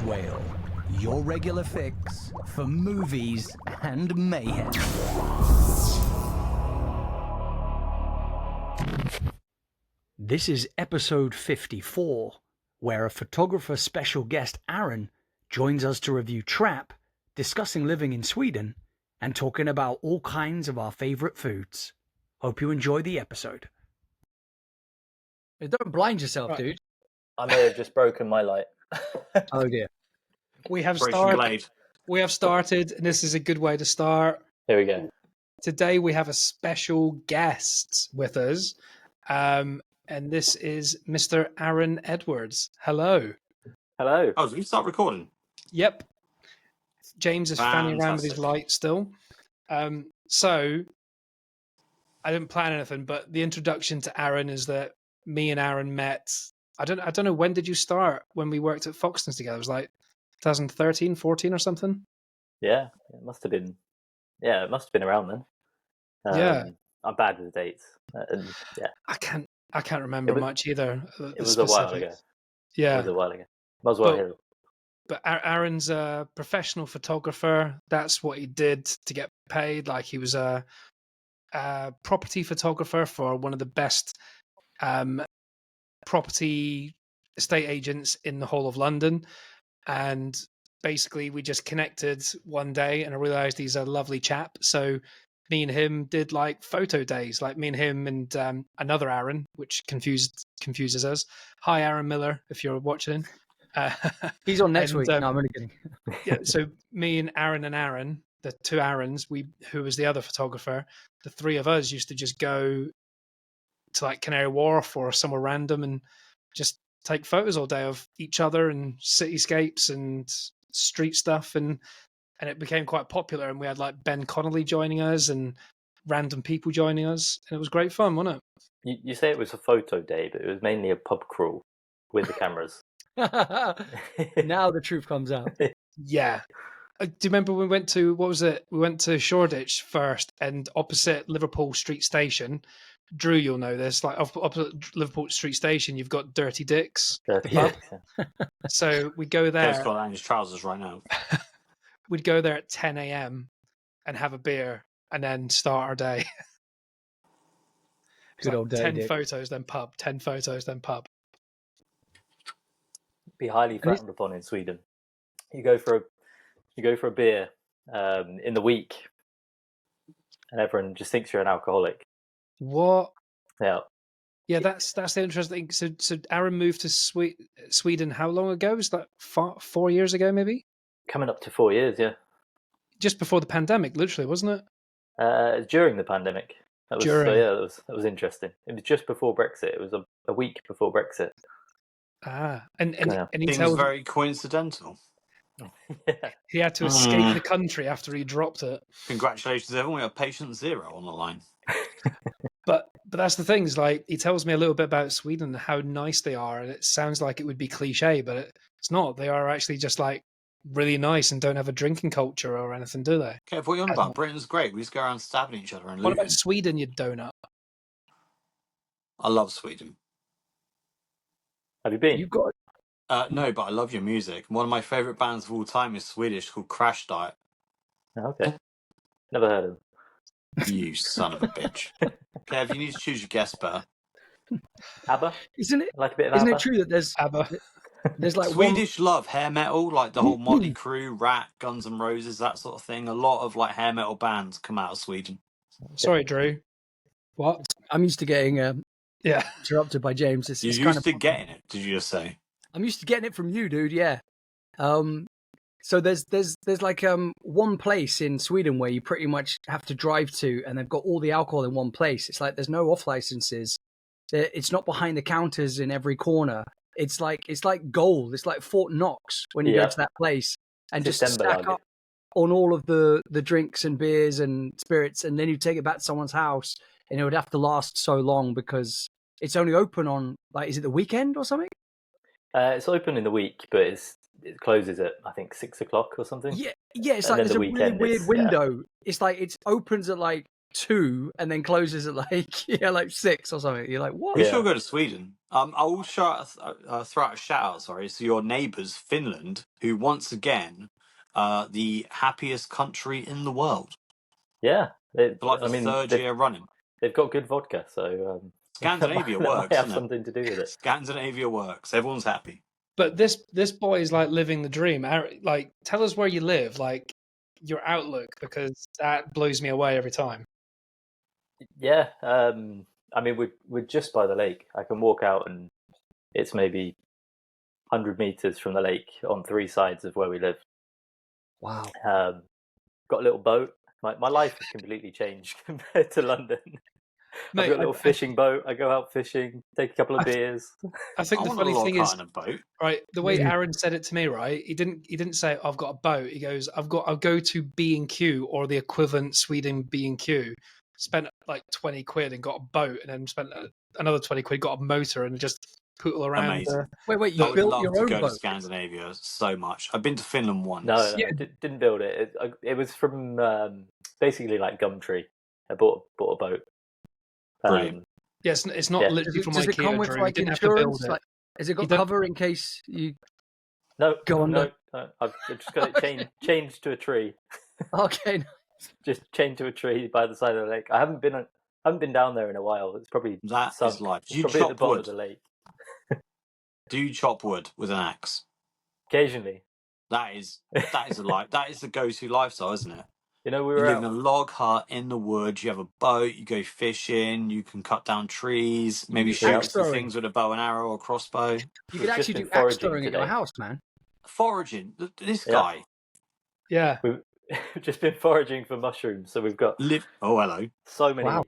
Whale, your regular fix for movies and mayhem. This is episode 54, where a photographer special guest Aaron joins us to review Trap, discussing living in Sweden, and talking about all kinds of our favourite foods. Hope you enjoy the episode. Don't blind yourself, right, dude. I may have just broken my light. Oh dear. We have started, and this is a good way to start. Here we go. Today we have a special guest with us, and this is Mr. Aaron Edwards. Hello. Hello. Oh, so we start recording? Yep. James is fanning around with his light still. So, I didn't plan anything, but the introduction to Aaron is that me and Aaron met. I don't know, when did you start when we worked at Foxton's together? It was like 2013, 14 or something? Yeah, it must have been. Yeah, it must have been around then. Yeah. I'm bad with the dates. Yeah. I can't remember much either. It was a while ago. Yeah. It was a while ago. Boswell Hill. But Aaron's a professional photographer. That's what he did to get paid. Like, he was a property photographer for one of the best property estate agents in the whole of London. And basically we just connected one day and I realized he's a lovely chap. So me and him did like photo days, like me and him and another Aaron, which confuses us. Hi, Aaron Miller, if you're watching. He's on next week. No, I'm only kidding. Yeah, so me and Aaron, the two Aarons, who was the other photographer, the three of us used to just go to like Canary Wharf or somewhere random and just take photos all day of each other and cityscapes and street stuff, and it became quite popular, and we had like Ben Connolly joining us and random people joining us, and it was great fun, wasn't it? You say it was a photo day, but it was mainly a pub crawl with the cameras. Now the truth comes out. Yeah. Do you remember we went to, what was it? We went to Shoreditch first, and opposite Liverpool Street Station, Drew, you'll know this, like opposite Liverpool Street Station, you've got Dirty Dick's. Yeah. So we'd go there. Kev's got that in his trousers right now. We'd go there at 10 a.m. and have a beer and then start our day. Good like old day. 10 photos, then pub. 10 photos, then pub. Be highly frowned upon in Sweden. You go for a beer in the week, and everyone just thinks you're an alcoholic. What? Yeah. Yeah, that's the interesting thing. So Aaron moved to Sweden how long ago? It was like 4 years ago, maybe? Coming up to 4 years, yeah. Just before the pandemic, literally, wasn't it? During the pandemic. That was, during. That was interesting. It was just before Brexit. It was a week before Brexit. Ah, and he seems tells very coincidental. Yeah. He had to escape the country after he dropped it. Congratulations, everyone. We have patient zero on the line. But that's the thing, is like, he tells me a little bit about Sweden and how nice they are, and it sounds like it would be cliche, but it's not. They are actually just like really nice and don't have a drinking culture or anything, do they? Okay, what are you on about? Britain's great. We just go around stabbing each other and looting. What about Sweden, you donut? I love Sweden. Have you been? You've got. No, but I love your music. One of my favourite bands of all time is Swedish, called Crash Diet. Okay. Never heard of them. You son of a bitch. Kev, you need to choose your guest better. ABBA? Isn't it? Like a bit of Isn't ABBA? it true that there's like Swedish love hair metal, like the whole Motley Crue, Rat, Guns N' Roses, that sort of thing. A lot of like hair metal bands come out of Sweden. Sorry, Drew. What? I'm used to getting Yeah. interrupted by James. You're used to getting it, did you just say? I'm used to getting it from you, dude. Yeah. So there's like one place in Sweden where you pretty much have to drive to, and they've got all the alcohol in one place. It's like there's no off licenses. It's not behind the counters in every corner. It's like gold. It's like Fort Knox when you go to that place and just stack up on all of the drinks and beers and spirits, and then you take it back to someone's house, and it would have to last so long because it's only open on, like, is it the weekend or something? It's open in the week, but it closes at, I think, 6 o'clock or something. Yeah. It's like there's a really weird window. It's like it opens at like 2 and then closes at like 6 or something. You're like, what? We Yeah. should go to Sweden. I will throw out a shout out, sorry, to your neighbours, Finland, who once again, the happiest country in the world Yeah. for like the I mean, third year running. they've got good vodka, so Scandinavia that might works, have doesn't it? something to do with it. Scandinavia works. Everyone's happy. But this boy is like living the dream. Like, tell us where you live, like your outlook, because that blows me away every time. Yeah. I mean, we're just by the lake. I can walk out, and it's maybe 100 meters from the lake on 3 sides of where we live. Wow. Got a little boat. My life has completely changed compared to London. Mate, I've got a little fishing boat. I go out fishing, take a couple of beers. I think I the want funny a log thing hut is, and a boat. right, the way Yeah. Aaron said it to me, right, he didn't say I've got a boat. He goes, I'll go to B&Q, or the equivalent Sweden B&Q, spent like 20 quid and got a boat, and then spent another 20 quid, got a motor, and just poodle around. Amazing. Wait, I you would built love your to own go to boat? Scandinavia so much. I've been to Finland once. No, Yeah. didn't build it. It was from basically like Gumtree. I bought a boat. Brilliant. Yeah, it's not Yeah. literally from Does it come IKEA, with Drew. like You didn't have to build insurance? it. Like, has it You got don't- cover in case you No, go under? no. I've just got it changed to a tree. Okay. Just chained to a tree by the side of the lake. I haven't been down there in a while. It's probably That sunk. is life. It's Do you probably at the chop bottom wood? of the lake. Do you chop wood with an axe? Occasionally, That is a life. That is the go-to lifestyle, isn't it? we You were live in out. a log hut in the woods. You have a boat. You go fishing. You can cut down trees. Maybe do shoot axe some throwing. things with a bow and arrow or crossbow. You We've could just actually been do axe foraging throwing at your today. house, man. Foraging. This Yeah. guy Yeah. We've just been foraging for mushrooms, so we've got live. Oh, hello. so many Wow.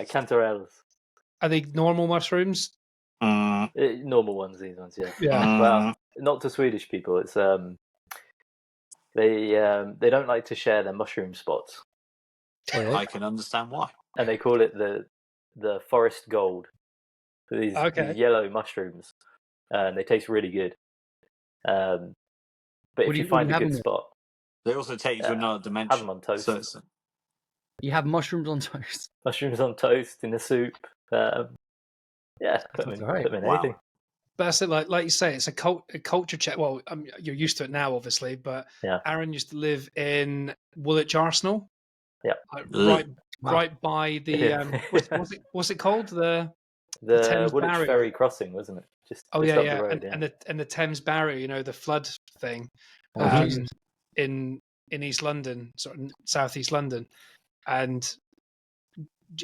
cantarelles. Are they normal mushrooms? Normal ones, these ones, yeah. Yeah. Well, not to Swedish people. It's they don't like to share their mushroom spots, I can understand why. and they call it the forest gold. These yellow mushrooms, and they taste really good. But What if do you you find a have good them with? spot, They also take you to another dimension. have them on toast. So it's, You have mushrooms on toast. Mushrooms on toast in a soup. Yeah, put them in, That's all right. put them in Wow. anything. But that's it. Like you say, it's a culture check. Well, you're used to it now, obviously. But Yeah. Aaron used to live in Woolwich Arsenal. Yeah. Right, Wow. right by the Yeah. what's it called? The The Thames Woolwich barrier. Ferry crossing, wasn't it? Just Oh just yeah, up yeah, the road. and the Thames barrier. You know, the flood thing. Oh, Jesus. in East London, sort of southeast London, and So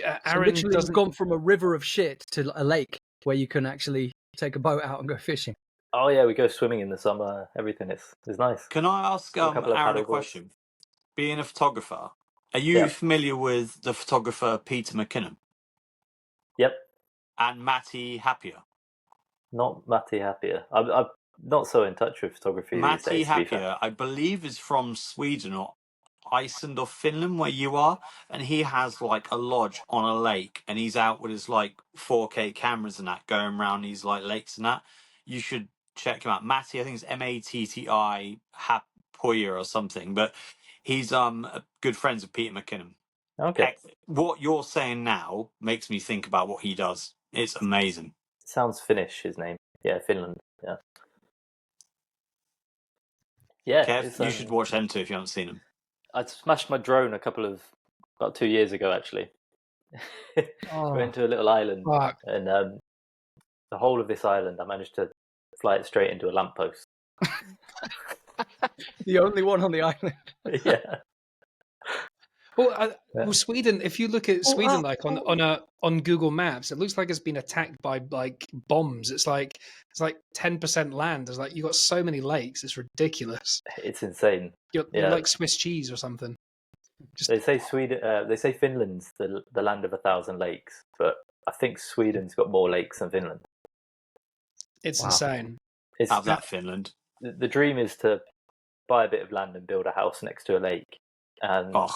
Aaron literally, you've doesn't. gone from a river of shit to a lake where you can actually take a boat out and go fishing. Oh yeah, we go swimming in the summer. Everything is nice. can I ask A couple of Aaron a paddleboards. question? Being a photographer, are you Yeah. familiar with the photographer Peter McKinnon Yep. and Matty Happier? Not Matty Happier. I'm not so in touch with photography these Matty days. To be fair. Happier, I believe, is from Sweden or Iceland or Finland, where you are, and he has like a lodge on a lake, and he's out with his like 4K cameras and that, going around these like lakes and that. You should check him out. Matty, I think it's Matti Happier or something, but he's good friends with Peter McKinnon. Okay. What you're saying now makes me think about what he does. It's amazing. Sounds Finnish. His name. Yeah, Finland. Yeah. Yeah. Kev, you should watch them too if you haven't seen them. I smashed my drone about 2 years ago actually. Oh, Went to a little island, Fuck. and the whole of this island, I managed to fly it straight into a lamppost. the only one on the island. Yeah. Well, Sweden. If you look at Sweden, like on Google Maps, it looks like it's been attacked by like bombs. It's like 10% land. There's like you got so many lakes. It's ridiculous. It's insane. You're Yeah. like Swiss cheese or something. They say they say Finland's the land of 1,000 lakes, but I think Sweden's got more lakes than Finland. It's Wow. insane. It's Have that, Finland. the dream is to buy a bit of land and build a house next to a lake, and Oh,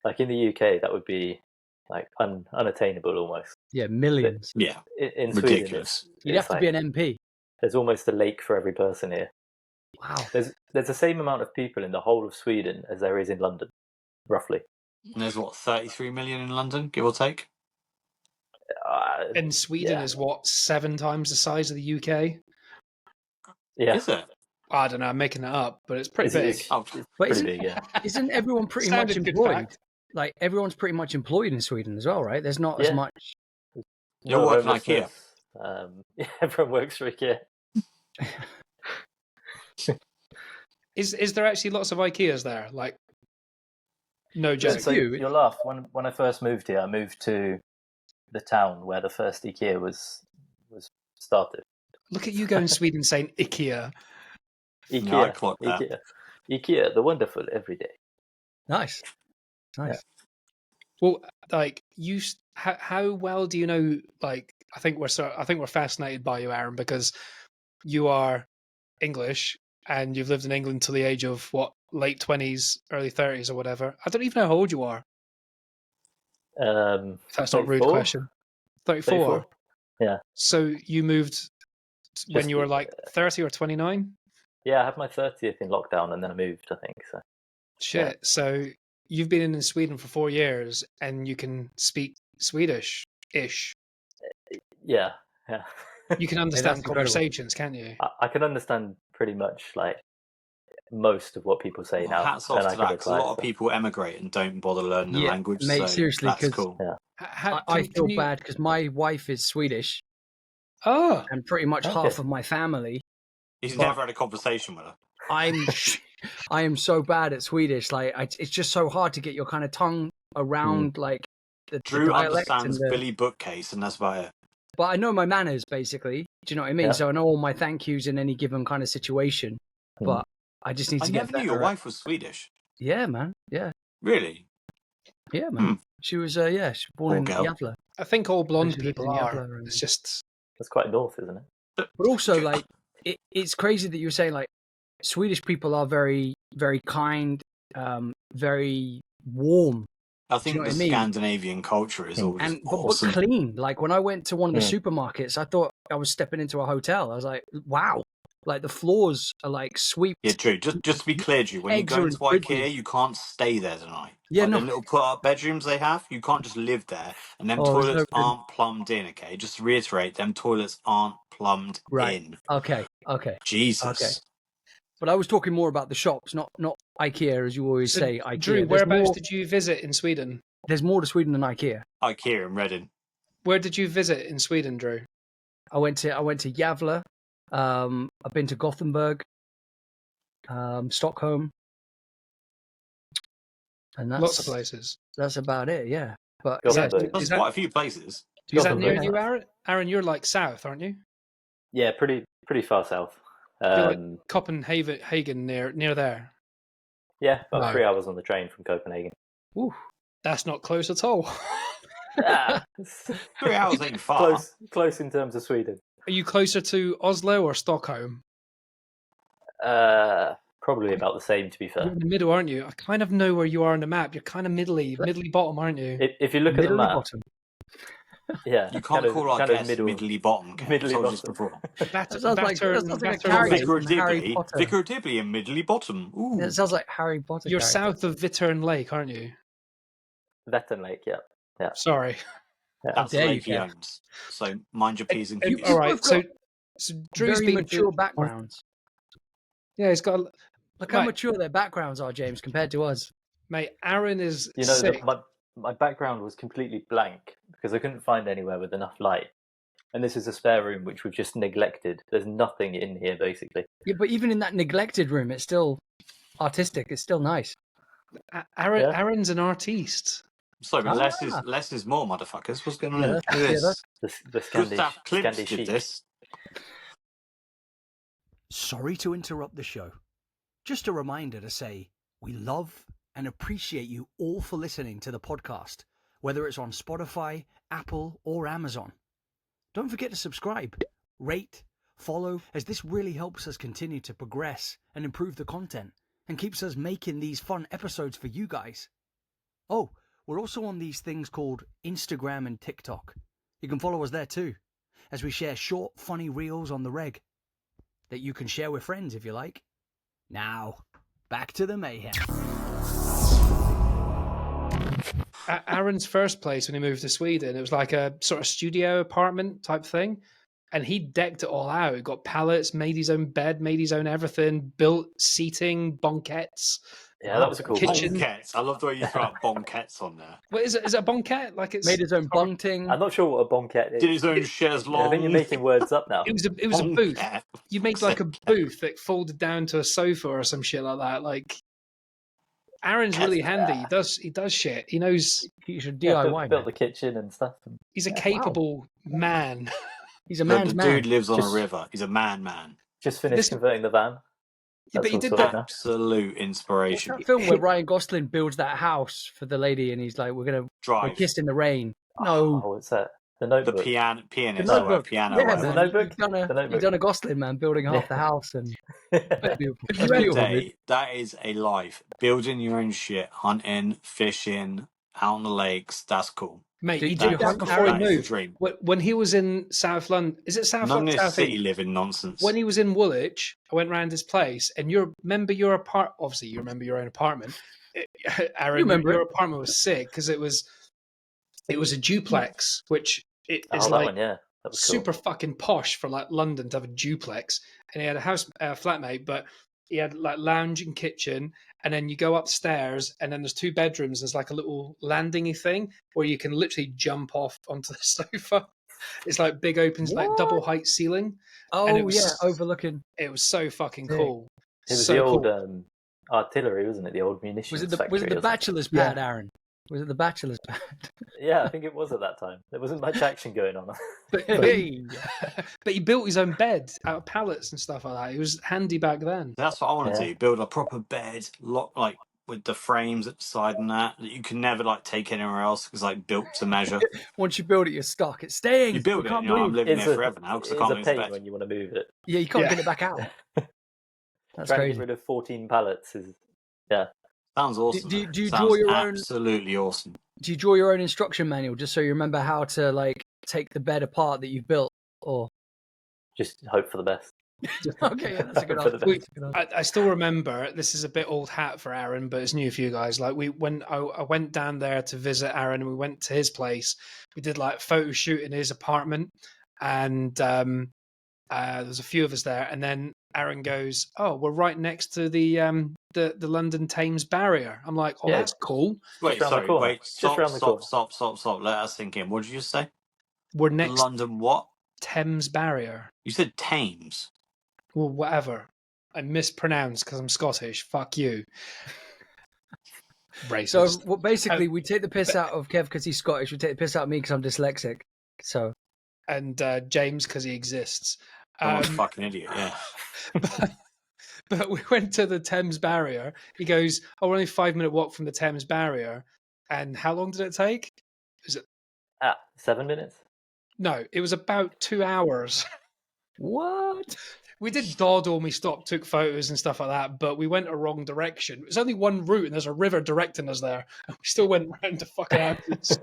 like in the UK, that would be like unattainable almost. Yeah, millions. yeah, In Sweden, ridiculous. You'd it's have to be an MP. there's almost a lake for every person here. Wow. There's the same amount of people in the whole of Sweden as there is in London, roughly. And there's what, 33 million in London, give or take. And Sweden is what, 7 times the size of the UK? Yeah. Is it? I don't know. I'm making that up, but it's pretty big. Oh, It's But pretty big, yeah. Isn't everyone pretty much Sounded good employed? fact. Like everyone's pretty much employed in Sweden as well, right? There's not as Yeah. much. You're No working IKEA. homelessness. Yeah, everyone works for IKEA. Is there actually lots of IKEAs there? Like, no joke. So few. you'll laugh. When I first moved here, I moved to the town where the first IKEA was started. Look at you going Sweden saying IKEA. IKEA, No, I clocked that. IKEA, the wonderful everyday. Nice. Well, like how well do you know? Like, I think we're fascinated by you, Aaron, because you are English and you've lived in England till the age of what, late 20s, early 30s, or whatever. I don't even know how old you are. If that's not a rude 34? question. 34. Yeah. So you moved when Just- you were like 30 or 29? Yeah, I had my 30th in lockdown and then I moved, I think. So Shit. Yeah. So you've been in Sweden for 4 years and you can speak Swedish-ish. yeah. You can understand incredible. conversations, can't you? I can understand pretty much like most of what people say now. Hats off and I to can that, because a reply, lot of so- people emigrate and don't bother learning the Yeah, language. mate, so seriously, that's 'cause- cool. Yeah. I Can feel you- bad because my wife is Swedish Oh, and pretty much Okay. half of my family. He's But- never had a conversation with her. I am so bad at Swedish. Like it's just so hard to get your kind of tongue around like the Drew dialect understands and the, Billy Bookcase, and that's about it. But I know my manners basically. Do you know what I mean? Yeah. So I know all my thank yous in any given kind of situation. But I just need I to get never better. knew your at- wife was Swedish. Yeah, man. Yeah, Really? yeah, man. She was she was born Poor in girl. Gävle. I think all blonde She lived people in are. Gävle, It's just That's quite north, isn't it? But also, like, it's crazy that you were saying, like, Swedish people are very, very kind, very warm, I think know the what I mean? Scandinavian culture is all just and but awesome. clean. Like, when I went to one of the Yeah. supermarkets, I thought I was stepping into a hotel. I was like, wow. Like, the floors are, like, swept. Yeah, Drew, just to be clear, Drew, when you Eggs go are into in fridges. IKEA, you can't stay there tonight. Yeah, Like, no. the little put-up bedrooms they have, you can't just live there. And them Oh, there's toilets no- aren't plumbed in, okay? Just to reiterate, them toilets aren't plumbed Right. in. Okay. Jesus. Okay. But I was talking more about the shops, not IKEA, as you always So, say. IKEA. Drew, There's whereabouts more, did you visit in Sweden? there's more to Sweden than IKEA. IKEA in Reading. Where did you visit in Sweden, Drew? I went to Gävle. I've been to Gothenburg, Stockholm, and Lots of places. That's about it. Yeah, but Gothenburg. That's Is that- quite a few places. Is that near Gothenburg. you, Aaron? Aaron, you're like south, aren't you? Yeah, pretty far south. You're like Copenhagen, near there. Yeah, about No. 3 hours on the train from Copenhagen. Ooh, That's not close at all. Ah, 3 hours ain't far. close in terms of Sweden. Are you closer to Oslo or Stockholm? Probably about the same, to be You're fair. in the middle, aren't you? I kind of know where you are on the map. You're kind of middly bottom, aren't you? If you look at the middle map, bottom. yeah, You can't kind of- call our kind of guest middle. middly bottom. Kev. middly I told you this bottom. before. That sounds like a Viterbo. character. Vicar Harry Dibley. Potter. Vicar Dibley and middly bottom. Ooh. It sounds like Harry Potter. You're character. south of Vittern Lake, aren't you? Vettern Lake, yeah. Sorry. That's the There you lake he go. owns. So mind your P's and And- Q's. all right, both got so Drew's Very been mature to, backgrounds. Yeah, he's got. Look how Right. mature their backgrounds are, James, compared to us. Mate, Aaron is You know, sick. my background was completely blank because I couldn't find anywhere with enough light. And this is a spare room which we've just neglected. There's nothing in here, basically. Yeah, but even in that neglected room, it's still artistic. It's still nice. Aaron, Yeah. Aaron's an artiste. Sorry, but Ah. less is more, motherfuckers. What's going on Yeah, here? that's- Look at yeah, this. The Scandi, Gustav Klimt Scandi did chic. this. Sorry to interrupt the show. Just a reminder to say we love and appreciate you all for listening to the podcast, whether it's on Spotify, Apple, or Amazon. Don't forget to subscribe, rate, follow, as this really helps us continue to progress and improve the content and keeps us making these fun episodes for you guys. Oh, we're also on these things called Instagram and TikTok. You can follow us there too, as we share short, funny reels on the reg that you can share with friends if you like. Now, back to the mayhem. Aaron's first place when he moved to Sweden, it was like a sort of studio apartment type thing. And he decked it all out. He got pallets, made his own bed, made his own everything, built seating, banquettes. Yeah, that was a cool place. Kitchen. Bonquettes. I love the way you throw out bonquettes on there. What is it? Is it a banquette? Like it's Made his own bunting. I'm not sure what a bonquette is. Did his own chaise I longue. think you're making words up now. It was a booth. Bonquette. You made like a booth that folded down to a sofa or some shit like that. Like Aaron's really handy. He does shit. He knows. You should Yeah, DIY. built the kitchen and stuff. He's a Yeah, wow. capable man. He's a Look, man's the man. dude lives on Just- a river. He's a man. Just finished This- converting the van. Yeah, but That's he all did sorted that. now. Absolute What's inspiration. that film where Ryan Gosling builds that house for the lady, and he's like, "We're Drive. kissed in the rain." No, Oh, what's that? The The Notebook. pianist, The or Notebook. piano. Yeah, whatever. The man. Notebook? You've done The Notebook. you've done a Gosling man building half the house, and beautiful. If That's you had- beautiful, dude. Day, that is a life. Building your own shit, hunting, fishing, out on the lakes. That's cool. Mate, Did he you did that hunt before he That is the moved. dream. When he was in South London, is it South None of London? this South city East? living nonsense. When he was in Woolwich, I went round his place, and remember your apartment. Obviously, you remember your own apartment. Aaron, remember your it. apartment was sick because it was a duplex, which it Oh, is that like one, yeah. That was cool. super fucking posh for like London to have a duplex. And he had a flatmate, but he had like lounge and kitchen, and then you go upstairs, and then there's 2 bedrooms. There's like a little landingy thing where you can literally jump off onto the sofa. It's like big opens, like What? double height ceiling. Oh And it was- yeah, overlooking. It was so fucking Sick. cool. It was so the old cool. artillery, wasn't it? The old munitions Was it the factory or something. bachelor's Yeah. pad, Aaron? Was it the bachelor's pad? Yeah, I think it was at that time. There wasn't much action going on. But Hey. but he built his own bed out of pallets and stuff like that. He was handy back then. That's what I want to Yeah. do. Build a proper bed, like with the frames at the side and that you can never like take anywhere else because like built to measure. Once you build it, you're stuck. It's staying. You build it, can't you know, I'm move. living It's there a- forever now because I It's can't a move the pain bed. when you want to move it. Yeah, you can't Yeah. get it back out. That's Trying to crazy. get rid of 14 pallets is, yeah. Sounds awesome. do you Sounds draw your own- absolutely awesome. Do you draw your own instruction manual just so you remember how to like take the bed apart that you've built? Or Just hope for the best. okay, yeah, that's a good For the answer. best. That's a good answer. I still remember, this is a bit old hat for Aaron, but it's new for you guys. Like when I went down there to visit Aaron, and we went to his place. We did like photo shoot in his apartment, and there was a few of us there. And then Aaron goes, "Oh, we're right next to the London Thames barrier." I'm like, "Oh, Yeah. that's cool. Wait, around the sorry, corner. wait, Just stop, around the stop, corner. stop, stop, stop. Let us think in. What did you just say? We're next London what? Thames barrier." You said Thames. Well, whatever. I mispronounced because I'm Scottish. Fuck you. So Racist. well, basically, we take the piss out of Kev because he's Scottish. We take the piss out of me because I'm dyslexic. So And James because he exists. I'm a fucking idiot. Yeah. But we went to the Thames barrier. He goes, "Oh, we're only 5-minute walk from the Thames barrier." And how long did it take? 7 minutes? No, it was about 2 hours. what? We did dawdle and we stopped, took photos and stuff like that, but we went a wrong direction. It was only one route and there's a river directing us there. And we still went round the fucking houses.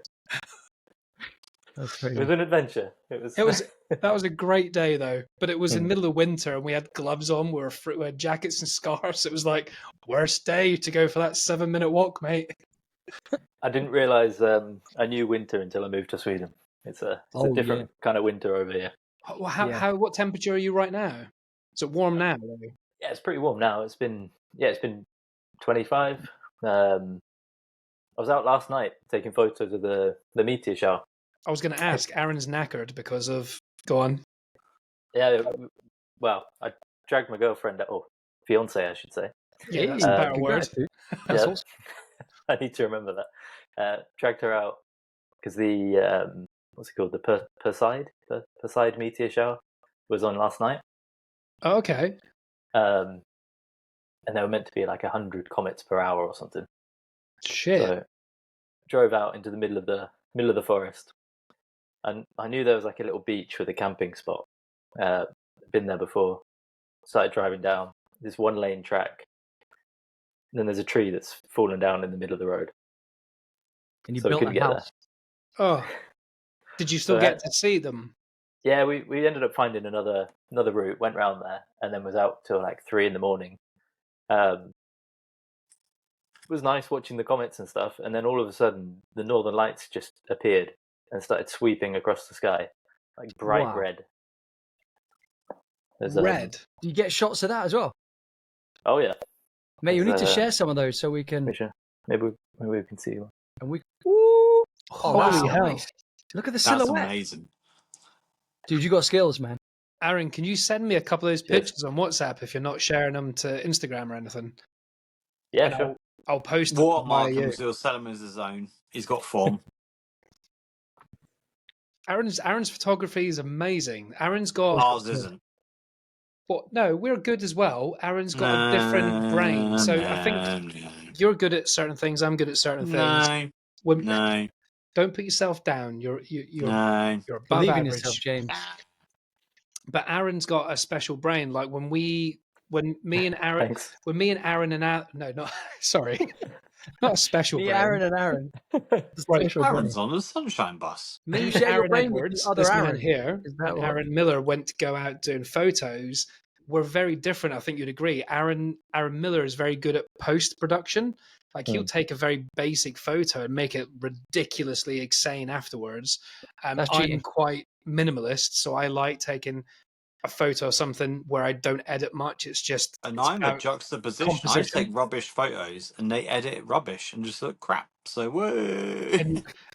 That's It crazy. was an adventure. That was a great day though, but it was in Mm. the middle of winter and we had gloves on, we had jackets and scarves. It was like, worst day to go for that 7-minute walk, mate. I didn't realise I knew winter until I moved to Sweden. It's a different kind of winter over here. Well, what temperature are you right now? Is it warm now? Yeah, it's pretty warm now. It's been 25. I was out last night taking photos of the meteor shower. I was going to ask. Aaron's knackered because of. Go on. Yeah, well, I dragged my girlfriend, or fiance, I should say. Yeah, that's a better word. Congrats, dude. That's Yeah. awesome. I need to remember that. Dragged her out because the what's it called? The Perseid meteor shower was on last night. Oh, okay. And there were meant to be like 100 comets per hour or something. Shit. So drove out into the middle of the forest, and I knew there was like a little beach with a camping spot. Been there before. Started driving down this 1-lane track. And then there's a tree that's fallen down in the middle of the road. And you So we built couldn't a get house. Oh, did you still So get to see them? Yeah, we ended up finding another route, went round there, and then was out till like 3 in the morning. was nice watching the comments and stuff, and then all of a sudden the Northern Lights just appeared and started sweeping across the sky, like bright Wow. red. There's, Red. Do you get shots of that as well? Oh yeah, Mate, you need to There's, share some of those so we can. maybe we can see one. And we. Ooh, Holy that's hell. nice. Look at the That's silhouette. amazing. Dude, you got skills, man. Aaron, can you send me a couple of those Yes. pictures on WhatsApp if you're not sharing them to Instagram or anything? Yeah, And sure. I'll post them via Watermark you. him, he'll sell him as his own. He's got form. Aaron's photography is amazing. Aaron's got Ours isn't. Well, no, we're good as well. Aaron's got a different brain. So I think you're good at certain things. I'm good at certain things. No. Don't put yourself down. You're No. you're above Believe in average. yourself, James. But Aaron's got a special brain. Like when me and Aaron, Thanks. no, not sorry, not a special Me, brain. Aaron, and Aaron. Right. Special brain. Aaron's on the Sunshine Bus. Me You and share your Aaron brain with Edwards, the other this man Aaron. here, Is that and what- Aaron Miller went to go out doing photos. We're very different. I think you'd agree. Aaron Miller is very good at post production. Like he'll take a very basic photo and make it ridiculously insane afterwards. That's I'm cheating. quite minimalist, so I like taking a photo of something where I don't edit much. It's just And it's I'm a about juxtaposition. I composition. take rubbish photos and they edit it rubbish and just look crap. So, whoa.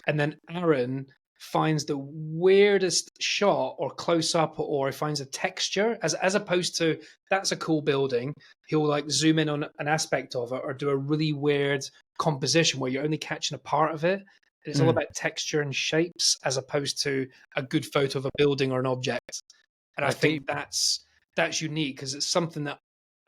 and then Aaron finds the weirdest shot or close up, or he finds a texture as opposed to that's a cool building. He'll like zoom in on an aspect of it or do a really weird composition where you're only catching a part of it. It's all about texture and shapes as opposed to a good photo of a building or an object. And I think that's unique because it's something that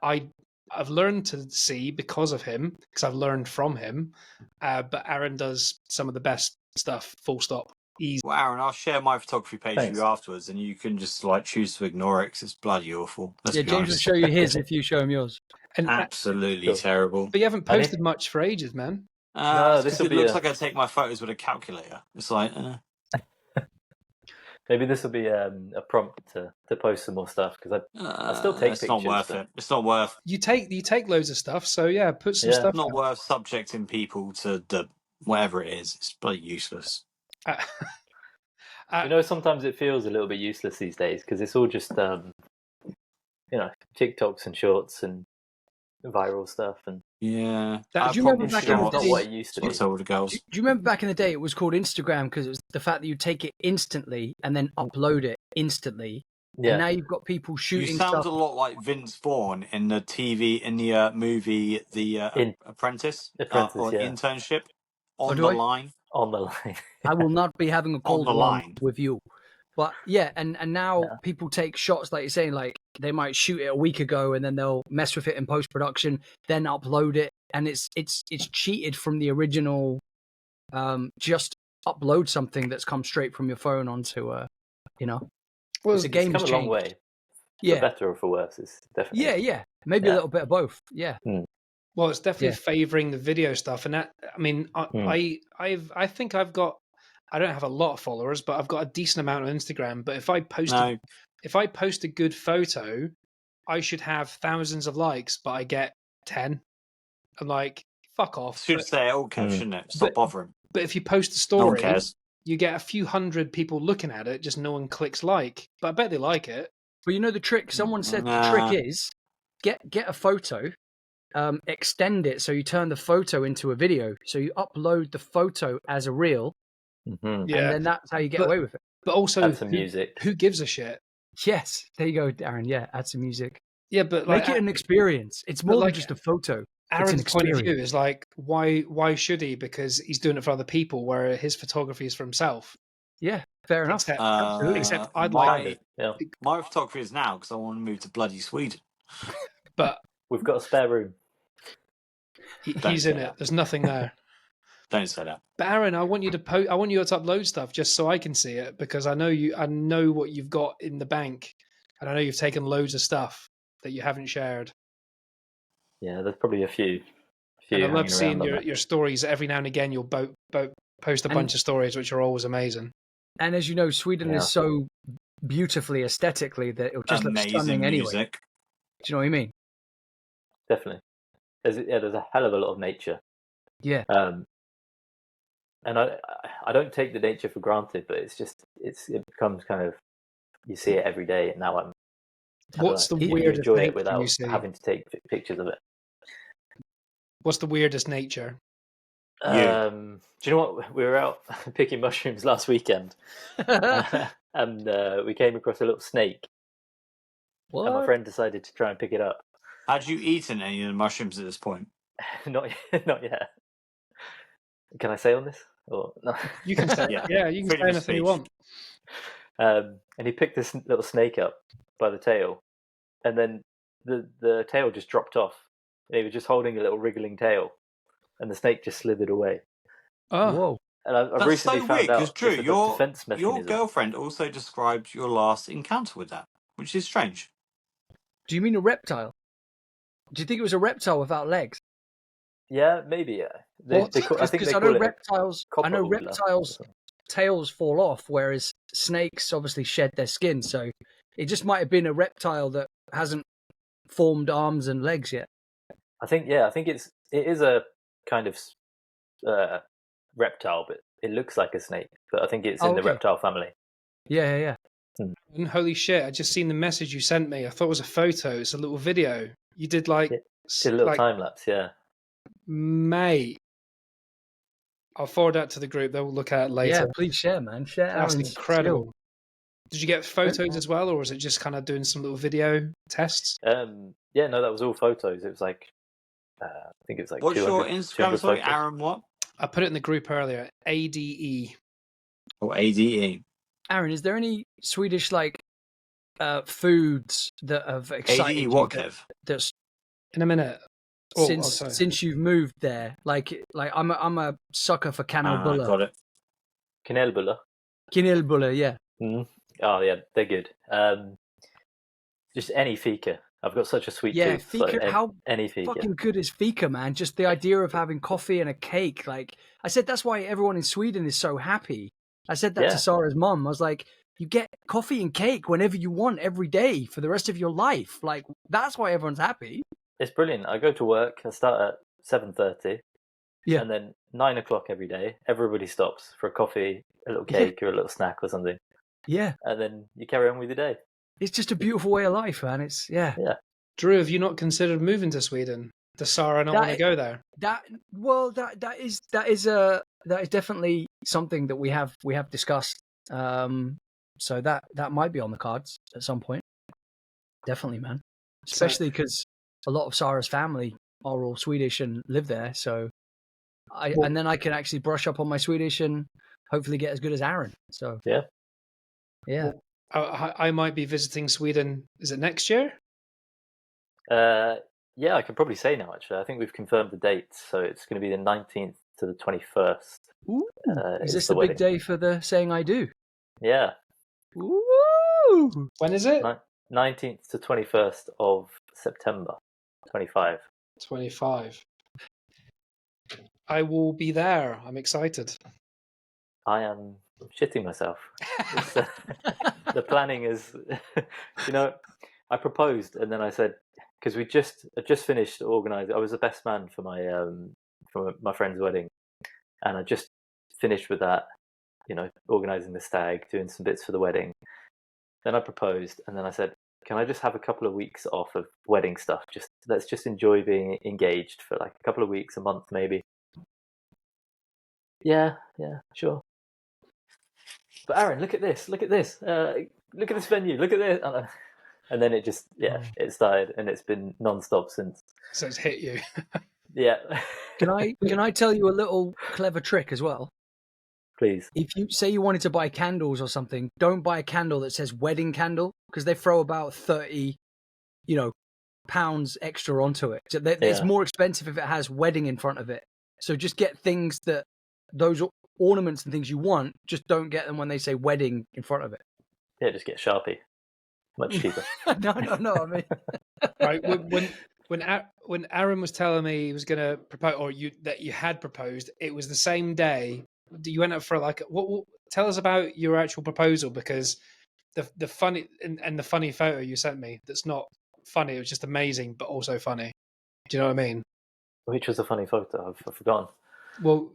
I've learned to see because of him, because I've learned from him. But Aaron does some of the best stuff, full stop. Easy. Well, Aaron, I'll share my photography page Thanks. with you afterwards, and you can just like choose to ignore it because it's bloody awful. Let's Yeah, be James will honest. show you his if you show him yours. And Absolutely Sure. terrible. but you haven't And posted much for ages, man. No, This this'll it be looks a- like I take my photos with a calculator. It's like, Maybe this will be a prompt to post some more stuff because I still take it's not pictures, worth but- it. It's not worth. You take loads of stuff, so yeah, put some Yeah. stuff. It's not out. worth subjecting people to the whatever it is. It's bloody useless. Uh, You know, sometimes it feels a little bit useless these days because it's all just TikToks and shorts and viral stuff, and Yeah. That- Do you remember back in the Instagram's not day- what it used to be. What's all the girls? Do you remember back in the day it was called Instagram because it was the fact that you take it instantly and then upload it instantly. Yeah, And now you've got people You shooting sound stuff. a lot like Vince Vaughn in the movie The Apprentice, Apprentice, or yeah. internship. Oh, On do the I? line. on the line. I will not be having a cold the one line. with you. But yeah, and now Yeah. people take shots like you're saying, like they might shoot it a week ago and then they'll mess with it in post production, then upload it, and it's cheated from the original. Just upload something that's come straight from your phone onto well, it's a game It's has come a long changed. way, for Yeah, better or for worse. It's definitely yeah, maybe a Yeah. little bit of both. Yeah, well, it's definitely Yeah. favouring the video stuff, and that I mean, I think I've got. I don't have a lot of followers, but I've got a decent amount on Instagram. But if I post a good photo, I should have thousands of likes, but I get 10. I'm like, fuck off. Should say it all, Kev, shouldn't it? Stop but- bothering. But if you post a No one story, cares. you get a few hundred people looking at it, just no one clicks like. But I bet they like it. but you know the trick. Someone said the Nah. trick is get a photo, extend it so you turn the photo into a video. So you upload the photo as a reel, Mhm. and then that's how you get But- away with it. But also, Add some music. who gives a shit? Yes, there you go, Darren. Yeah, add some music. Yeah, but Make like it an experience. It's more like- than just a photo. Aaron's point of view experience. is like, why should he? Because he's doing it for other people, where his photography is for himself. Yeah, fair enough. Except, Uh, except I'd my- like, Kind of, yeah. My photography is now because I want to move to bloody Sweden. but We've got a spare room. Don't he's in say it. that. There's nothing there. Don't say that. But Aaron, I want you to I want you to upload stuff just so I can see it because I know you. I know what you've got in the bank, and I know you've taken loads of stuff that you haven't shared. Yeah, there's probably a few. And I love hanging seeing around on your stories. Every now and again, you'll post a And- bunch of stories, which are always amazing. And as you know, Sweden Yeah. is so beautifully aesthetically that it'll just look Amazing stunning anyway. music. Do you know what I mean? Definitely. There's a hell of a lot of nature Yeah. And I don't take the nature for granted, but it becomes kind of, you see it every day, and now What's the you weirdest enjoy it nature without you see? having to take pictures of it. What's the weirdest nature? You. Do you know what? We were out picking mushrooms last weekend, and we came across a little snake, and my What? friend decided to try and pick it up. Had you eaten any of the mushrooms at this point? Not yet. Can I say on this? Or no? You can say, Yeah. you can Freedom say of anything you speech. want. And he picked this little snake up by the tail, and then the tail just dropped off. And he was just holding a little wriggling tail, and the snake just slithered away. Oh, Whoa. And I've That's recently so found weird, because out Drew, it's a your defense mechanism. girlfriend also described your last encounter with that, which is strange. Do you mean a reptile? Do you think it was a reptile without legs? Yeah, maybe. Yeah, What? I think they I call know it reptiles. I know copper reptiles' tails fall off, whereas snakes obviously shed their skin. So it just might have been a reptile that hasn't formed arms and legs yet. I think it is a kind of reptile, but it looks like a snake. But I think it's in the okay. reptile family. Yeah. And holy shit! I just seen the message you sent me. I thought it was a photo. It's a little video. You did like, Did a little time lapse, yeah. Mate. I'll forward that to the group. They'll look at it later. Yeah, please share, man. Share. That's Aaron's incredible. skill. Did you get photos as well, or was it just kind of doing some little video tests? Yeah, no, that was all photos. It was like, I think it was like. What's your 200 Instagram? Sorry, photos. Aaron. What? I put it in the group earlier. ADE. Or ADE. Aaron, is there any Swedish like foods that have excited ADE you? what, Kev? That's In a minute. since you've moved there, like I'm a sucker for kanelbulle. Got it. Kanelbulle. Kanelbulle, yeah. Mm. Oh yeah, they're good. Just any fika. I've got such a sweet tooth. Fika. Like, how any fika. fucking good is fika, man? Just the idea of having coffee and a cake. Like I said, that's why everyone in Sweden is so happy. I said that to Sarah's mum. I was like, you get coffee and cake whenever you want, every day for the rest of your life. Like that's why everyone's happy. It's brilliant. I go to work. I start at 7:30. Yeah. And then 9 o'clock every day, everybody stops for a coffee, a little cake, or a little snack or something. Yeah. And then you carry on with your day. It's just a beautiful way of life, man. It's Yeah. Drew, have you not considered moving to Sweden? Does Sarah not want to go there? That is definitely something that we have discussed. So that might be on the cards at some point. Definitely, man. Especially because a lot of Sarah's family are all Swedish and live there. So and then I can actually brush up on my Swedish and hopefully get as good as Aaron. So yeah. I might be visiting Sweden. Is it next year? Yeah, I can probably say now, actually. I think we've confirmed the dates. So it's going to be the 19th to the 21st. Ooh, is this the the big day for the saying I do? Yeah. Ooh. When is it? 19th to 21st of September 25. 25. I will be there. I'm excited. I am shitting myself. The planning is, I proposed and then I said, because I just finished organising. I was the best man for my friend's wedding, and I just finished with that. Organising the stag, doing some bits for the wedding. Then I proposed, and then I said, "Can I just have a couple of weeks off of wedding stuff? Let's just enjoy being engaged for like a couple of weeks, a month maybe." Yeah, sure. But Aaron, look at this! Look at this! Look at this venue! Look at this! And then it just, it started, and it's been non-stop since. So it's hit you. Yeah. Can I tell you a little clever trick as well? Please. If you say you wanted to buy candles or something, don't buy a candle that says wedding candle, because they throw about 30, pounds extra onto it. So it's more expensive if it has wedding in front of it. So just get things that those ornaments and things you want. Just don't get them when they say wedding in front of it. Yeah, just get Sharpie. Much cheaper. No. I mean, right. When Aaron was telling me he was going to propose, or that you had proposed, it was the same day. You went up for what? Tell us about your actual proposal, because the funny and the funny photo you sent me. That's not funny. It was just amazing, but also funny. Do you know what I mean? Which was a funny photo. I've forgotten. Well,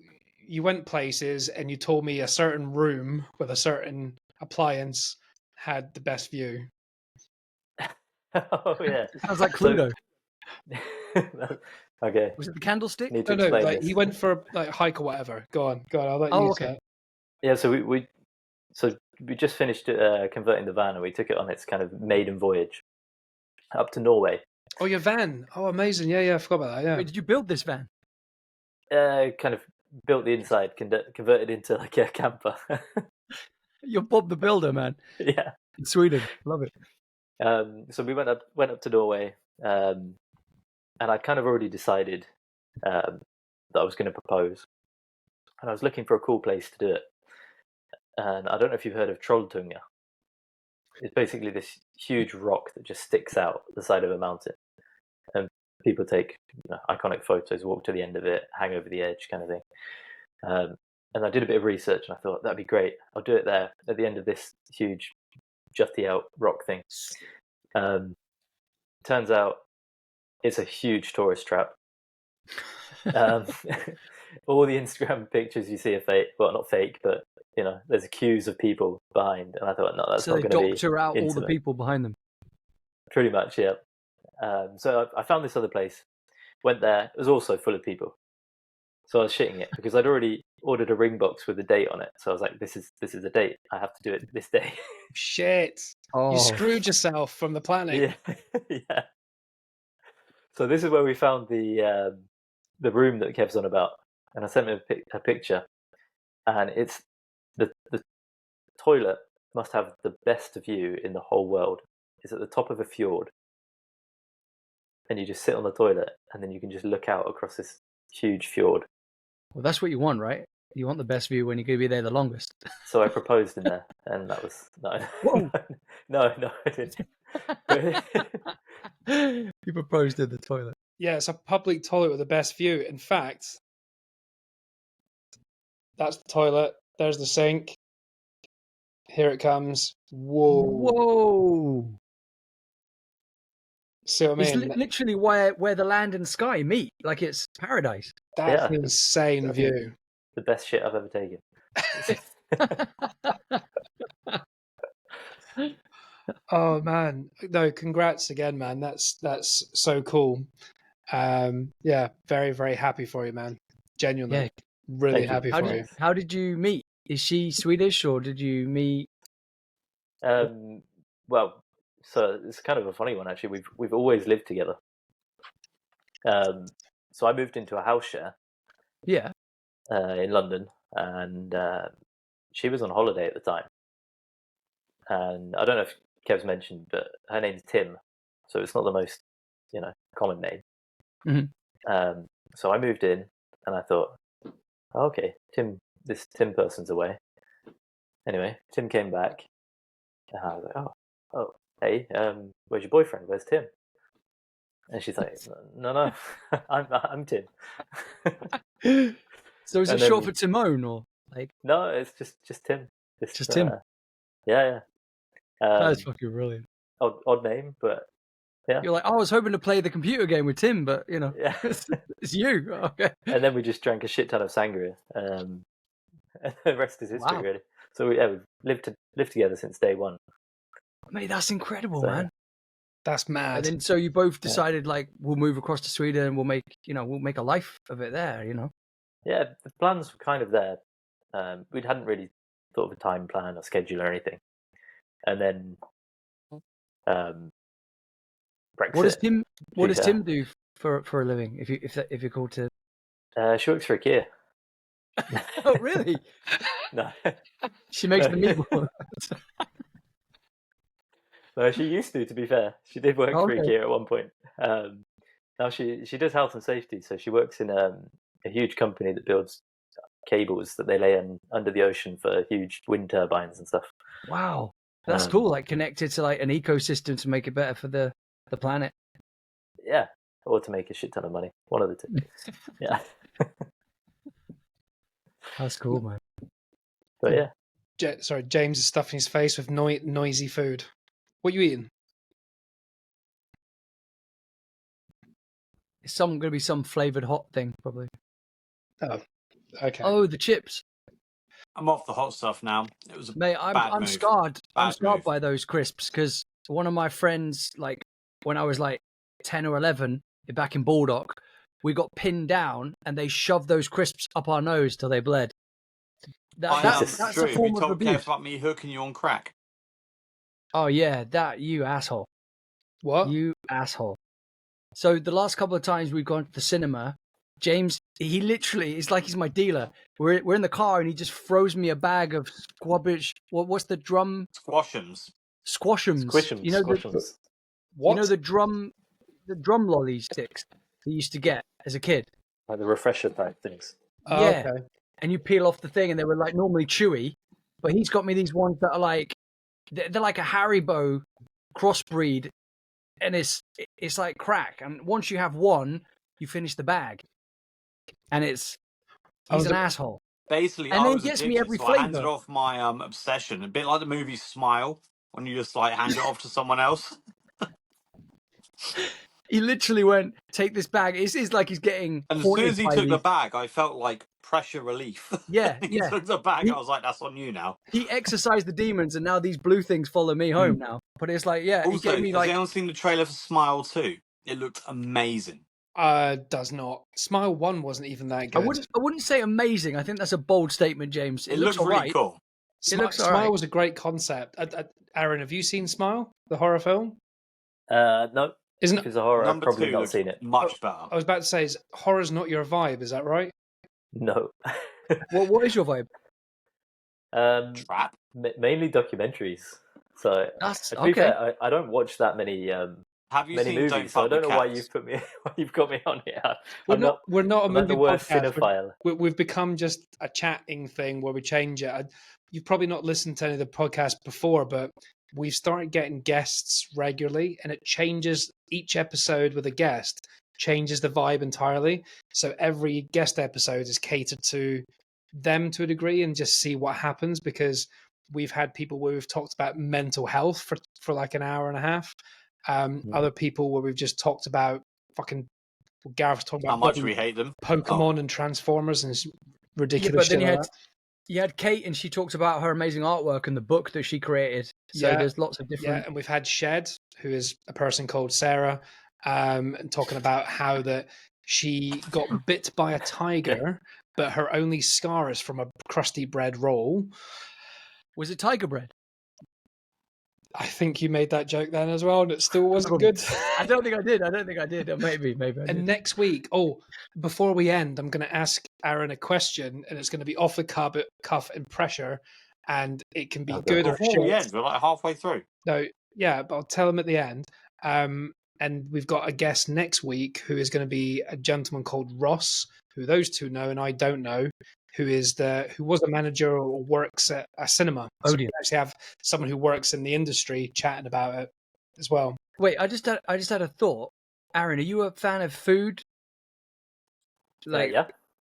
you went places and you told me a certain room with a certain appliance had the best view. Oh yeah. Sounds like So- Cluedo. Okay. Was it the candlestick? Need to No, explain like this. he went for like a hike or whatever. Go on. I'll let Oh, you okay. say it. Yeah, so we just finished converting the van, and we took it on its kind of maiden voyage up to Norway. Oh, your van. Oh, amazing. Yeah, I forgot about that. Yeah. Wait, did you build this van? Kind of built the inside, converted into like a camper. You're Bob the Builder, man. Yeah. In Sweden. Love it. So we went up to Norway, and I'd kind of already decided that I was going to propose, and I was looking for a cool place to do it. And I don't know if you've heard of Trolltunga. It's basically this huge rock that just sticks out the side of a mountain, and people take iconic photos, walk to the end of it, hang over the edge, kind of thing. And I did a bit of research, and I thought that'd be great. I'll do it there at the end of this huge jutty out rock thing. Turns out it's a huge tourist trap. All the Instagram pictures you see are fake. Well, not fake, but there's queues of people behind, and I thought, no, that's So not they going to be doctor out all the intimate. people behind them. Pretty much, yeah. So I found this other place, went there. It was also full of people. So I was shitting it because I'd already ordered a ring box with a date on it. So I was like, this is a date. I have to do it this day. Shit. Oh, You screwed yourself from the planning. Yeah, yeah. So this is where we found the room that Kev's on about, and I sent him a picture, and it's the toilet must have the best view in the whole world. It's at the top of a fjord, and you just sit on the toilet, and then you can just look out across this huge fjord. well, that's what you want, right? You want the best view when you're going to be there the longest. So I proposed in there, and that was Whoa. no, I didn't. You proposed in the toilet. Yeah, it's a public toilet with the best view. In fact, that's the toilet. There's the sink. Here it comes. Whoa. Whoa. See what I It's mean? literally where the land and sky meet. Like it's paradise. That's Yeah. an insane view. The best shit I've ever taken. Oh man, no! Congrats again, man. That's so cool. Yeah, very very happy for you, man. Genuinely, Yeah. really Thank you. happy for you. How did you meet? Is she Swedish or did you meet? Well, so it's kind of a funny one actually. We've always lived together. So I moved into a house share Yeah. in London, and she was on holiday at the time. And I don't know if Kev's mentioned, but her name's Tim, so it's not the most common name. Mhm. So I moved in, and I thought, oh, okay, this Tim person's away. Anyway, Tim came back, and I was like, oh, hey, where's your boyfriend? Where's Tim? And she's like, no, I'm Tim. So is it And short then- for Timon or like? No, it's just Tim. Just Tim? Yeah. That's fucking brilliant. Odd name, but yeah. You're like, I was hoping to play the computer game with Tim, but Yeah. it's you. Okay. And then we just drank a shit ton of sangria, and the rest is history, Wow. really. So we've lived together since day one. Mate, that's incredible, So, man. That's mad. And then so you both decided like we'll move across to Sweden and we'll make a life of it there, Yeah, the plans were kind of there. We hadn't really thought of a time plan or schedule or anything. And then Brexit. What does Tim do for a living? If you're called to. She works for IKEA. Oh really? No. She makes the meatballs. No, she used to be fair. She did work for Okay. IKEA at one point. Now she does health and safety, so she works in a huge company that builds cables that they lay under the ocean for huge wind turbines and stuff. Wow, that's cool. Like connected to like an ecosystem to make it better for the planet. Yeah, or to make a shit ton of money. One of the two. Yeah. That's cool, man. But yeah. Sorry, James is stuffing his face with noisy food. What you eating? It's going to be some flavored hot thing, probably. Oh, Okay. Oh, the chips. I'm off the hot stuff now. It was a Mate, bad I'm move. scarred. I'm Bad scarred move. by those crisps because one of my friends, like when I was like 10 or 11, back in Baldock, we got pinned down and they shoved those crisps up our nose till they bled. That's Drew, a have you form of told abuse. Kev about me hooking you on crack? Oh yeah, that you asshole. What? You asshole. So the last couple of times we've gone to the cinema, James, he literally, it's like he's my dealer. We're in the car and he just throws me a bag of squabbage. What's the drum? Squash'ems. Squash'ems. Squish'ems, You know squish'ems. What? you know the drum lolly sticks that you used to get as a kid. Like the refresher type things. Oh, Yeah. okay. And you peel off the thing and they were like normally chewy, but he's got me these ones that are like they're like a Haribo crossbreed, and it's like crack. And once you have one, you finish the bag. And he's an asshole. Basically, And I then was he gets me addicted, every so I handed flavour. off my obsession. A bit like the movie Smile, when you just like hand it off to someone else. He literally went, take this bag. It's like he's getting And as soon haunted as he by took the these. bag, I felt like pressure relief. Yeah, He yeah. took the bag. He- I was like, "That's on you now." He exorcised the demons, and now these blue things follow me home now. But it's like, yeah, he Also, gave me has like anyone seen the trailer for Smile 2? It looked amazing. Does not. Smile 1 wasn't even that I good. wouldn't say amazing. I think that's a bold statement, James. It looks looks really alright. cool. It looks Smile alright. was a great concept. Aaron, have you seen Smile, the horror film? No, Isn't because the horror, I've Number probably 2 not looks seen it. much better. I was about to say, horror's not your vibe, is that right? No. What is your vibe? Trap. Mainly documentaries. So, That's to be okay. fair, I don't watch that many Have you many seen Don't movies, so I Fuck don't with know why Cats? you've got me on here. We're not a I'm not movie the worst podcast. cinephile. We've become just a chatting thing where we change it. You've probably not listened to any of the podcasts before, but we've started getting guests regularly, and it changes each episode with a guest, changes the vibe entirely. So every guest episode is catered to them to a degree and just see what happens, because we've had people where we've talked about mental health for like an hour and a half. Other people where we've just talked about fucking Gareth's talking How about much we hate them. Pokemon and Transformers and Yeah, ridiculous but then shit like that. you had Kate, and she talks about her amazing artwork and the book that she created. So Yeah. there's lots of Yeah, different. and we've had Shed, who is a person called Sarah, and talking about how that she got bit by a tiger, but her only scar is from a crusty bread roll. Was it Tiger Bread? I think you made that joke then as well, and it still wasn't good. I don't think I did. Maybe I did. And next week, before we end, I'm going to ask Aaron a question, and it's going to be off the cuff and pressure, and it can be good or Before we shit. end, we're like halfway through. No, yeah, but I'll tell him at the end. And we've got a guest next week who is going to be a gentleman called Ross, who those two know and I don't know, who was a manager or works at a cinema. Oh, So dear. we actually have someone who works in the industry chatting about it as well. Wait, I just had a thought. Aaron, are you a fan of food? Like,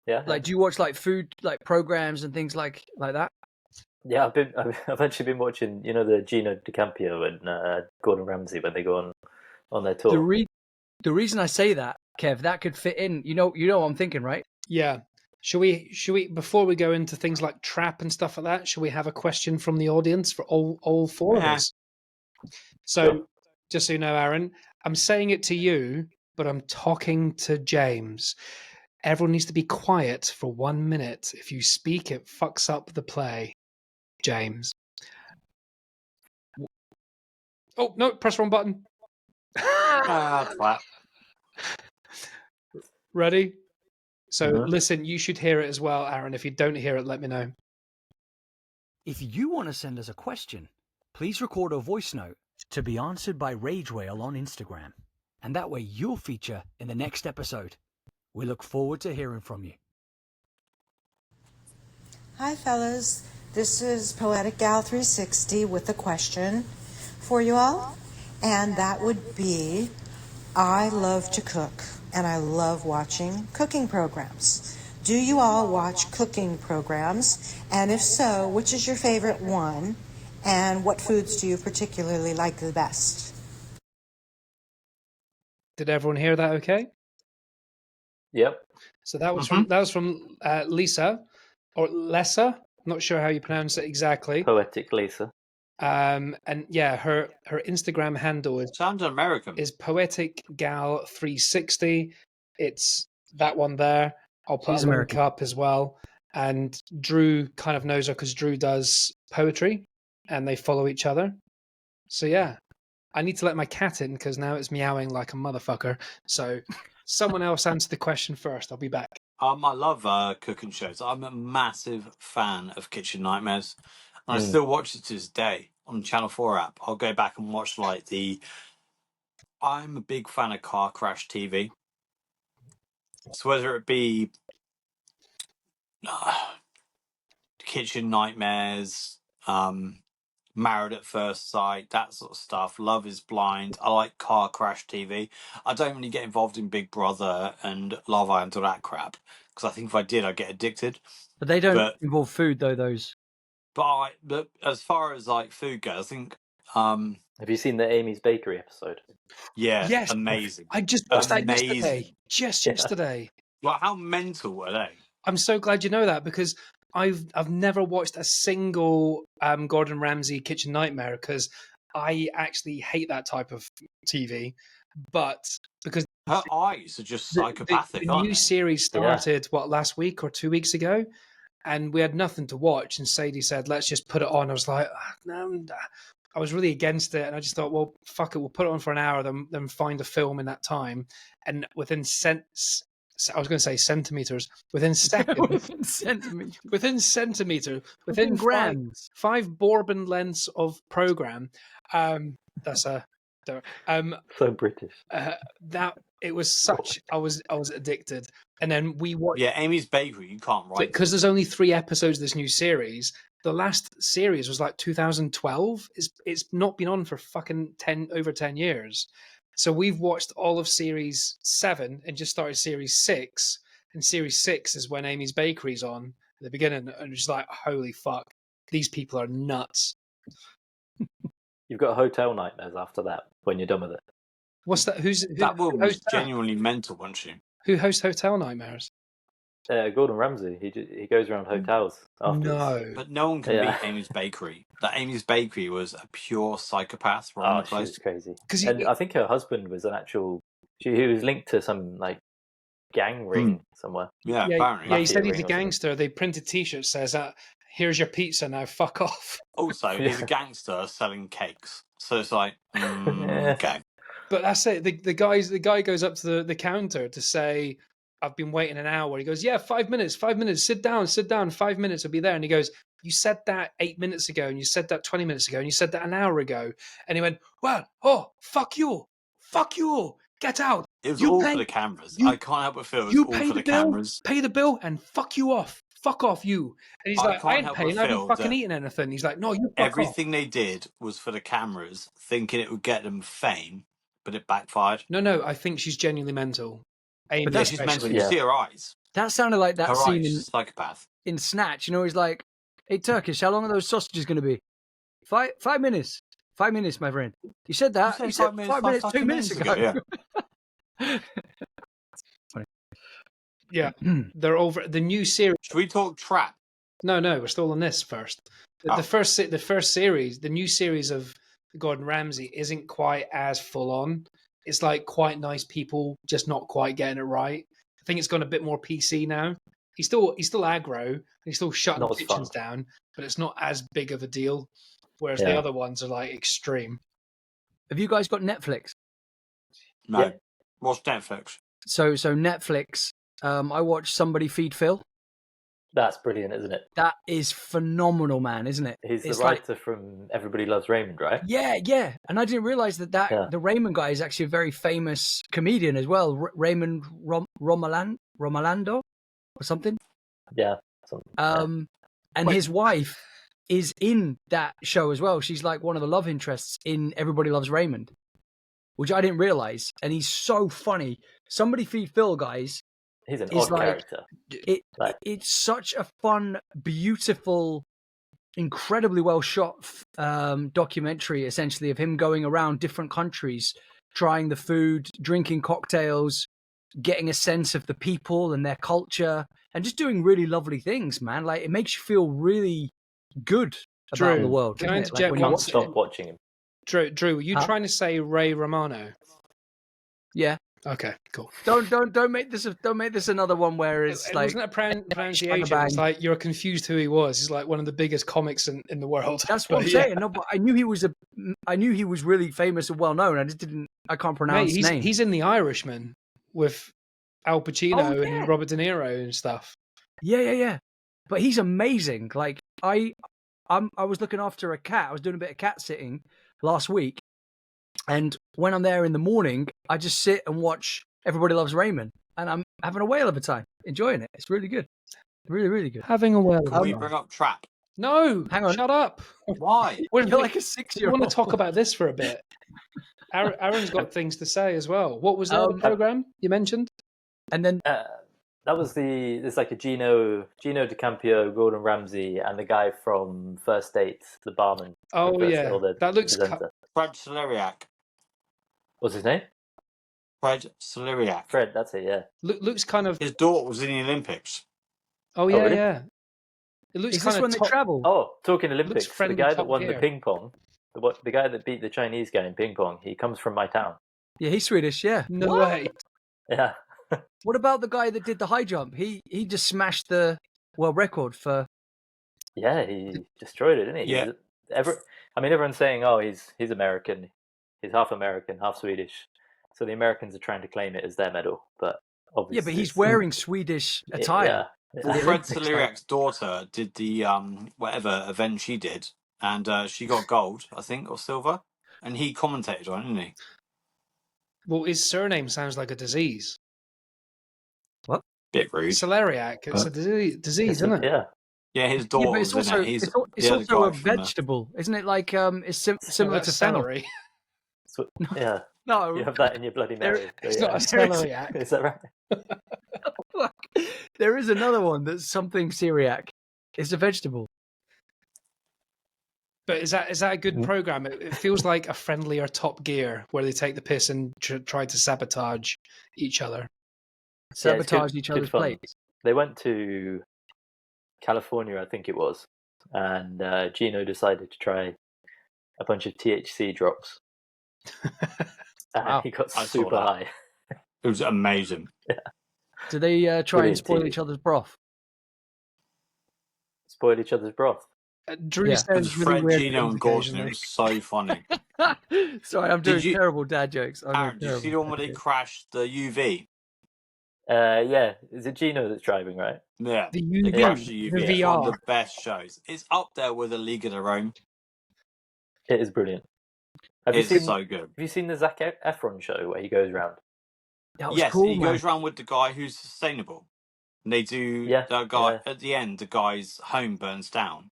yeah. like, do you watch like food like programs and things like that? Yeah, I've actually been watching, the Gino DiCampio and Gordon Ramsay when they go on their tour. The reason I say that, Kev, that could fit in. You know what I'm thinking, right? Yeah. Should we before we go into things like trap and stuff like that, should we have a question from the audience for all four of us? So, Sure. just so you know, Aaron, I'm saying it to you, but I'm talking to James. Everyone needs to be quiet for 1 minute. If you speak, it fucks up the play. James. Oh, no, press wrong button. Clap. Ready? So Mhm. listen, you should hear it as well, Aaron. If you don't hear it, let me know. If you want to send us a question, please record a voice note to be answered by Rage Whale on Instagram. And that way you'll feature in the next episode. We look forward to hearing from you. Hi, fellas. This is Poetic Gal 360 with a question for you all. And that would be, I love to cook and I love watching cooking programs. Do you all watch cooking programs? And if so, which is your favorite one? And what foods do you particularly like the best? Did everyone hear that okay? Yep. So that was from Lisa or Lessa. Not sure how you pronounce it exactly. Poetic Lisa. And yeah, her Instagram handle Sounds American. is Poetic Gal 360. It's that one there. I'll put She's a link American. up as well. And Drew kind of knows her because Drew does poetry, and they follow each other. So yeah, I need to let my cat in because now it's meowing like a motherfucker. So someone else answer the question first. I'll be back. I love cooking shows. I'm a massive fan of Kitchen Nightmares. And I still watch it to this day on the Channel 4 app. I'll go back and watch I'm a big fan of car crash TV. So whether it be Kitchen Nightmares, Married at First Sight, that sort of stuff, Love is Blind, I like car crash TV. I don't really get involved in Big Brother and Love Island or that crap, because I think if I did, I'd get addicted. But they don't involve food, though, those. But as far as like food goes, I think Have you seen the Amy's Bakery episode? yeah, Yes, amazing. I just watched that Amazing. yesterday. Just yesterday. Well, how mental were they? I'm so glad you know that because I've never watched a single Gordon Ramsay Kitchen Nightmare because I actually hate that type of TV. But because Her eyes are just psychopathic. the aren't new they? series started last week or 2 weeks ago, and we had nothing to watch. And Sadie said, "Let's just put it on." I was like, "No." I was really against it, and I just thought, "Well, fuck it, we'll put it on for an hour, then find a film in that time." And within I was going to say centimeters. Within seconds, within centimeter, within grams, five Bourbon lengths of program. That's a So British. that it was such. I was addicted, and then we watched. Yeah, Amy's Bakery. You can't write Because there's only 3 episodes of this new series. The last series was like 2012. It's not been on for fucking over 10 years. So we've watched all of series 7 and just started series 6. And series 6 is when Amy's Bakery's on at the beginning. And it's like, holy fuck, these people are nuts. You've got Hotel Nightmares after that when you're done with it. What's that? that woman was hosts that? genuinely mental, wasn't she? Who hosts Hotel Nightmares? Gordon Ramsay, he goes around hotels afterwards. No. But no one can beat Amy's Bakery. That Amy's Bakery was a pure psychopath running the She place. was crazy. 'Cause And I think her husband was he was linked to some like gang ring somewhere. Yeah, apparently. Yeah, he said he's a Ring or something. gangster. They printed T-shirts that says, "Here's your pizza now, fuck off." Also, he's a gangster selling cakes. So it's like, okay. But that's it. The guy goes up to the counter to say, "I've been waiting an hour." He goes, "Yeah, 5 minutes. Sit down. 5 minutes. I'll be there." And he goes, "You said that 8 minutes ago, and you said that 20 minutes ago, and you said that an hour ago." And he went, "Well, fuck you, get out." It was You all pay- for the cameras. you- I can't help but feel it was You all pay for the the bill, cameras. pay the bill, and fuck you off. Fuck off, you. And he's I like, can't "I ain't help but paying. I haven't feel fucking that eaten anything." He's like, "No, you fuck off." Everything they did was for the cameras, thinking it would get them fame, but it backfired. No, I think she's genuinely mental. Amy, Yeah, she's mental. especially. You see her eyes. That sounded like that Her scene eyes, psychopath. in Snatch. You know, he's like, "Hey, Turkish, how long are those sausages going to be?" 5 minutes. 5 minutes, my friend. You said that. You You said said 5 minutes, 5 minutes, 2 fucking minutes minutes ago. ago, Yeah, they're over the new series. Should we talk trap? No, we're still on this first. Oh. The first series, the new series of Gordon Ramsay isn't quite as full on. It's like quite nice people, just not quite getting it right. I think it's gone a bit more PC now. He's still aggro. He's still shutting Not as kitchens fun. down, but it's not as big of a deal. Whereas Yeah. the other ones are like extreme. Have you guys got Netflix? No. Yeah. Watch Netflix. So Netflix. I watched Somebody Feed Phil. That's brilliant, isn't it? That is phenomenal, man, isn't it? He's the It's like- writer from Everybody Loves Raymond, right? Yeah. And I didn't realize that Yeah. the Raymond guy is actually a very famous comedian as well. Raymond Romolando or something. Yeah. And his wife is in that show as well. She's like one of the love interests in Everybody Loves Raymond, which I didn't realize. And he's so funny. Somebody Feed Phil, guys. He's an He's odd like- character. It's such a fun, beautiful, incredibly well shot documentary, essentially, of him going around different countries, trying the food, drinking cocktails, getting a sense of the people and their culture and just doing really lovely things, man. Like it makes you feel really good about the world. Can I doesn't it? Like interject when you Can't one watch stop it. watching him. Drew, were you Huh? trying to say Ray Romano? Yeah. Okay, cool. Don't make this another one where it's It like wasn't a pronunciation. Shagabang. It's like you're confused who he was. He's like one of the biggest comics in the world. That's what But I'm yeah. saying. No, but I knew he was really famous and well known. I can't pronounce Mate, his name. he's in The Irishman with Al Pacino Oh, yeah. and Robert De Niro and stuff. Yeah. But he's amazing. Like I was looking after a cat. I was doing a bit of cat sitting last week, and when I'm there in the morning, I just sit and watch Everybody Loves Raymond, and I'm having a whale of a time, enjoying it. It's really good, really, really good. Having a whale. Can we bring up Trap? No, Hang on. shut up. Why? We're You're like a we 6-year-old. want to talk about this for a bit. Aaron's got things to say as well. What was the other program you mentioned? And then That was there's like a Gino DiCampio, Gordon Ramsay, and the guy from First Dates, the barman. Oh yeah, that looks. Fred Celeriac. What's his name? Fred Celeriac. Fred, that's it, yeah. Looks kind of. His daughter was in the Olympics. Oh yeah, really? yeah. It looks is kind this of when they travel? Oh, talking Olympics, the friendly guy that Top won Gear. the ping pong, the guy that beat the Chinese guy in ping pong, he comes from my town. Yeah, he's Swedish. Yeah. No What? way. Yeah. What about the guy that did the high jump? He just smashed the world record for. Yeah, he destroyed it, didn't he? Yeah. Everyone's saying, oh, he's American. He's half American, half Swedish. So the Americans are trying to claim it as their medal, but obviously... Yeah, but he's wearing Swedish attire. Yeah. Well, Fred Celeriac's daughter did the whatever event she did, and she got gold, I think, or silver, and he commentated on it, didn't he? Well, his surname sounds like a disease. What? Bit rude. Celeriac. It's a disease, isn't it? Yeah. Yeah, his Yeah, daughter but it's was also in it. He's it's the other also a guy from the- vegetable, isn't it? Like it's similar to fennel. celery. So, yeah. No, You have that in your Bloody Mary. It's so, not a yeah. celeriac. Is that right? Fuck. There is another one that's something celiac. It's a vegetable. But is that a good program? It feels like a friendlier Top Gear where they take the piss and try to sabotage each other. Sabotage each good other's fun. plates. They went to California, I think it was, and Gino decided to try a bunch of THC drops. And Wow. he got I saw super that. high. It was amazing. Do they try and Brilliant spoil TV. each other's broth? Spoil each other's broth. Drew Yeah. It was says really Fred, weird Gino, things and Gordon. It occasionally. was so funny. Sorry, I'm doing Did you- terrible dad jokes. I'm Aaron, doing did you see the terrible one where they dad jokes. crashed the UV? Yeah, is it Gino that's driving, right? Yeah, The they UV, crashed the UV. the It's one VR. of the best shows. It's up there with A League of Their Own. It is brilliant. Have It's you seen so good. Have you seen the Zac Efron show where he goes around? That was Yes, cool, he man. goes around with the guy who's sustainable. And they do Yeah, the guy yeah. at the end. The guy's home burns down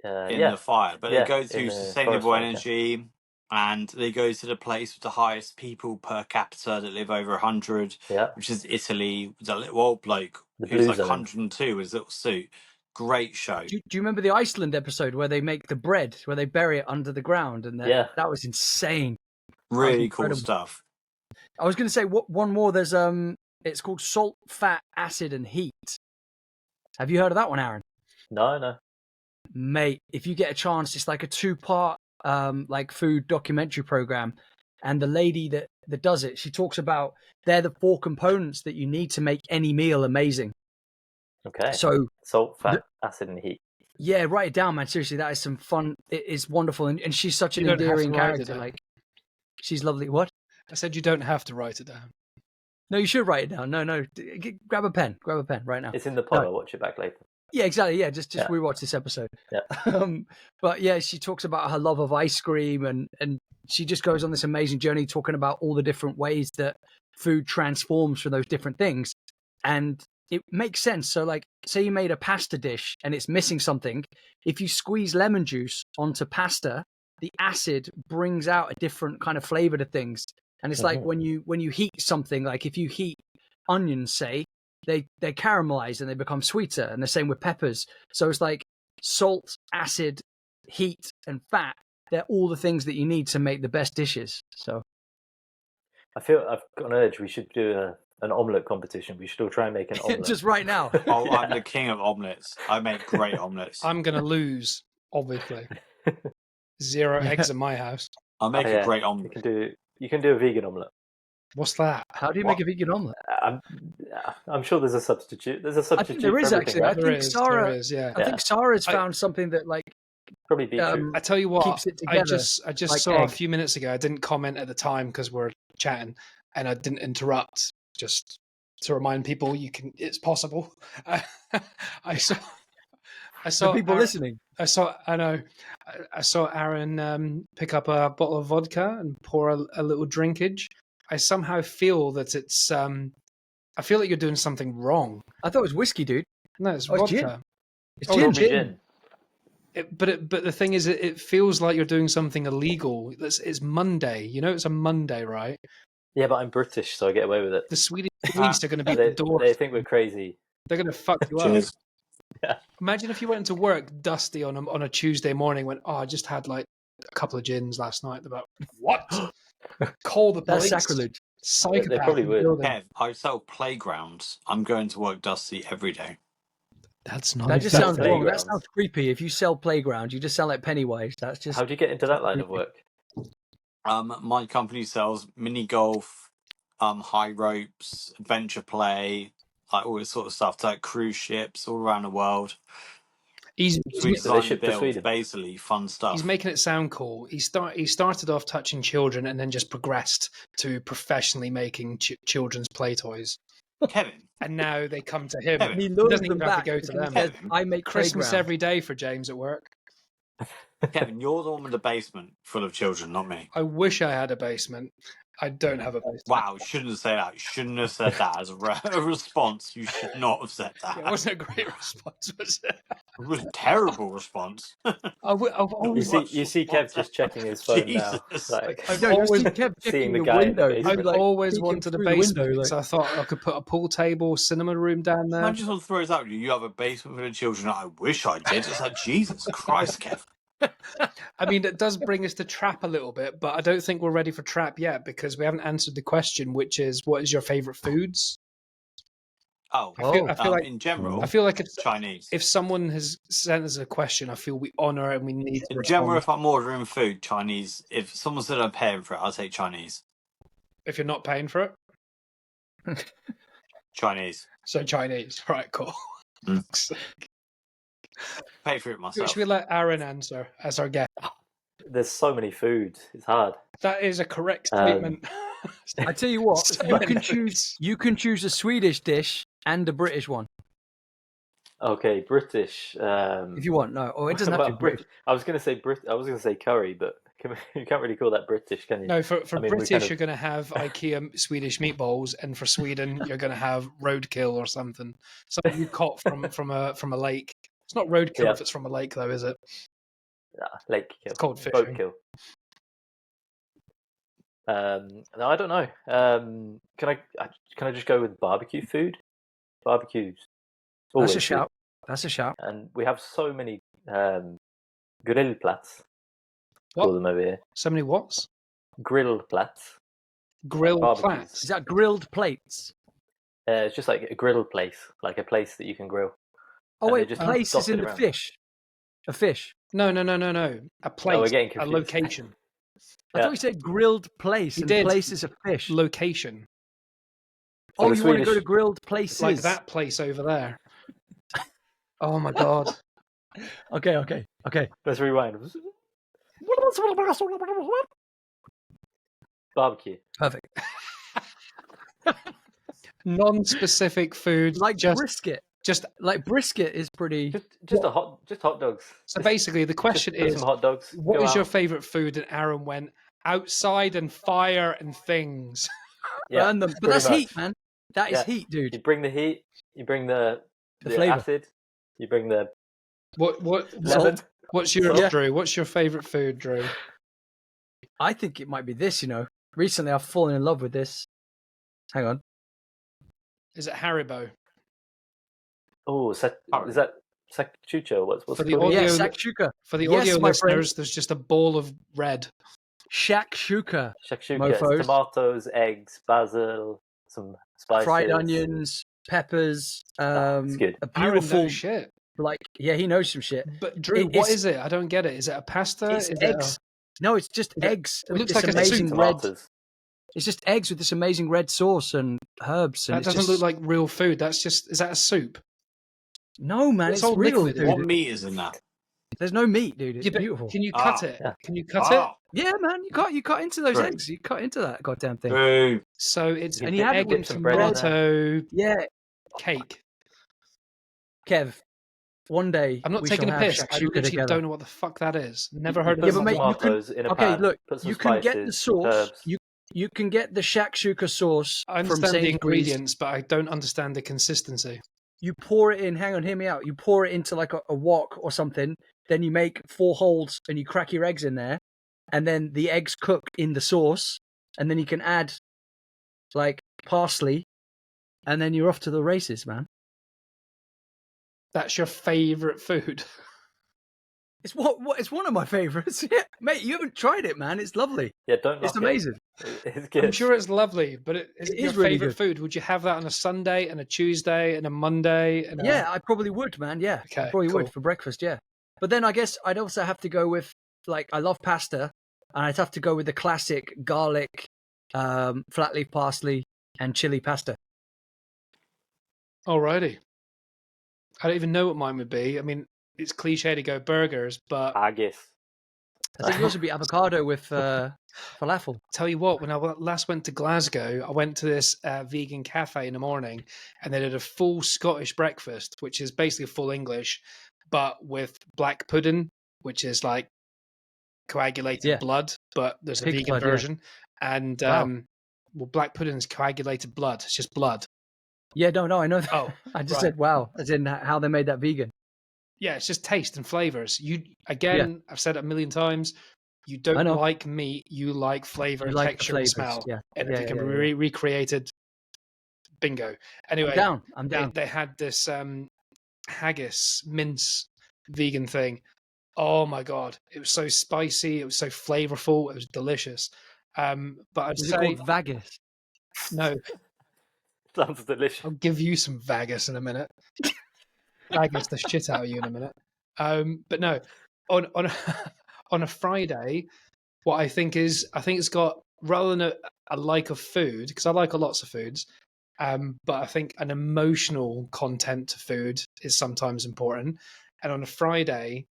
in Yeah, the fire, but yeah, they go in through the sustainable forest fire, energy, and they go to the place with the highest people per capita that live over 100, yeah. which is Italy. The little old bloke The who's Blue like Zone. 102 with his little suit. Great show. Do you remember the Iceland episode where they make the bread, where they bury it under the ground? And Yeah. that was insane. Really cool incredible. stuff. I was going to say one more. There's it's called Salt, Fat, Acid, and Heat. Have you heard of that one, Aaron? No. Mate, if you get a chance, it's like a 2-part like food documentary program, and the lady that does it, she talks about they're the 4 components that you need to make any meal amazing. Okay. So Salt, fat, acid, and heat. yeah, write it down, man. Seriously, that is some fun. It is wonderful, and she's such an You don't have to endearing write it character. down. Like, she's lovely. What? I said you don't have to write it down. No, you should write it down. No, grab a pen right now. It's in the pod. No. I'll watch it back later. Yeah, exactly. Yeah, just Yeah. rewatch this episode. Yeah. But yeah, she talks about her love of ice cream, and she just goes on this amazing journey talking about all the different ways that food transforms from those different things, and it makes sense. So, like, say you made a pasta dish and it's missing something. If you squeeze lemon juice onto pasta, the acid brings out a different kind of flavor to things. And it's like when you heat something, like if you heat onions, say, they caramelize and they become sweeter, and the same with peppers. So it's like salt, acid, heat, and fat. They're all the things that you need to make the best dishes. So I feel I've got an urge. We should do an omelette competition. We should all try and make an omelette. Just right now. Oh, Yeah. I'm the king of omelets. I make great omelets. I'm going to lose, obviously. 0 eggs in my house. I make a great omelet. You can do a vegan omelette. What's that? How do you make a vegan omelette? I'm sure there's a substitute. There's a I substitute. think there is for everything, actually. right? I think There Sarah. is, yeah. I think Sarah's found something that like Probably beetroot. I tell you what, keeps it I together. just like saw a egg. few minutes ago. I didn't comment at the time because we're chatting, and I didn't interrupt. Just to remind people, it's possible. I saw The people Aaron, listening. I saw Aaron pick up a bottle of vodka and pour a little drinkage. I somehow feel that it's. I feel like you're doing something wrong. I thought it was whiskey, dude. No, it's Oh, it's vodka. gin. It's Oh, gin. Probably gin. But the thing is, it feels like you're doing something illegal. It's Monday. You know, it's a Monday, right? Yeah, but I'm British, so I get away with it. The Swedish police are going to be at the door. They think we're crazy. They're going to fuck you up. Cheers. Yeah. Imagine if you went into work dusty on a Tuesday morning. Went, I just had like a couple of gins last night. About what? Call the police. That's sacrilege. Psychopath. They probably in the would. building. Kev, I sell playgrounds. I'm going to work dusty every day. That's nice. That just That's sounds wrong. That playgrounds. sounds creepy. If you sell playgrounds, you just sound like Pennywise. That's just. How do you get into that line of work? My company sells mini golf, high ropes, adventure play, like all this sort of stuff to like cruise ships all around the world. He's So we So they design ship to build Sweden. basically fun stuff. He's making it sound cool. He started off touching children and then just progressed to professionally making children's play toys. Kevin, And now they come to him. Kevin. He He lures doesn't them even have back to go to because them. he says, I make Christmas playground. every day for James at work. Kevin, you're the one with the basement full of children, not me. I wish I had a basement. I don't have a basement. Wow, shouldn't have said that. You shouldn't have said that as a response. You should not have said that. It wasn't a great response, was it? It was a terrible response. I've You always, see Kev just checking his phone now. Jesus. Like, I've No, you always, see Kev seeing checking the the guy in the window. basement. He'd I've be like always peeking wanted a through the basement window, like- because I thought I could put a pool table, cinema room down there. I just want to throw this out. You have a basement full of children. I wish I did. It's like, Jesus Christ, Kev. I mean, it does bring us to trap a little bit, but I don't think we're ready for trap yet because we haven't answered the question, which is, what is your favorite foods? Oh, I feel like in general, I feel like Chinese. if someone has sent us a question, I feel we honour it and we need to In general, respond. if I'm ordering food, Chinese. If someone said I'm paying for it, I'll take Chinese. If you're not paying for it, Chinese. so Chinese. Right, cool. Mm. Pay for it myself. Should we let Aaron answer as our guest? there's so many foods. It's hard. That is a correct statement. I tell you what, So you many can foods. choose. You can choose a Swedish dish and a British one Okay, British. if you want. No, or it doesn't have to be well, British. I was going to say I was going to say curry, but you can't really call that British, can you? No, for I mean, we British, kind of- you're going to have IKEA Swedish meatballs, and for Sweden, you're going to have roadkill or something you caught from a lake. It's not roadkill Yeah. if it's from a lake, though, is it? Lake kill. It's called Boat fishing. kill. No, I don't know. Can I just go with barbecue food? Barbecues. That's always a good. shout. That's a shout. And we have so many grillplats. What? Call them over here. So many what's? Grillplats. Grill barbecues. plats. Is that grilled plates? It's just like a grill place, like a place that you can grill. Oh And wait, they just place is dot it in the around. fish. A fish. No. A place. getting A confused. location. I Yeah. thought you said grilled place. You and did. place is a fish. Location. Oh, the you want to go Swedish- to grilled places? Like that place over there. Oh my god. Okay. Let's rewind. Barbecue. Perfect. Non-specific food. Like just brisket. just Like brisket is pretty. Just hot dogs. so basically the question Just is, some hot dogs. what go is your out. favorite food? And Aaron went outside and fire and things. Yeah, Burn them. But pretty that's much. heat, man. That is Yeah. heat, dude. You bring the heat. You bring the flavour. acid. You bring the What lemon. what's your Yeah. Drew? What's your favorite food, Drew? I think it might be this, you know. Recently I've fallen in love with this. Hang on. Is it Haribo? Oh, is that Sacucho? What's For it the called? audio- Yeah, shakshuka. For the Yes, audio my friend. listeners, there's just a bowl of red. shakshuka. Shakshuka. It's Mofos. tomatoes, eggs, basil, some spices, Fried onions, peppers. it's good. A Aaron beautiful, knows shit. he knows some shit. But Drew, what is it? I don't get it. Is it a pasta? It's Is eggs. No, it's just Is it- eggs. it with looks this like a amazing soup. red. Tomatoes. It's just eggs with this amazing red sauce and herbs. And That doesn't look like real food. Is that a soup? No, man, It's it's all real, liquid. dude. What meat is in that? There's no meat, dude. It's Yeah, but beautiful. Can you cut it? yeah. Can you cut it? Yeah, man, you cut into those Right. eggs. You cut into that goddamn thing. Boo. So it's And an you have it egg with and some bread in tomato Yeah, cake. Kev. One day I'm not we taking shall a have piss. I shakshuka literally together. don't know what the fuck that is. Never heard of Yeah, it. but in mate, my you life. can- Tomatoes in a Okay, pan. look, Put some you can get the spices, sauce. herbs. You can get the shakshuka sauce I from understand the Sainsbury's. ingredients, but I don't understand the consistency. You pour it in. Hang on, hear me out. You pour it into like a wok or something. Then you make 4 holes and you crack your eggs in there, and then the eggs cook in the sauce, and then you can add like parsley, and then you're off to the races, man. That's your favorite food. It's it's one of my favorites. Yeah, mate, you haven't tried it, man. It's lovely. Yeah, don't knock It's amazing. it. It's good. I'm sure it's lovely, but is it It your is really favorite good. food? Would you have that on a Sunday and a Tuesday and a Monday? And Yeah, I probably would, man. Yeah, I Okay, probably cool. would for breakfast. Yeah, but then I guess I'd also have to go with I love pasta, and I'd have to go with the classic garlic, flat leaf parsley, and chili pasta. Alrighty. I don't even know what mine would be. I mean, it's cliche to go burgers, but Haggis. I think yours would be avocado with falafel. tell you what, when I last went to Glasgow, I went to this vegan cafe in the morning, and they did a full Scottish breakfast, which is basically full English, but with black pudding, which is like coagulated Yeah. blood, but there's a Pig vegan blood, yeah. version. And Wow. well, black pudding is coagulated blood. It's just blood. Yeah, no, I know that. Oh, I just right. said wow, as in how they made that vegan. Yeah, it's just taste and flavors. I've said it a million times. You don't know. like meat. You like flavor, You like the texture, and flavors, smell. yeah. And Yeah, if it can yeah, be yeah. recreated, bingo. Anyway, I'm down. They had this haggis mince vegan thing. Oh my god, it was so spicy. It was so flavorful. It was delicious. But I'd Is it say called Vagus? no. Sounds delicious. I'll give you some Vagus in a minute. Vagus the shit out of you in a minute. But no, on on a Friday, what I think it's got, rather than a like of food, because I like lots of foods, but I think an emotional content to food is sometimes important. And on a Friday,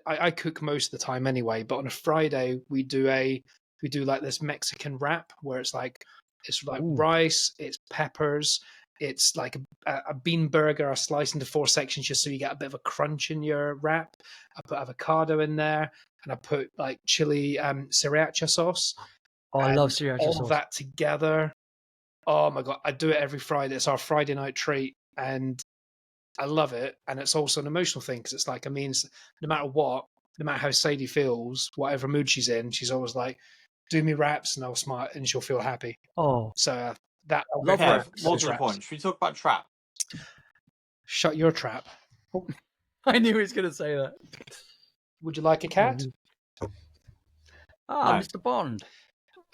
I cook most of the time anyway, but on a Friday we do like this Mexican wrap where it's like Ooh. rice, it's peppers, it's like a bean burger I slice into 4 sections just so you get a bit of a crunch in your wrap. I put avocado in there, and I put like chili sriracha sauce. Oh, I love and sriracha all sauce. that together. Oh my god, I do it every Friday. It's our Friday night treat, and I love it. And it's also an emotional thing because it's like, it means no matter what, no matter how Sadie feels, whatever mood she's in, she's always like, do me wraps and I'll smile and she'll feel happy. Oh, So that Love Kev, wraps. what's the point? Should we talk about trap? Shut your trap. I knew he was going to say that. Would you like a cat? Ah, No. Mr. Bond.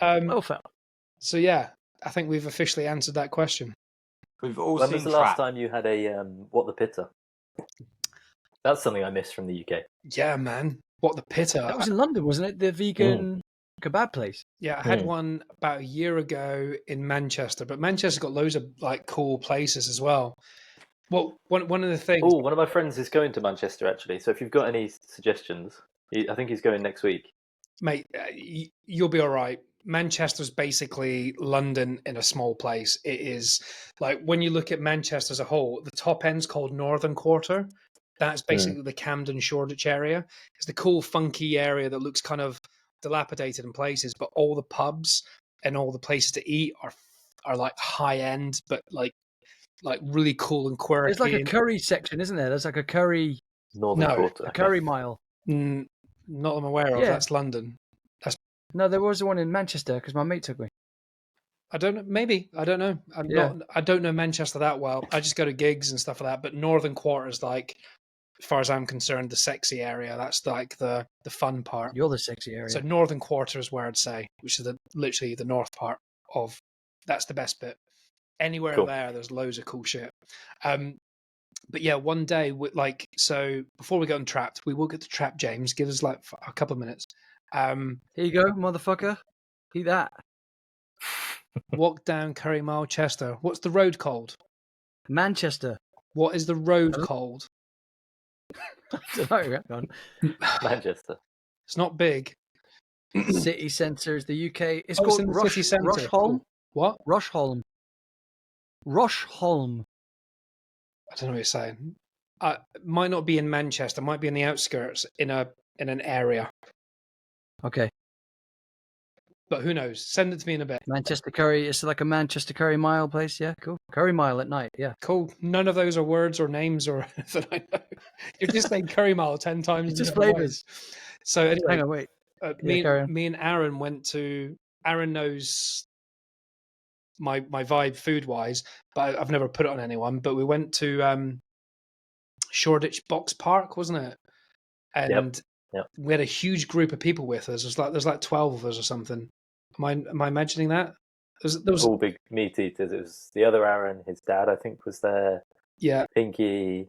Um, Well, fella. So yeah, I think we've officially answered that question. We've all When seen was the last trap. time you had a what the pitta? That's something I missed from the UK. Yeah, man. What the pitta? That was in London, wasn't it? The vegan kebab place. Yeah, I had Mm. one about a year ago in Manchester, but Manchester's got loads of like cool places as well. Well, one of the things. Oh, one of my friends is going to Manchester actually. So if you've got any suggestions, I think he's going next week. Mate, you'll be all right. Manchester's basically London in a small place. It is like, when you look at Manchester as a whole, the top end's called Northern Quarter. That's basically the Camden Shoreditch area. It's the cool, funky area that looks kind of dilapidated in places, but all the pubs and all the places to eat are like high end, but like really cool and quirky. There's like a and- curry section, isn't there? There's like a curry Northern No, Quarter. a curry mile. Not that I'm aware of. Yeah. That's London. No, there was one in Manchester because my mate took me. I don't know. Maybe. I don't know. I don't know Manchester that well. I just go to gigs and stuff like that. But Northern Quarter is like as far as I'm concerned, the sexy area. That's like the fun part. You're the sexy area. So northern quarter is where I'd say, which is literally the north part of. That's the best bit. Anywhere Cool. there's loads of cool shit. But yeah, one day, so before we go on Trapped, we will get to Trap James. Give us like a couple of minutes. Here you go, motherfucker. Eat that. Walk down Curry Mile, Chester. What's the road called? Manchester. What is the road called? I don't know. Hang on. Manchester. It's not big. City centre is the UK. It's Oh, it's called in the Rush, city centre. Rushholm. Cool. What? Rushholm. Rushholm. I don't know what you're saying. Might not be in Manchester. Might be in the outskirts in an area. Okay. But who knows? Send it to me in a bit. Manchester Curry. It's like a Manchester Curry Mile place. Yeah, cool. Curry Mile at night. Yeah. Cool. None of those are words or names or anything I know. You're just saying Curry Mile 10 times. It's just different flavours. ways. So anyway, Hang on, wait. me and Aaron went to. Aaron knows my vibe food wise, but I've never put it on anyone. But we went to Shoreditch Box Park, wasn't it? And Yep. we had a huge group of people with us. There's like 12 of us or something. Am I imagining that? There was all big meat eaters. It was the other Aaron, his dad, I think, was there. Yeah, Pinky.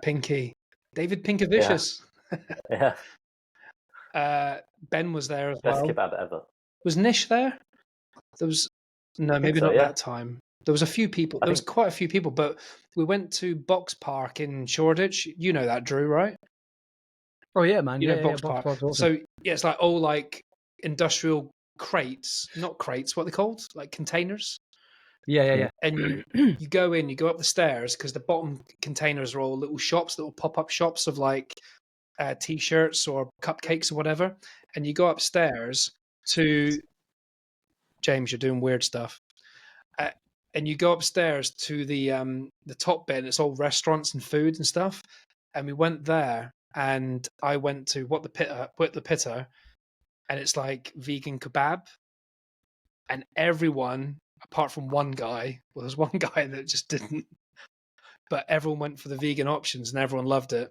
David Pinkavicius. Yeah. Ben was there as Best well. kebab ever. Was Nish there? There was maybe so, not yeah. that time. There was a few people. There was quite a few people, but we went to Box Park in Shoreditch. You know that, Drew, right? Oh yeah, man. You Yeah, know Box yeah, Park. Box awesome. So yeah, it's like all like industrial crates, not crates. What are they called? Like containers. Yeah. And you go in, you go up the stairs because the bottom containers are all little shops, little pop-up shops of like t-shirts or cupcakes or whatever. And you go upstairs to James. You're doing weird stuff. And you go upstairs to the top bit, and it's all restaurants and food and stuff. And we went there, and I went to What the Pitter, and it's like vegan kebab. And everyone, apart from one guy, well, there's one guy that just didn't, but everyone went for the vegan options, and everyone loved it.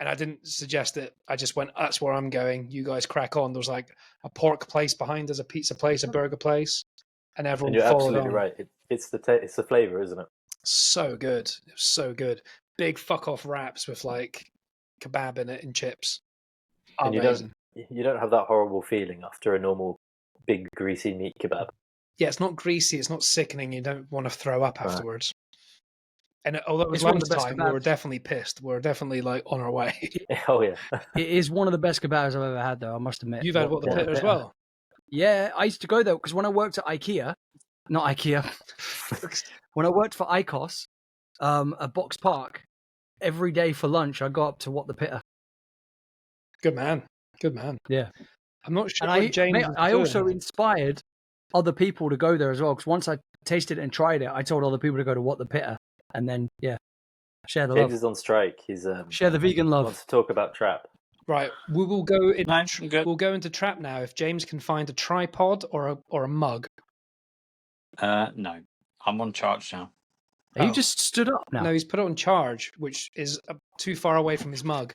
And I didn't suggest it. I just went, that's where I'm going. You guys crack on. There was like a pork place behind us, a pizza place, a burger place, and everyone And you're followed absolutely on. right. It's the flavour, isn't it? So good. It was so good. Big fuck off wraps with like kebab in it and chips. And Amazing. you don't have that horrible feeling after a normal big greasy meat kebab. Yeah, it's not greasy. It's not sickening. You don't want to throw up afterwards. And although it was It's one of the best lunchtime, we were kebabs. definitely pissed. We were definitely like on our way. Oh yeah. It is one of the best kebabs I've ever had, though. I must admit. You've had What the Pitter as well. Yeah, I used to go there because when I worked at not IKEA, when I worked for ICOS at Box Park, every day for lunch I got up to What the Pitter. Good man. Yeah. I'm not sure And what James is I doing. also inspired other people to go there as well, because once I tasted it and tried it, I told other people to go to What the Pitter, and then share the James love. is on strike. He's Share the vegan love. wants to talk about trap. Right, we will go in. No, I'm good. We'll go into Trap now. If James can find a tripod or a mug. No, I'm on charge now. You just stood up now. No, he's put it on charge, which is too far away from his mug.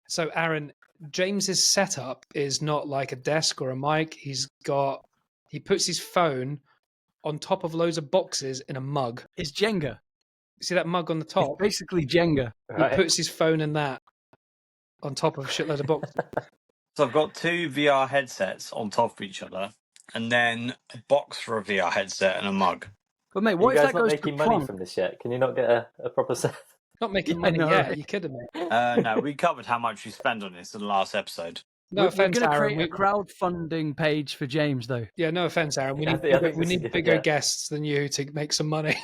So, Aaron, James's setup is not like a desk or a mic. He puts his phone on top of loads of boxes in a mug. It's Jenga. See that mug on the It's top? basically Jenga. He puts his phone in that on top of a shitload of boxes. So I've got two VR headsets on top of each other, and then a box for a VR headset and a mug. But mate, Are what you if guys that not goes making to money prom? from this yet? Can you not get a proper set? Not making Yeah, money no, yet. right. You kidding me? No, we covered how much we spend on this in the last episode. No We're offense, going to Aaron. create a crowdfunding page for James, though. Yeah, no offense, Aaron. We I need think we this is need good, bigger yeah. guests than you to make some money.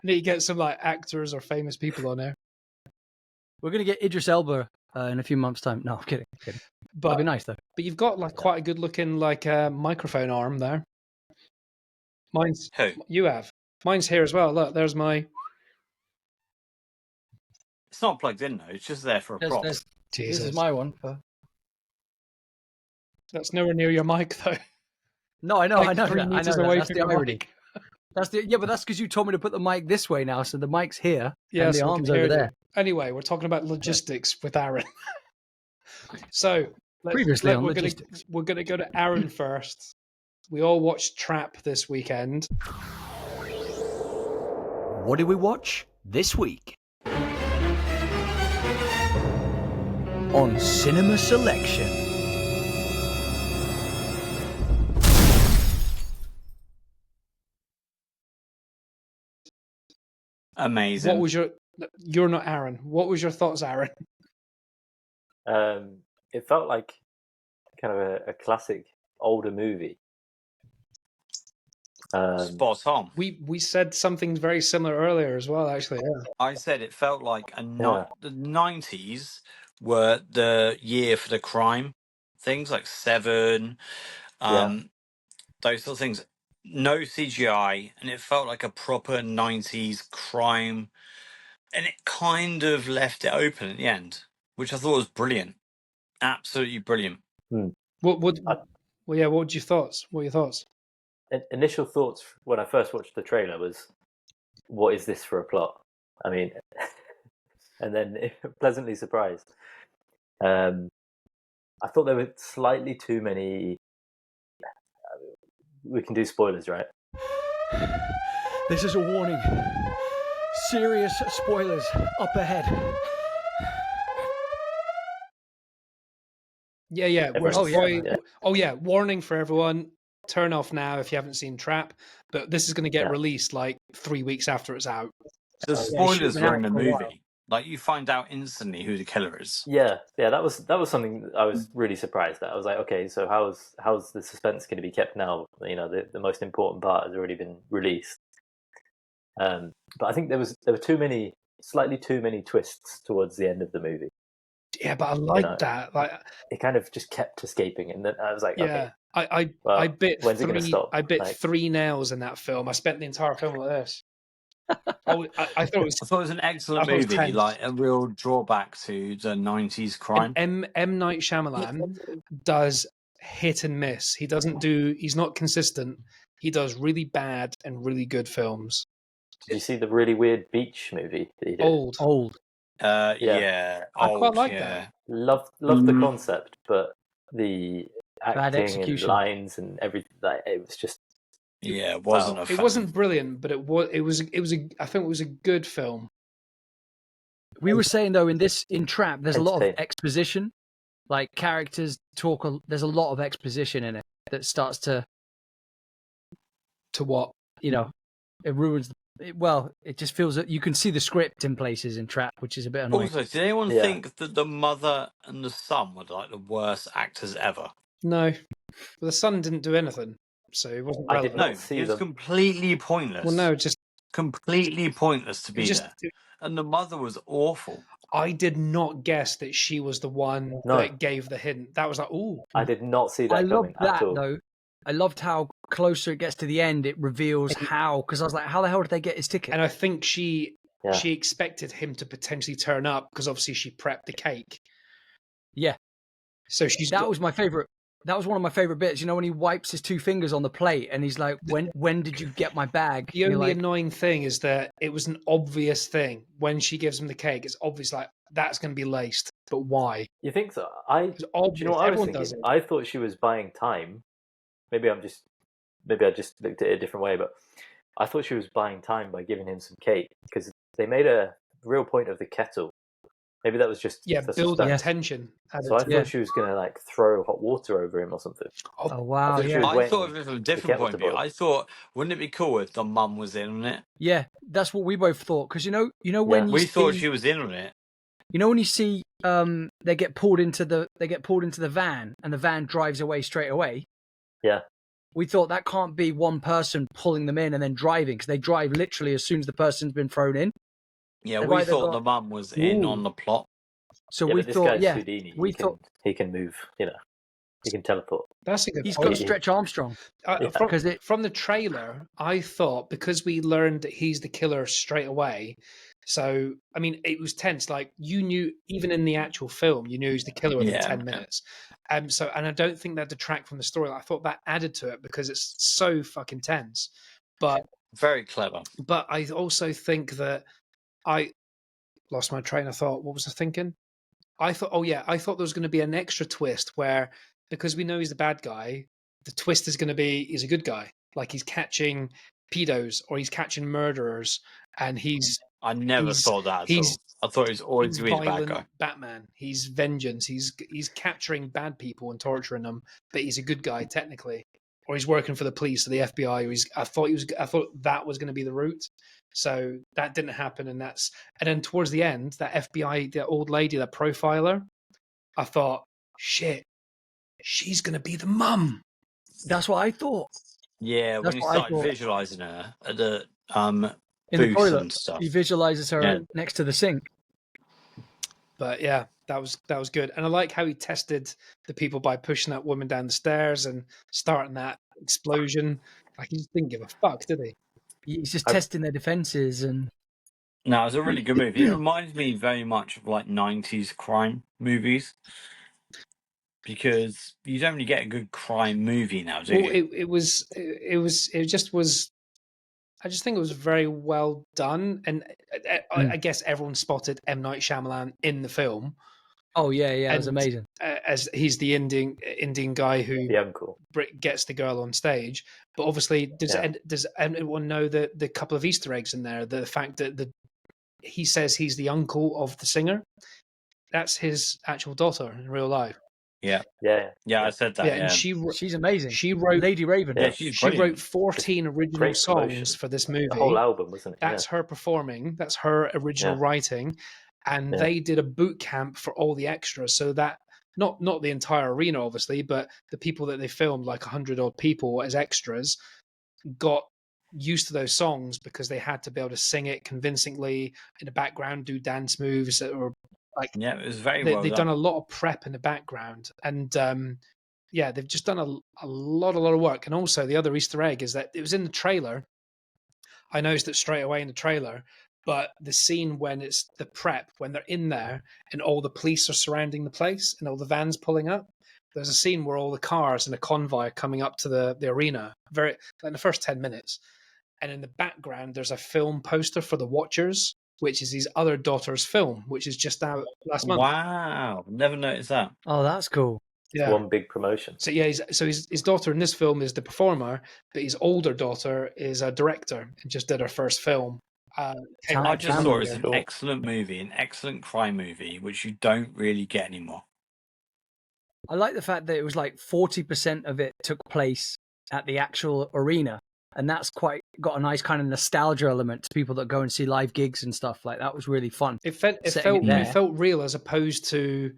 Need to get some like actors or famous people on there. We're going to get Idris Elba in a few months' time. No, I'm kidding. That'd But be nice, though. but you've got like quite a good looking like microphone arm there. Mine's Who? you have. Mine's here as well. Look, there's my It's not plugged in though. It's just there for a prop. This Jesus. is my one. That's nowhere near your mic though. No, I know, Like I know. 3 that. I meters know away that's from the your irony. mic. But that's because you told me to put the mic this way now, so the mic's here Yeah, and the so we arm's can hear over you. there. Anyway, we're talking about logistics with Aaron. So Previously on logistics. we're gonna go to Aaron first. We all watched Trap this weekend. What did we watch this week? On Cinema Selection. Amazing. What was you're not Aaron. What was your thoughts, Aaron? It felt like kind of a classic older movie. Spot on. We said something very similar earlier as well, actually. Yeah. I said it felt like the 90s were the year for the crime things, like Seven, those sort of things. No CGI, and it felt like a proper 90s crime, and it kind of left it open at the end, which I thought was brilliant. Absolutely brilliant. What were your thoughts? What were your thoughts? Initial thoughts when I first watched the trailer was, what is this for a plot? I mean, and then pleasantly surprised. I thought there were slightly too many. We can do spoilers, right? This is a warning. Serious spoilers up ahead. Yeah. Everyone- Warning for everyone. Turn off now if you haven't seen Trap. But this is going to get released like 3 weeks after it's out. The spoilers been were out in the for a while. movie. Like, you find out instantly who the killer is. Yeah, that was something I was really surprised at. I was like, okay, so how's the suspense going to be kept now? You know, the most important part has already been released. But I think there were slightly too many twists towards the end of the movie. Yeah, but I like that. Like, it kind of just kept escaping, and then I was like, okay, I bit when's it gonna stop? I bit Like- 3 nails in that film. I spent the entire film like this. I thought it was. I thought it was an excellent I thought it was movie, tense. like a real drawback to the 90s crime. M Night Shyamalan does hit and miss. He's not consistent. He does really bad and really good films. Did you see the really weird beach movie that he did? Old. Yeah. I quite Old, like yeah. that. Loved the concept, but the Bad acting and execution. lines and everything, like, it was just Yeah, it wasn't a It fan. wasn't brilliant, but it was I think it was a good film. We were saying though in Trap, there's a lot of Entertaining. exposition, like characters talk. There's a lot of exposition in it that starts to what? It ruins. It just feels that you can see the script in places in Trap, which is a bit annoying. Also, did anyone Yeah. think that the mother and the son were like the worst actors ever? No, the son didn't do anything, so it wasn't I did relevant. not No, see it was them. completely pointless. Well, no, just Completely pointless to be just. there. And the mother was awful. I did not guess that she was the one No. that gave the hint. That was like, ooh. I did not see that I coming loved that at all. though. I loved how closer it gets to the end, it reveals how. Because I was like, how the hell did they get his ticket? And I think she Yeah. expected him to potentially turn up because obviously she prepped the cake. Yeah. So That was my favorite. That was one of my favorite bits. You know, when he wipes his 2 fingers on the plate and he's like, "When did you get my bag?" The And you're only like, annoying thing is that it was an obvious thing. When she gives him the cake, it's obvious like that's going to be laced. But why? You think so? It's Do obvious. you know what I was Everyone thinking? does it. I thought she was buying time. Maybe I just looked at it a different way, but I thought she was buying time by giving him some cake because they made a real point of the kettle. Maybe that was just Yeah, for build up suspense. tension. So I thought Yeah. she was going to like throw hot water over him or something. "Oh wow, I thought she yeah, was I waiting thought of it from a for the different kettle point to of view. boil. I thought, wouldn't it be cool if the mum was in on it? yeah." That's what we both thought. Because you know when you We see, thought she was in on it. you know when you see they get pulled into the van and the van drives away straight away. Yeah. We thought that can't be one person pulling them in and then driving because they drive literally as soon as the person's been thrown in. Yeah, They've we either thought got- the mum was in Ooh. on the plot. So Yeah, we but this thought, guy's yeah, Houdini. we thought he can move. You know, he can teleport. That's a good he's point. got Stretch Armstrong. Yeah. From the trailer, I thought because we learned that he's the killer straight away. So I mean, it was tense. Like you knew, even in the actual film, you knew he was the killer within Yeah. 10 minutes. And I don't think that detract from the story. I thought that added to it because it's so fucking tense. But Very clever. I also think that lost my train of thought. What was I thinking? I thought there was going to be an extra twist where, because we know he's the bad guy, the twist is going to be he's a good guy, like he's catching pedos or he's catching murderers, and I never he's thought that at he's all. I thought he was always he's going to be the bad violent guy. Batman. He's vengeance. He's capturing bad people and torturing them, but he's a good guy technically, or he's working for the police or the FBI. Or I thought that was going to be the route. So that didn't happen, and then towards the end, that FBI, the old lady, that profiler, I thought, shit, she's going to be the mum. That's what I thought. Yeah, That's when you what I started thought. visualizing her at the In the booth toilet, and stuff. he visualizes her Yeah. next to the sink. But yeah, that was good, and I like how he tested the people by pushing that woman down the stairs and starting that explosion. Like he just didn't give a fuck, did he? He's just testing their defenses and. No, it was a really good movie. It reminds me very much of like 90s crime movies. Because you don't really get a good crime movie now, do you? It just was. I just think it was very well done, and I guess everyone spotted M. Night Shyamalan in the film. Oh yeah, it was amazing. As he's the Indian guy who The uncle. gets the girl on stage. But obviously, does anyone know the couple of Easter eggs in there? The fact that he says he's the uncle of the singer. That's his actual daughter in real life. Yeah, I said that. Yeah, Yeah, and she's amazing. She wrote Lady Raven. Yeah, she's she brilliant. wrote 14 original Great songs promotion. for this movie. The whole album, wasn't it? That's her performing. That's her original writing, and they did a boot camp for all the extras, so that not the entire arena, obviously, but the people that they filmed, like 100 odd people as extras, got used to those songs because they had to be able to sing it convincingly in the background, do dance moves, or like it was very they've done a lot of prep in the background, and they've just done a lot of work. And also the other Easter egg is that it was in the trailer. I noticed it straight away in the trailer, but the scene when it's the prep, when they're in there and all the police are surrounding the place and all the vans pulling up, there's a scene where all the cars and a convoy are coming up to the arena, in the first 10 minutes. And in the background, there's a film poster for The Watchers, which is his other daughter's film, which is just out last month. Wow, never noticed that. Oh, that's cool. Yeah. One big promotion. So yeah, his daughter in this film is the performer, but his older daughter is a director and just did her first film. I just thought it was an excellent movie, an excellent crime movie, which you don't really get anymore. I like the fact that it was like 40% of it took place at the actual arena. And that's got a nice kind of nostalgia element to people that go and see live gigs and stuff. Like that was really fun. It felt real as opposed to.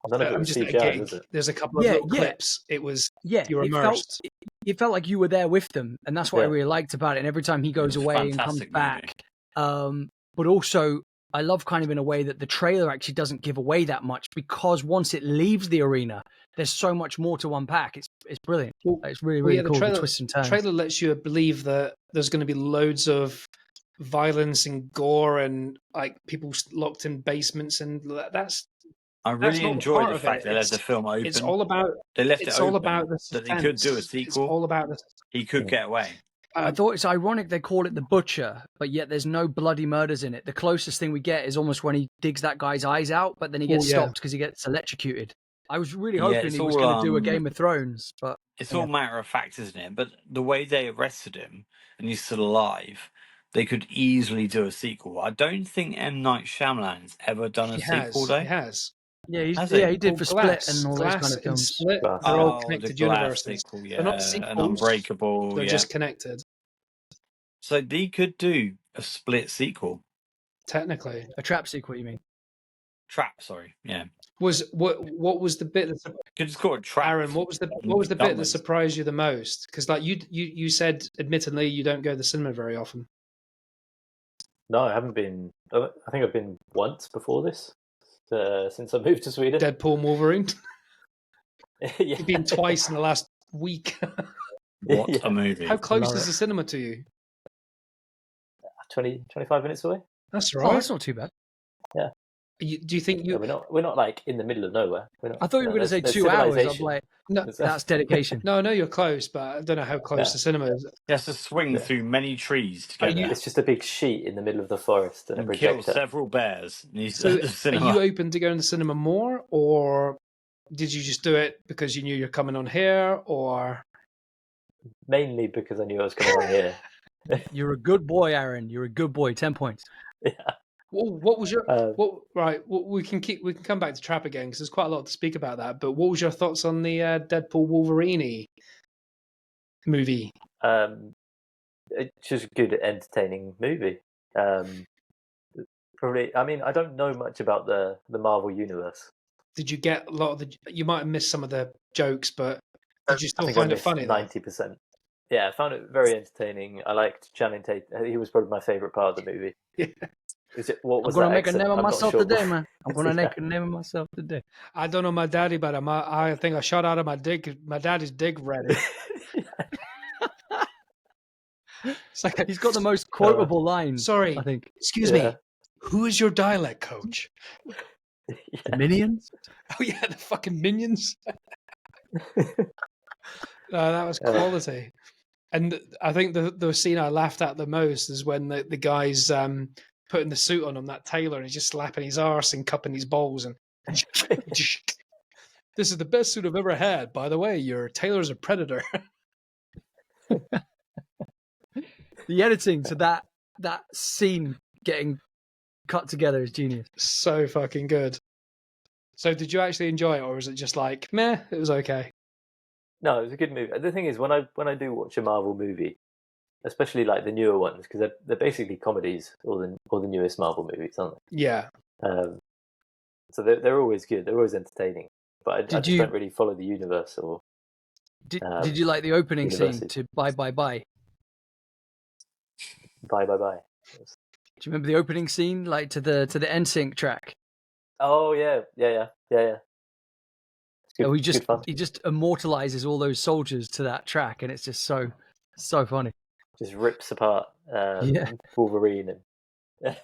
None of it was CGI, was it? There's a couple of little clips. It was you're immersed. It felt like you were there with them, and that's what I really liked about it. And every time he goes away and comes back, but also I love kind of in a way that the trailer actually doesn't give away that much, because once it leaves the arena, there's so much more to unpack. It's brilliant. It's really cool. The twists and turns. The trailer lets you believe that there's going to be loads of violence and gore and like people locked in basements, and that's. I really enjoyed the fact they left the film open. It's all about. They left it open. All about the that they could do a sequel. It's all about the. He could get away. I thought it's ironic they call it The Butcher, but yet there's no bloody murders in it. The closest thing we get is almost when he digs that guy's eyes out, but then he gets stopped because he gets electrocuted. I was really hoping he was going to do a Game of Thrones, but it's all matter of fact, isn't it? But the way they arrested him and he's still alive, they could easily do a sequel. I don't think M. Night Shyamalan's ever done a sequel, though. He has. Yeah, he did for Split and all those kind of films. Split, they're all connected universes. Sequel, They're not sequels. And Unbreakable. They're just connected. So they could do a Split sequel. Technically, a Trap sequel. You mean? Trap, sorry. Yeah. What was the bit that could just call it Trap? Aaron, what was the bit that surprised you the most? Because like you said, admittedly, you don't go to the cinema very often. No, I haven't been. I think I've been once before this. Since I moved to Sweden. Deadpool and Wolverine. Yeah. You've been twice in the last week. What a movie. How close is the cinema to you? 25 minutes away. That's all right. Oh, that's not too bad. Yeah. Do you think you? We're not like in the middle of nowhere. I thought you were going to say 2 hours. I'm like, No, that's dedication. no, I know you're close, but I don't know how close the cinema is. He has to swing through many trees to get there. It's just a big sheet in the middle of the forest and a And kill projector. several bears. And he's So, at the are cinema. you open to going to the cinema more, or did you just do it because you knew you're coming on here, or? Mainly because I knew I was coming on here. You're a good boy, Aaron. You're a good boy. 10 points. Yeah. What was your we can come back to Trap again because there's quite a lot to speak about that. But what was your thoughts on the Deadpool Wolverine movie? It's just a good, entertaining movie. Probably. I mean, I don't know much about the Marvel universe. Did you get a lot of the? You might have missed some of the jokes, but did you still find it funny? 90%. Yeah, I found it very entertaining. I liked Channing Tatum. He was probably my favorite part of the movie. Yeah. What was I'm going to that make accent? a name of I'm not myself sure. today, man. I'm going to make a name of myself today. I don't know my daddy, but I think I shot out of my dick. My daddy's dick ready. It's like He's got the most quotable lines. Sorry, I think. Excuse me. Who is your dialect coach? The Minions? Oh yeah, the fucking Minions. That was quality. And I think the scene I laughed at the most is when the guy's putting the suit on him, that tailor, and he's just slapping his arse and cupping his balls. And this is the best suit I've ever had. By the way, your tailor's a predator. The editing to that scene getting cut together is genius. So fucking good. So did you actually enjoy it, or was it just like, meh, it was okay? No, it was a good movie. The thing is, when I do watch a Marvel movie, especially like the newer ones, because they're basically comedies, all the newest Marvel movies, aren't they? Yeah. So they're always good. They're always entertaining. But I just don't really follow the universe. Or did you like the opening scene to Bye Bye Bye? Bye Bye Bye. Do you remember the opening scene, like to the NSYNC track? Oh yeah. Good, he just immortalizes all those soldiers to that track, and it's just so funny. Just rips apart Wolverine and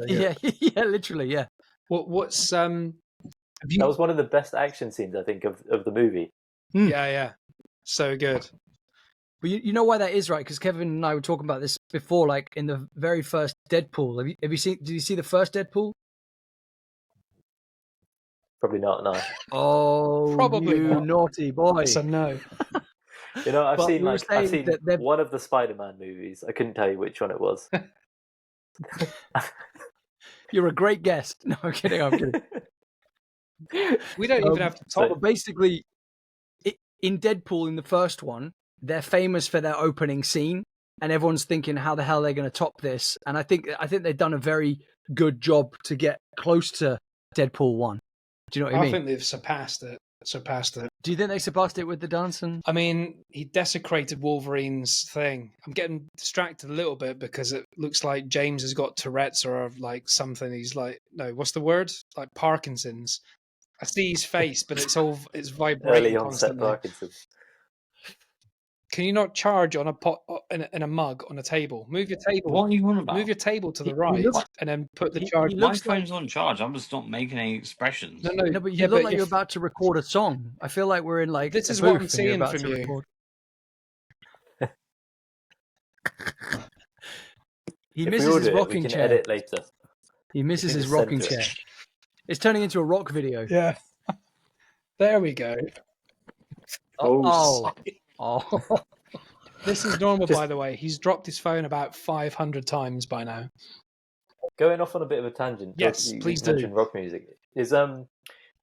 yeah, literally, yeah. What's that was one of the best action scenes I think of the movie. Yeah, so good. But you know why that is, right? Because Kevin and I were talking about this before, like in the very first Deadpool. Have you seen? Did you see the first Deadpool? Probably not. No. Oh, Probably you not. Naughty boy. So no. You know, I've seen that one of the Spider-Man movies. I couldn't tell you which one it was. You're a great guest. No, I'm kidding. We don't even have to talk. But basically, in Deadpool, in the first one, they're famous for their opening scene, and everyone's thinking, how the hell are they going to top this? And I think they've done a very good job to get close to Deadpool 1. Do you know what I mean? I think they've surpassed it. Do you think they surpassed it with the dancing? I mean, he desecrated Wolverine's thing. I'm getting distracted a little bit because it looks like James has got Tourette's or like something. He's like, no, what's the word? Like Parkinson's. I see his face, but it's vibrating Early onset constantly. Parkinson's. Can you not charge on a pot in a mug on a table? Move your table. What are you on about? Move your table to the right and then put the charge. My phone's on charge. I'm just not making any expressions. No, but you look like you're about to record a song. I feel like we're in like this is booth what I'm seeing from you. He misses his rocking chair. Edit later. He misses his rocking chair. It's turning into a rock video. Yeah. There we go. Oh. This is normal, by the way. He's dropped his phone about 500 times by now. Going off on a bit of a tangent. Yes, please do. Mentioned rock music. Is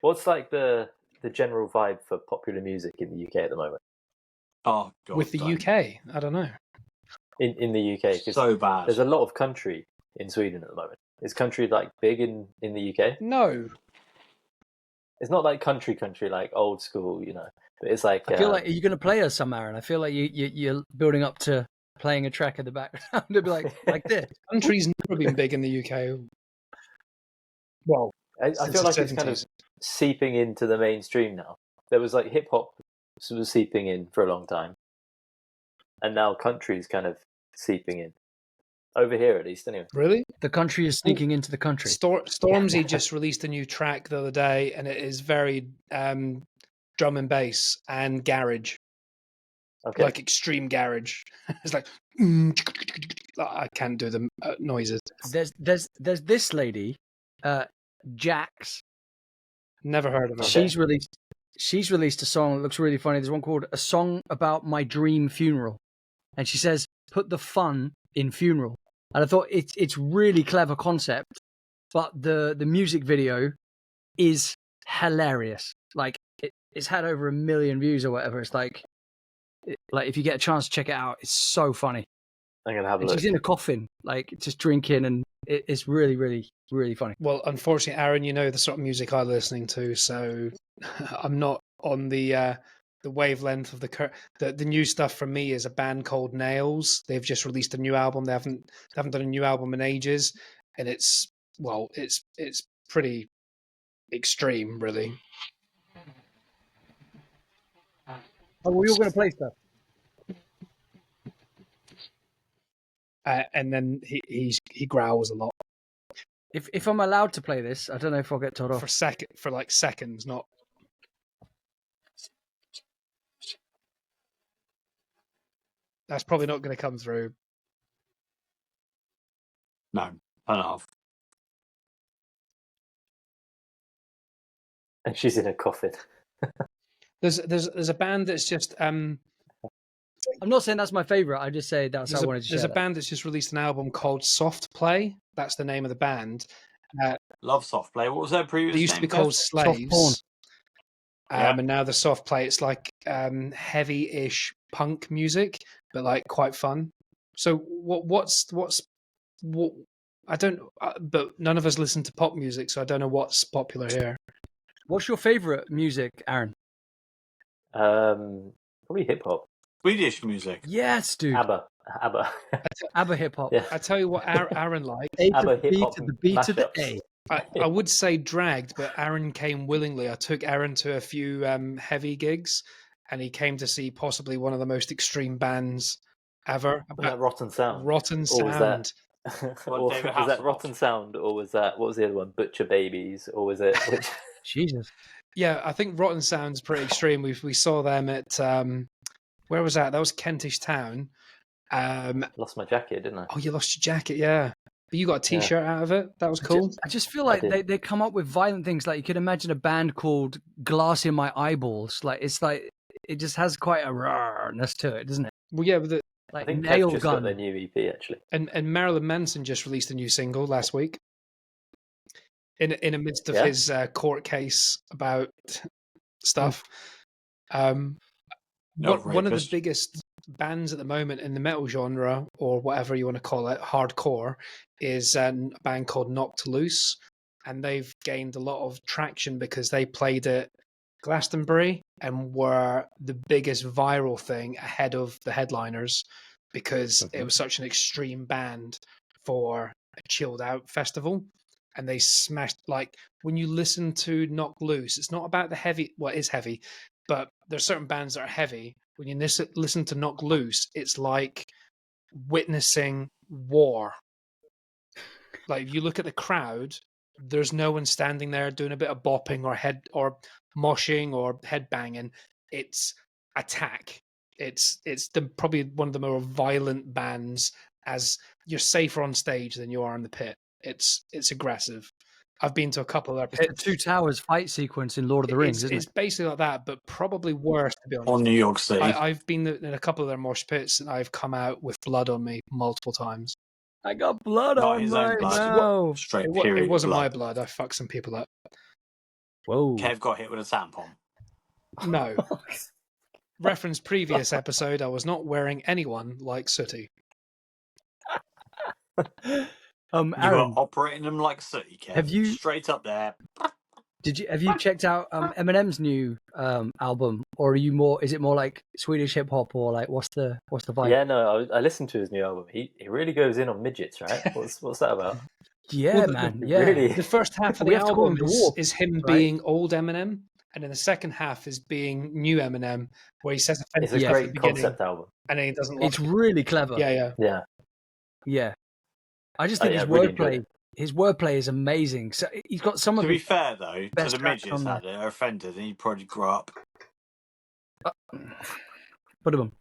what's like the general vibe for popular music in the UK at the moment? Oh God. With the UK, I don't know. In the UK, 'cause so bad. There's a lot of country in Sweden at the moment. Is country like big in the UK? No. It's not like country like old school, you know. But it's like I feel like, are you going to play us some, Aaron? I feel like you're building up to playing a track in the background. It'd be like this. Country's never been big in the UK. Well, I feel like it's kind of seeping into the mainstream now. There was like hip hop was seeping in for a long time, and now country's kind of seeping in. over here at least. Anyway, Really? The country is sneaking into the country. Stormzy just released a new track the other day, and it is very drum and bass and garage, okay. like extreme garage. It's like I can't do the noises. There's this lady, Jax. Never heard of her. She's released a song that looks really funny. There's one called "A Song About My Dream Funeral," and she says, "Put the fun in funeral." And I thought it's really clever concept, but the music video is hilarious. Like it's had over 1 million views or whatever. It's like if you get a chance to check it out, it's so funny. I'm gonna have a look. She's in a coffin, like just drinking, and it's really, really, really funny. Well, unfortunately, Aaron, you know the sort of music I'm listening to, so I'm not on the wavelength of the new stuff from me is a band called Nails. They've just released a new album. They haven't done a new album in ages, and it's pretty extreme, really. Oh, well, you're going to play stuff. And then he growls a lot If I'm allowed to play this, I don't know if I'll get told off. for like seconds, not. That's probably not going to come through. No, enough. And she's in a coffin. There's a band that's just I'm not saying that's my favorite. I just say that's how I wanted to share there's a that. band that's just released an album called Soft Play. That's the name of the band. Love soft play. What was their previous They used to be name, Kev? called Slaves. Yeah. And now the Soft Play, it's like heavy-ish punk music, but like quite fun. So what's I don't, but none of us listen to pop music, so I don't know what's popular here. What's your favorite music, Aaron? Probably hip hop. Swedish music. Yes, dude. ABBA. ABBA hip hop. Yeah. I tell you what, Aaron likes. A to ABBA the B hip-hop to the B to the mashups. A. I would say dragged, but Aaron came willingly. I took Aaron to a few heavy gigs, and he came to see possibly one of the most extreme bands ever. Was that Rotten Sound? Rotten Or was Sound. Or David was that Hasselhoff? Rotten Sound, or was that, what was the other one? Butcher Babies, or was it? Which... Jesus. Yeah, I think Rotten Sound's pretty extreme. We saw them at where was that? That was Kentish Town. Lost my jacket, didn't I? Oh, you lost your jacket, yeah. But you got a T-shirt out of it. That was cool. I just feel like they come up with violent things. Like you could imagine a band called Glass in My Eyeballs. Like it just has quite a rawness to it, doesn't it? Well, yeah, but I Like think nail Kev just got gun. their new EP actually. and Marilyn Manson just released a new single last week. In the midst of Yeah? his court case about stuff. One of the rapist. biggest bands at the moment in the metal genre, or whatever you want to call it, hardcore, is a band called Knocked Loose, and they've gained a lot of traction because they played at Glastonbury and were the biggest viral thing ahead of the headliners because it was such an extreme band for a chilled out festival. And they smashed, like, when you listen to Knocked Loose, it's not about the heavy, well, it is heavy, but there's certain bands that are heavy. When you listen to Knocked Loose, it's like witnessing war. Like, if you look at the crowd, there's no one standing there doing a bit of bopping or moshing or headbanging. It's attack. It's probably one of the more violent bands, as you're safer on stage than you are in the pit. It's aggressive. I've been to a couple of their It's the pits. Two Towers fight sequence in Lord of the Rings, isn't It's it? basically like that, but probably worse, to be honest. On New York City. I've been in a couple of their mosh pits, and I've come out with blood on me multiple times. I got blood Not on his my own blood. mouth. Straight It period wasn't my blood. blood. I fucked some people up. Whoa. Kev got hit with a tampon. No. Reference previous episode, I was not wearing anyone like Sooty. You Aaron, were operating them like City, Kev. Have you- Straight up there. have you checked out Eminem's new album, or are you more? Is it more like Swedish hip hop, or like what's the vibe? Yeah, no, I listened to his new album. He really goes in on midgets, right? What's that about? Yeah, Well, man. the- Yeah. really- The first half of We the have to call album him dwarf, is him right? being old Eminem, and then the second half is being new Eminem, where he says It's offensive a stuff at the great beginning, concept album. and then he doesn't like It's really clever. it. Yeah. Yeah, Yeah. I just think yeah, his really enjoyed wordplay. it. His wordplay is amazing. So he's got some To of be the fair, though, to best the tracks midgets on out there are offended, and you probably grew up. Put him.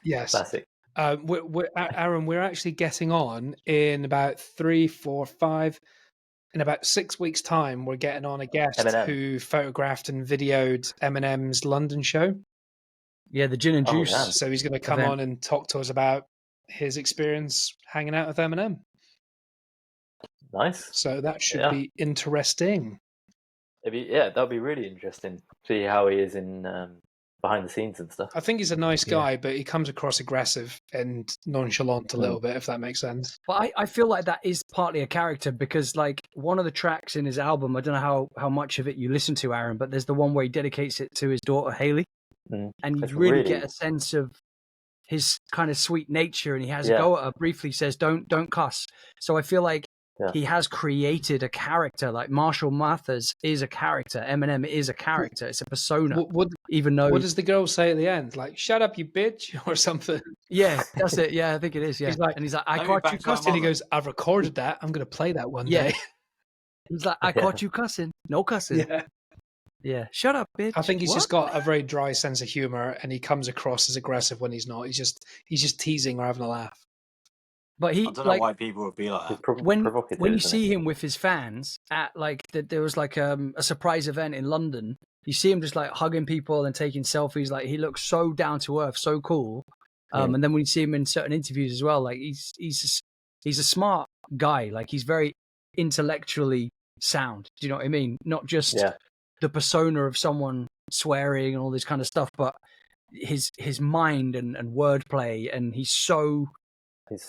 Yes. Classic. Aaron, we're actually getting on in about 3, 4, 5. In about 6 weeks' time, we're getting on a guest Eminem. who photographed and videoed Eminem's London show. Yeah, the gin and Oh, juice. damn. So he's going to come event. on and talk to us about his experience hanging out with Eminem. Nice. So that should Yeah. be interesting. That'd be really interesting to see how he is in behind the scenes and stuff. I think he's a nice Yeah. guy, but he comes across aggressive and nonchalant a little bit, if that makes sense. But I feel like that is partly a character because, like, one of the tracks in his album, I don't know how much of it you listen to, Aaron, but there's the one where he dedicates it to his daughter, Haley. And you It's really get a sense of his kind of sweet nature, and he has a go at her briefly, says, don't cuss. So I feel like he has created a character. Like Marshall Mathers is a character. Eminem is a character. It's a persona. Even though... What does the girl say at the end? Like, shut up, you bitch, or something? Yeah, that's it. Yeah, I think it is. Yeah. And he's like, I caught you cussing. And he goes, I've recorded that. I'm going to play that one day. He's like, I caught you cussing. No cussing. Yeah. Shut up, bitch. I think he's just got a very dry sense of humor, and he comes across as aggressive when he's not. He's just teasing or having a laugh. But he, I don't know why people would be like that. When you see him with his fans at like there was like a surprise event in London, you see him just like hugging people and taking selfies. Like he looks so down to earth, so cool. And then when you see him in certain interviews as well, like he's a smart guy. Like he's very intellectually sound. Do you know what I mean? Not just the persona of someone swearing and all this kind of stuff, but his mind and wordplay, and he's so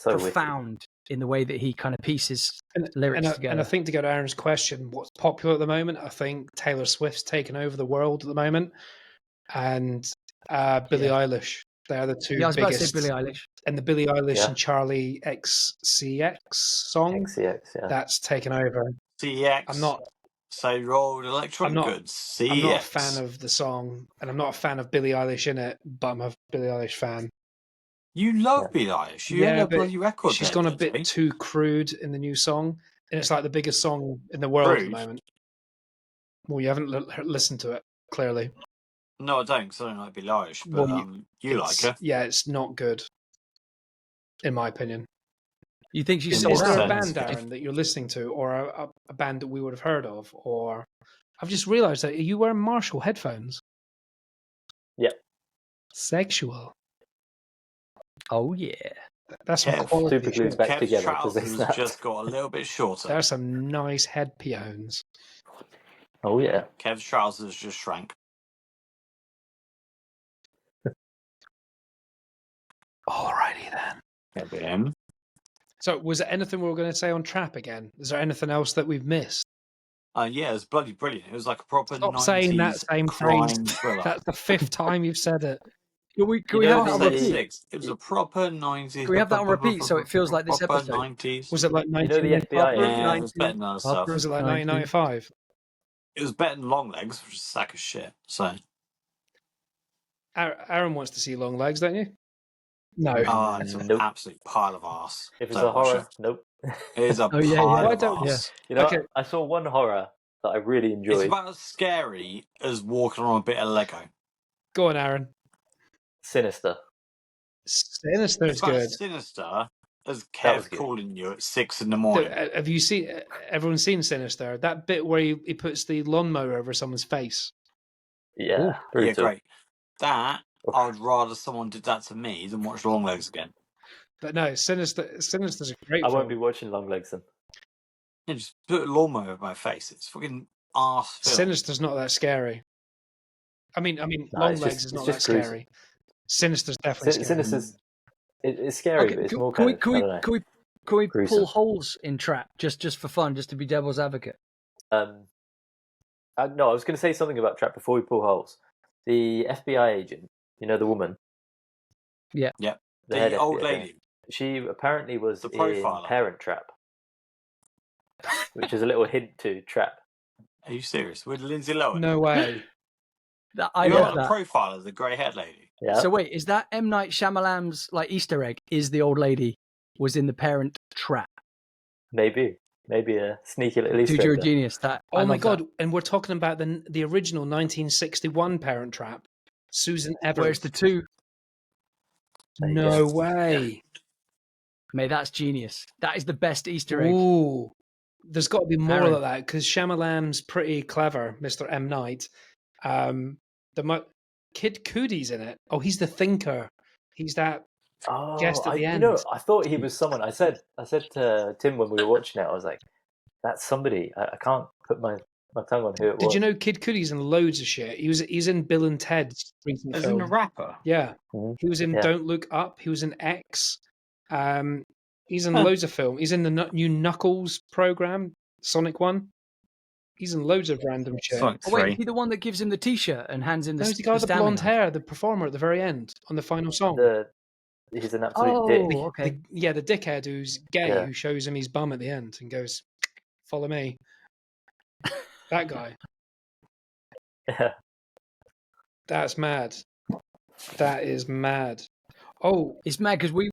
profound in the way that he kind of pieces lyrics together. And I think, to go to Aaron's question, what's popular at the moment, I think Taylor Swift's taken over the world at the moment, and Billie Eilish. They're the two biggest. I was about to say Billie Eilish. And the Billie Eilish and Charlie XCX song, that's taken over. CX. I'm not... So rolled electronic goods. CX. I'm not a fan of the song, and I'm not a fan of Billie Eilish in it, but I'm a Billie Eilish fan. You love Billie Eilish. You had a bloody record. She's gone a bit too crude in the new song, and it's like the biggest song in the world at the moment. Well, you haven't listened to it, clearly. No, I don't, because I don't like Billie Eilish, but you like her. Yeah, it's not good, in my opinion. You think she's Is there a band, Aaron, that you're listening to, or a band that we would have heard of? Or I've just realised that you wear Marshall headphones. Yeah. Sexual. Oh yeah. That's some quality. Super glued back together. Trousers just got a little bit shorter. There's some nice head peons. Oh yeah. Kev's trousers just shrank. Alrighty then. So, was there anything we were going to say on Trap again? Is there anything else that we've missed? Yeah, it was bloody brilliant. It was like a proper Stop 90s saying that same phrase. thriller. That's the 5th time you've said it. Can we have that on repeat? It was a proper 90s. Can we have that on repeat so it feels like this episode? 90s. Was it like 1995? Yeah, it was better than other stuff. Was it like 1995? It was better than Long Legs, which is a sack of shit. So, Aaron wants to see Long Legs, don't you? No. Oh, it's an absolute pile of arse. If it's a horror, nope. It is a pile of arse. You know, I saw one horror that I really enjoyed. It's about as scary as walking on a bit of Lego. Go on, Aaron. Sinister. Sinister is good. Sinister as Kev calling you at 6 a.m. Have you seen? Everyone's seen Sinister. That bit where he puts the lawnmower over some's face. Yeah, yeah, great. That I would rather someone did that to me than watch Long Legs again. But no, Sinister's a great. I won't be watching Long Legs then. Yeah, just put a lawnmower over my face. It's fucking arse. Sinister's not that scary. I mean, Long Legs is not that scary. Sinister's definitely scary. Sinister's it's scary, but it's more kind of. Can we pull holes in Trap just for fun, just to be devil's advocate? No, I was going to say something about Trap before we pull holes. The FBI agent, you know, the woman. Yeah. Yeah. The old lady. She apparently was the in Parent Trap, which is a little hint to Trap. Are you serious? With Lindsay Lohan? No way. I You're love the that. profiler, the grey-haired lady. Yeah. So wait, is that M. Night Shyamalan's like Easter egg? Is the old lady was in The Parent Trap. Maybe a sneaky little Easter Dude, you're a egg there. genius. That Oh I my love god! that. And we're talking about the original 1961 Parent Trap. Susan Evers. Where's the two? There you No go. way. Mate, that's genius. That is the best Easter egg. Ooh, there's got to be more Aaron. like that because Shyamalan's pretty clever, Mr. M. Night. Kid Coodie's in it. Oh, he's the thinker. He's that guest at the end. I thought he was someone. I said to Tim when we were watching it, I was like, "That's somebody." I can't put my tongue on who it was. Did you know Kid Coodie's in loads of shit? He's in Bill and Ted's recent As film. in a rapper. Yeah, Mhm. he was in Yeah. Don't Look Up. He was in X. He's in loads of films. He's in the new Knuckles program, Sonic one. He's in loads of random shit. Sonic Oh, wait, 3. is he the one that gives him the T-shirt and hands him No, the he's the guy with the stamina? blonde hair, the performer at the very end on the final song. He's an absolute dick. Oh, okay. The dickhead who's gay, Yeah. who shows him his bum at the end and goes, "Follow me." That guy. Yeah. That's mad. That is mad. Oh, It's mad because we,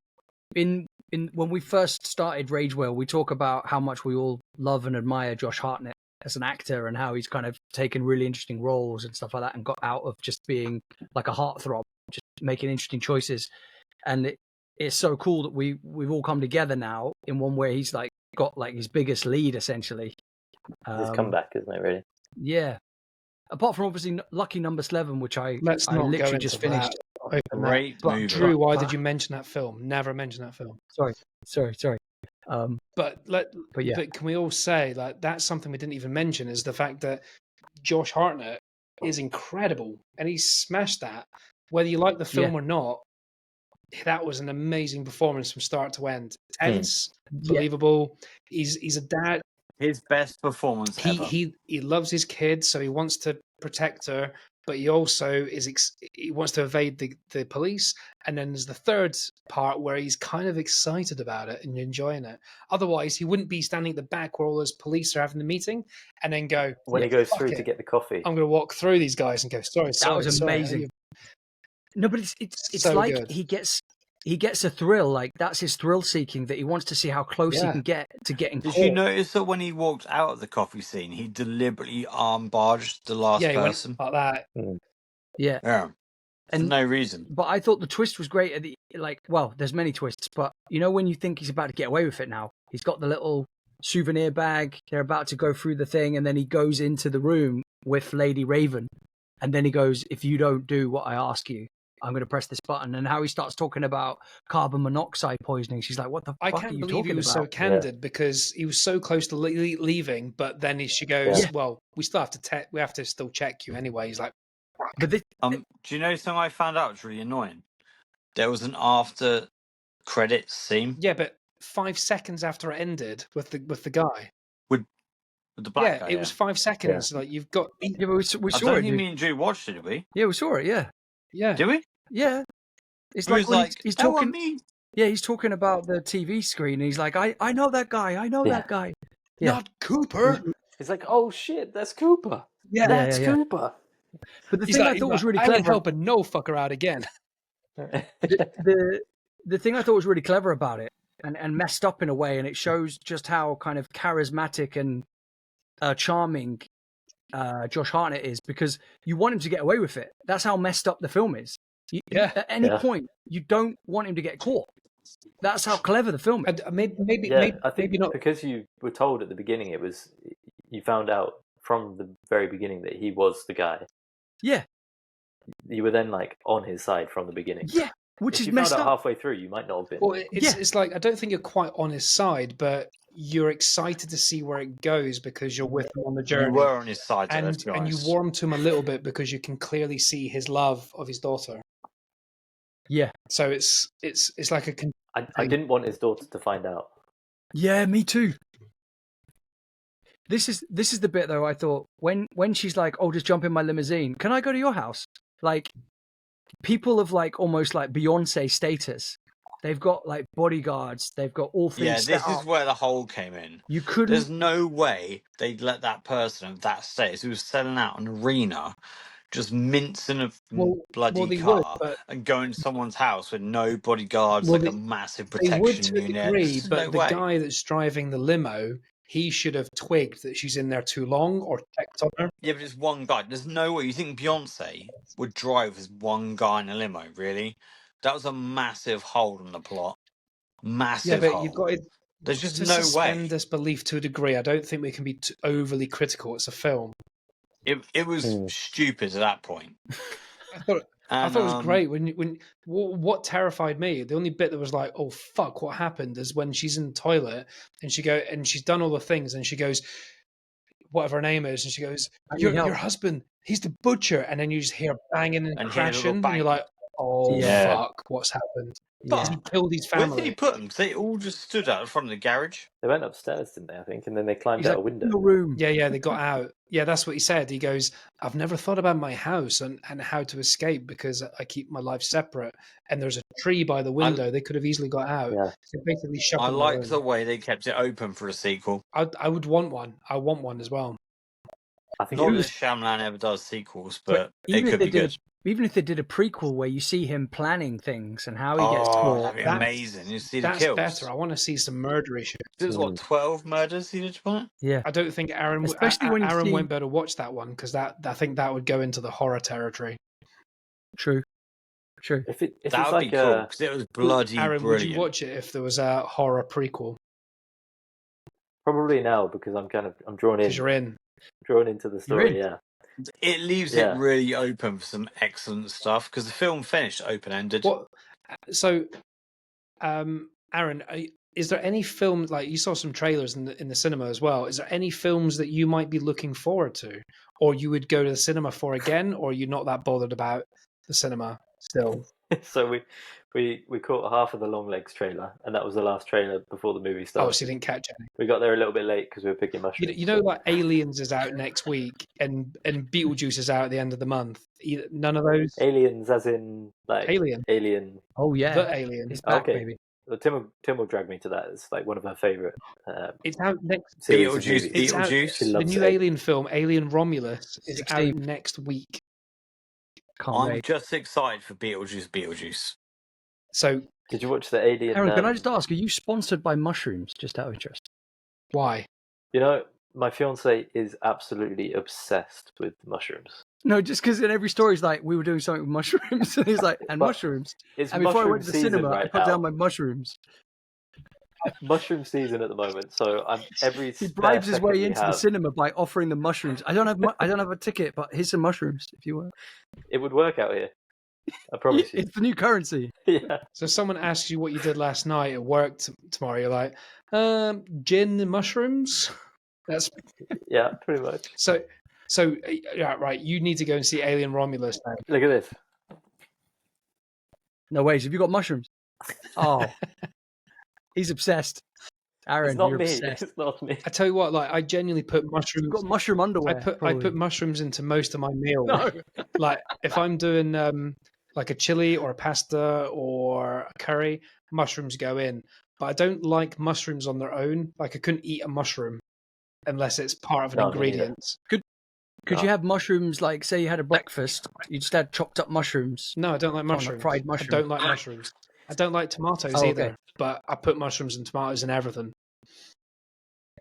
in when we first started Rage Wheel, we talk about how much we all love and admire Josh Hartnett as an actor and how he's kind of taken really interesting roles and stuff like that and got out of just being like a heartthrob, just making interesting choices. And it's so cool that we've all come together now in one where he's like got like his biggest lead essentially. His comeback, isn't it? Really? Yeah. Apart from obviously Lucky Number 11, which I let's not literally go into just that. finished. Open that. Great But movie. Drew, why did you mention that film? Never mention that film. Sorry. But yeah. but can we all say like that's something we didn't even mention is the fact that Josh Hartnett is incredible and he smashed that. Whether you like the film or not, that was an amazing performance from start to end. Tense, believable. He's a dad. His best performance ever. He loves his kids, so he wants to protect her, but he also he wants to evade the police. And then there's the third part where he's kind of excited about it and enjoying it. Otherwise, he wouldn't be standing at the back where all those police are having the meeting and then go When he goes through it. to get the coffee. I'm going to walk through these guys and go, sorry. That was amazing. No, but it's So like good. he gets a thrill. Like that's his thrill seeking that he wants to see how close he can get to getting Did caught. you notice that when he walked out of the coffee scene, he deliberately arm barged the last he person? went like that. Yeah. Yeah. For no reason. But I thought the twist was great at there's many twists, but you know when you think he's about to get away with it now, he's got the little souvenir bag, they're about to go through the thing, and then he goes into the room with Lady Raven, and then he goes, "If you don't do what I ask you, I'm going to press this button." And how he starts talking about carbon monoxide poisoning. She's like, "What the I fuck are can't you believe talking he was about?" so candid because he was so close to leaving, but then she goes, "Well, we still have to we have to still check you anyway." He's like, But do you know something I found out was really annoying? There was an after credits scene. Yeah, but 5 seconds after it ended with the guy. With the black guy. It was 5 seconds. Like you've got. Yeah, but we I saw don't it. think me and Drew watched it, did we? Yeah, we saw it. Yeah, Yeah. Did we? yeah. It's It was when like he's "That talking. wasn't me." Yeah, he's talking about the TV screen. And he's like, I know that guy. I know that guy. Yeah. Not Cooper. He's like, "Oh shit, that's Cooper. Yeah, That's Cooper." But the He's thing like, I thought was really I ain't clever. helping no fucker out again. The thing I thought was really clever about it and messed up in a way, and it shows just how kind of charismatic and charming Josh Hartnett is, because you want him to get away with it. That's how messed up the film is. At any point, you don't want him to get caught. That's how clever the film is. Maybe I think not. because you were told at the beginning, you found out from the very beginning that he was the guy. Yeah. You were then like on his side from the beginning. Yeah, which if is you messed found out up. halfway through, you might not have been. Well, it's like I don't think you're quite on his side, but you're excited to see where it goes because you're with him on the journey. You were on his side, and let's be you honest. warm to him a little bit because you can clearly see his love of his daughter. Yeah. So it's like a. I didn't want his daughter to find out. Yeah, me too. This is the bit though. I thought when she's like, "Oh, just jump in my limousine. Can I go to your house?" Like, people of like almost like Beyonce status. They've got like bodyguards. They've got all things. Yeah, set this up. is where the hole came in. You couldn't. There's no way they'd let that person of that status who was selling out an arena just mincing a Well, bloody they would, car but and going to someone's house with no bodyguards, well, like a massive they would protection to a unit. degree. There's But no the way. guy that's driving the limo, he should have twigged that she's in there too long or checked on her. Yeah, but it's one guy. There's no way. You think Beyonce would drive as one guy in a limo? Really? That was a massive hole in the plot. Yeah, Massive but hole. you've got There's just to no suspend way. disbelief to a degree. I don't think we can be overly critical. It's a film. It was stupid at that point. I thought it was great when what terrified me. The only bit that was like, oh fuck, what happened is when she's in the toilet and she's done all the things and she goes, whatever her name is, and she goes, your husband, he's the butcher, and then you just hear banging and crashing, and you're like, oh fuck, what's happened? But He killed his where family. did he put them? They all just stood out in front of the garage. They went upstairs, didn't they? I think, and then they climbed He's out like, a window. "In the room." Yeah, they got out. Yeah, that's what he said. He goes, I've never thought about my house and how to escape because I keep my life separate. And there's a tree by the window. They could have easily got out. Yeah. So basically shut I them like in. the way they kept it open for a sequel. I would want one. I want one as well. I think Not it that was. Shyamalan ever does sequels, but it even could if be they did good. even if they did a prequel where you see him planning things and how he gets Oh, caught, that'd be amazing. You see the That's kills. better. I want to see some murdery shit. There's what 12 murders he did on it? yeah, I don't think Aaron, Especially when you Aaron see- won't be able to watch that one because I think that would go into the horror territory. true. If That it's would like be cool because it was bloody Aaron, brilliant. would you watch it if there was a horror prequel? probably now because I'm drawn Because you're in. into the story. Yeah. It leaves Yeah. it really open for some excellent stuff because the film finished open-ended. What? So, Aaron, is there any film, like you saw some trailers in the cinema as well? Is there any films that you might be looking forward to, or you would go to the cinema for again, or are you not that bothered about the cinema still? So we caught half of the Long Legs trailer, and that was the last trailer before the movie started. Oh, so you didn't catch any. We got there a little bit late because we were picking mushrooms. You know, like Aliens is out next week, and Beetlejuice is out at the end of the month. None of those. Aliens, as in like Alien. Oh yeah, The Alien. It's back, Okay. baby. Well, Tim will drag me to that. It's like one of her favorite. It's out next. series of Beetlejuice, movies. It's out- Beetlejuice. She The loves new it. Alien film, Alien Romulus, is 16th. out next week. Can't I'm wait. just excited for Beetlejuice. So Did you watch the Alien? Aaron, can I just ask, are you sponsored by mushrooms? Just out of interest. why? You know, my fiance is absolutely obsessed with mushrooms. No, just because in every story he's like, we were doing something with mushrooms, and he's like, and But mushrooms. It's And before I mushroom went to the season cinema, I right put now. down my mushrooms. Mushroom season at the moment. So I'm every. He spare bribes his way second we into the have, cinema by offering them mushrooms. I don't have a ticket, but here's some mushrooms if you want. It would work out here. I promise you. It's the new currency. Yeah. So if someone asks you what you did last night at work tomorrow, you're like, gin and mushrooms. That's Yeah, pretty much. so. Yeah, right. You need to go and see Alien Romulus now. Look at this. No ways. Have you got mushrooms? Oh, he's obsessed. Aaron, It's not you're me. obsessed. It's not me. I tell you what, like I genuinely put mushrooms. You've got mushroom underwear. I probably. put mushrooms into most of my meals. No. Like if I'm doing like a chili or a pasta or a curry, mushrooms go in. But I don't like mushrooms on their own. Like I couldn't eat a mushroom unless it's part of an No, me neither. ingredient. Could you have mushrooms, like, say you had a breakfast, you just had chopped up mushrooms? No, I don't like On a mushrooms. fried I mushroom. don't like mushrooms. I don't like tomatoes Oh, either. okay. But I put mushrooms and tomatoes in everything.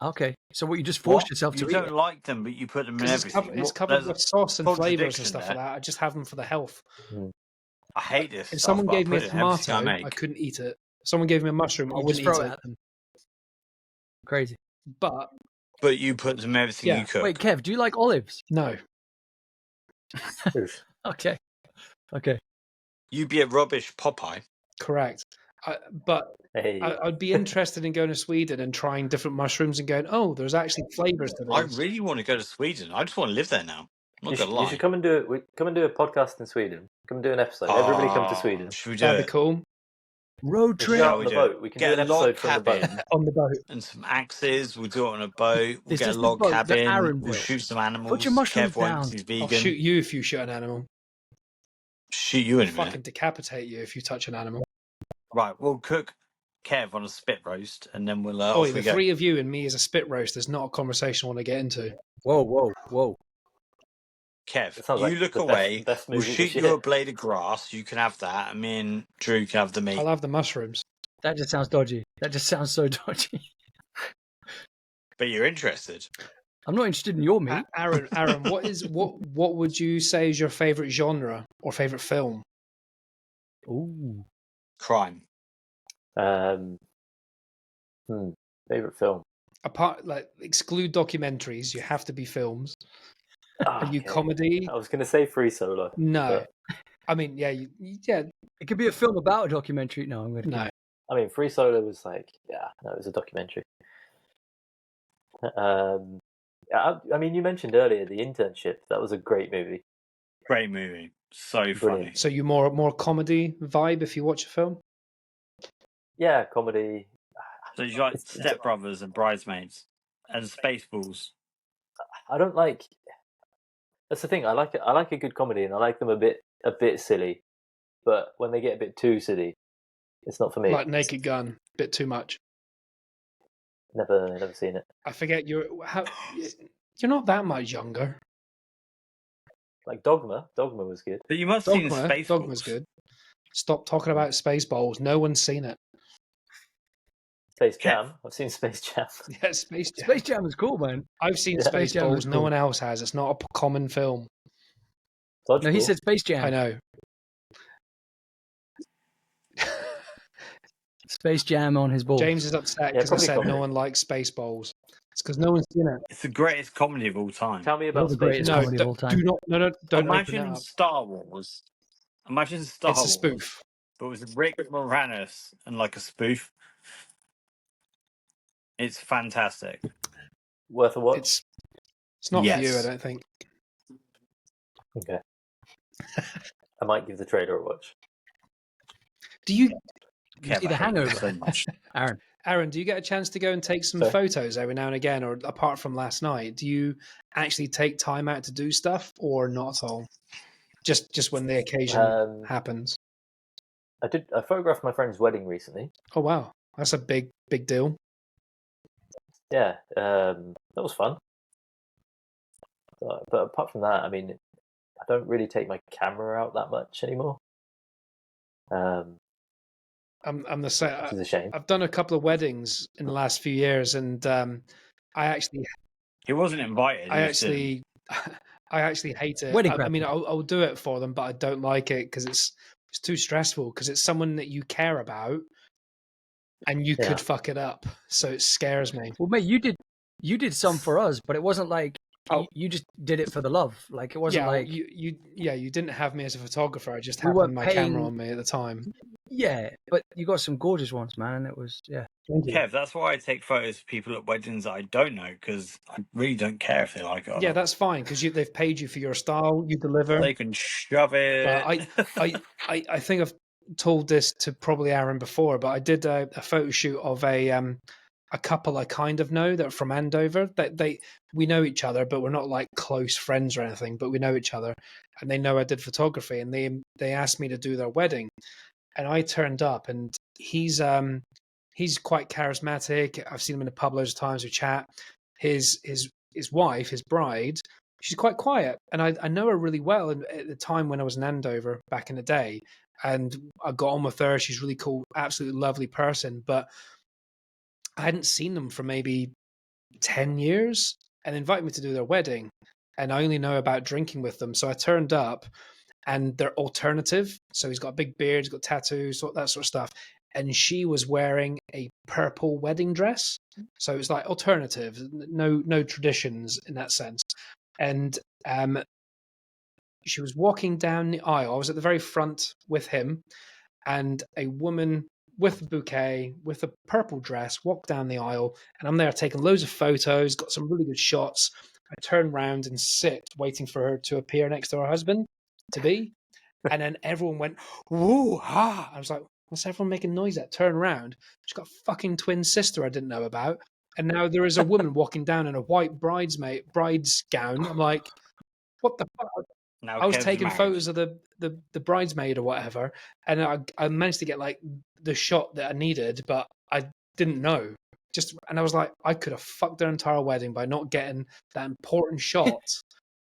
Okay. So what, you just forced What? yourself to You eat don't it? like them, but you put them in 'Cause everything. it's What- covered there's with a sauce and flavors and contradiction stuff there. like that. I just have them for the health. I hate this. If stuff, someone but I gave me a put it in everything tomato, I I make. couldn't eat it. If someone gave me a mushroom, I You just wouldn't throw eat it it. at them. Crazy. But But you put them in everything Yeah. you cook. Wait, Kev, do you like olives? no, Okay. Okay. You'd be a rubbish Popeye. correct. But Hey. I'd be interested in going to Sweden and trying different mushrooms and going, oh, there's actually flavors to I this. really want to go to Sweden. I just want to live there now. I'm not gonna You lie. should come and do it. Come and do a podcast in Sweden. Come and do an episode. Everybody come to Oh, Sweden. Should we do That'd it? be cool. Road We should trip. go Yeah, out we on the do. boat. We can Get do an a log episode from the boat. cabin On the boat. and some axes. We'll do it on a boat. We'll Is get this a the log boat that cabin. Aaron We'll built? shoot some animals. Put your mushrooms Kev won't down. 'cause he's I'll vegan. shoot you if you shoot an animal. Shoot you in a Fucking minute. decapitate you if you touch an animal. Right, we'll cook Kev on a spit roast, and then we'll Oh, off the we go. three of you and me as a spit roast is not a conversation I want to get into. Whoa, whoa, whoa. Kev, It sounds you like look the away. best We'll movie shoot this you year. a blade of grass. You can have that, and me and Drew can have the meat. I'll have the mushrooms. That just sounds dodgy. That just sounds so dodgy. But you're interested. I'm not interested in your meat. Aaron, what would you say is your favorite genre or favorite film? Ooh. Crime. Favorite film. Apart, like, exclude documentaries. You have to be films. Are you Okay. comedy? I was going to say Free Solo. No. but- I mean, yeah, yeah, It could be a film about a documentary. No, I'm going to. no. I mean, Free Solo was like, no, it was a documentary. I mean, you mentioned earlier The Internship. That was a great movie. Great movie. So funny. Brilliant. So you more comedy vibe if you watch a film? Yeah, comedy. So you like It's- Step Brothers and Bridesmaids and Spaceballs. I don't like. That's the thing. I like it. I like a good comedy, and I like them a bit silly. But when they get a bit too silly, it's not for me. Like Naked Gun, bit too much. Never seen it. I forget you're not that much younger. Like Dogma. Dogma was good. But you must have seen Dogma, Spaceballs. Dogma's good. Stop talking about Spaceballs. No one's seen it. Space Jam. I've seen Space Jam. Yeah, Space Jam. Space Jam is cool, man. I've seen Yeah. Space Jam Spaceballs. is No cool. one else has. It's not a common film. Dodgeball. No, he said Space Jam. I know. Space Jam on his balls. James is upset Yeah, because I probably said comedy. no one likes Spaceballs. It's because no one's seen it. It's the greatest comedy of all time. Tell me All about the Space greatest Jam. No, comedy of all time. do not. No, don't open Imagine it up. Star Wars. Imagine Star It's a Wars. spoof. But it was Rick Moranis and like a spoof. It's fantastic. Worth a watch. It's not for you, I Yes. don't think. Okay. I might give the trailer a watch. Do you, Kev, see The I hate you Hangover? so much. Aaron, do you get a chance to go and take some Sorry? photos every now and again, or apart from last night, do you actually take time out to do stuff, or not at all? Just when the occasion happens. I photographed my friend's wedding recently. Oh wow, that's a big deal. Yeah, that was fun. But apart from that, I mean, I don't really take my camera out that much anymore. I'm the Which same. is a shame. I've done a couple of weddings in the last few years, and I actually He wasn't invited. I he just didn't. actually hate it. Wedding I mean, I'll do it for them, but I don't like it because it's too stressful. Because it's someone that you care about, and you Yeah. could fuck it up. So it scares me. well, mate, you did some for us, but it wasn't like Oh. you just did it for the love. Like it wasn't Yeah, like you didn't have me as a photographer. I just We had weren't my paying- camera on me at the time. yeah. But you got some gorgeous ones, man. It was Thank you. Kev, that's why I take photos of people at weddings that I don't know, because I really don't care if they like it or Yeah, not. that's fine because they've paid you for your style. You deliver. They can shove it. But I think I've told this to probably Aaron before, but I did a photo shoot of a couple I kind of know that are from Andover. We know each other, but we're not like close friends or anything. But we know each other, and they know I did photography, and they asked me to do their wedding, and I turned up, and he's quite charismatic. I've seen him in the pub loads of times. We chat. His wife, his bride, she's quite quiet, and I know her really well. And at the time when I was in Andover back in the day, and I got on with her. She's really cool, absolutely lovely person. But I hadn't seen them for maybe 10 years, and they invited me to do their wedding. And I only know about drinking with them. So I turned up, and they're alternative. So he's got a big beard, he's got tattoos, that sort of stuff. And she was wearing a purple wedding dress. So it was like alternative, no traditions in that sense. And she was walking down the aisle. I was at the very front with him, and a woman with a bouquet, with a purple dress, walked down the aisle, and I'm there taking loads of photos, got some really good shots. I turn round and sit, waiting for her to appear next to her husband, to be. And then everyone went, whoa, ha. I was like, what's everyone making noise at? Turn around. She's got a fucking twin sister I didn't know about. And now there is a woman walking down in a white bride's gown. I'm like, what the fuck? Now I was Kev's taking married. photos of the bridesmaid or whatever, and I managed to get like the shot that I needed, but I didn't know. And I was like, I could have fucked their entire wedding by not getting that important shot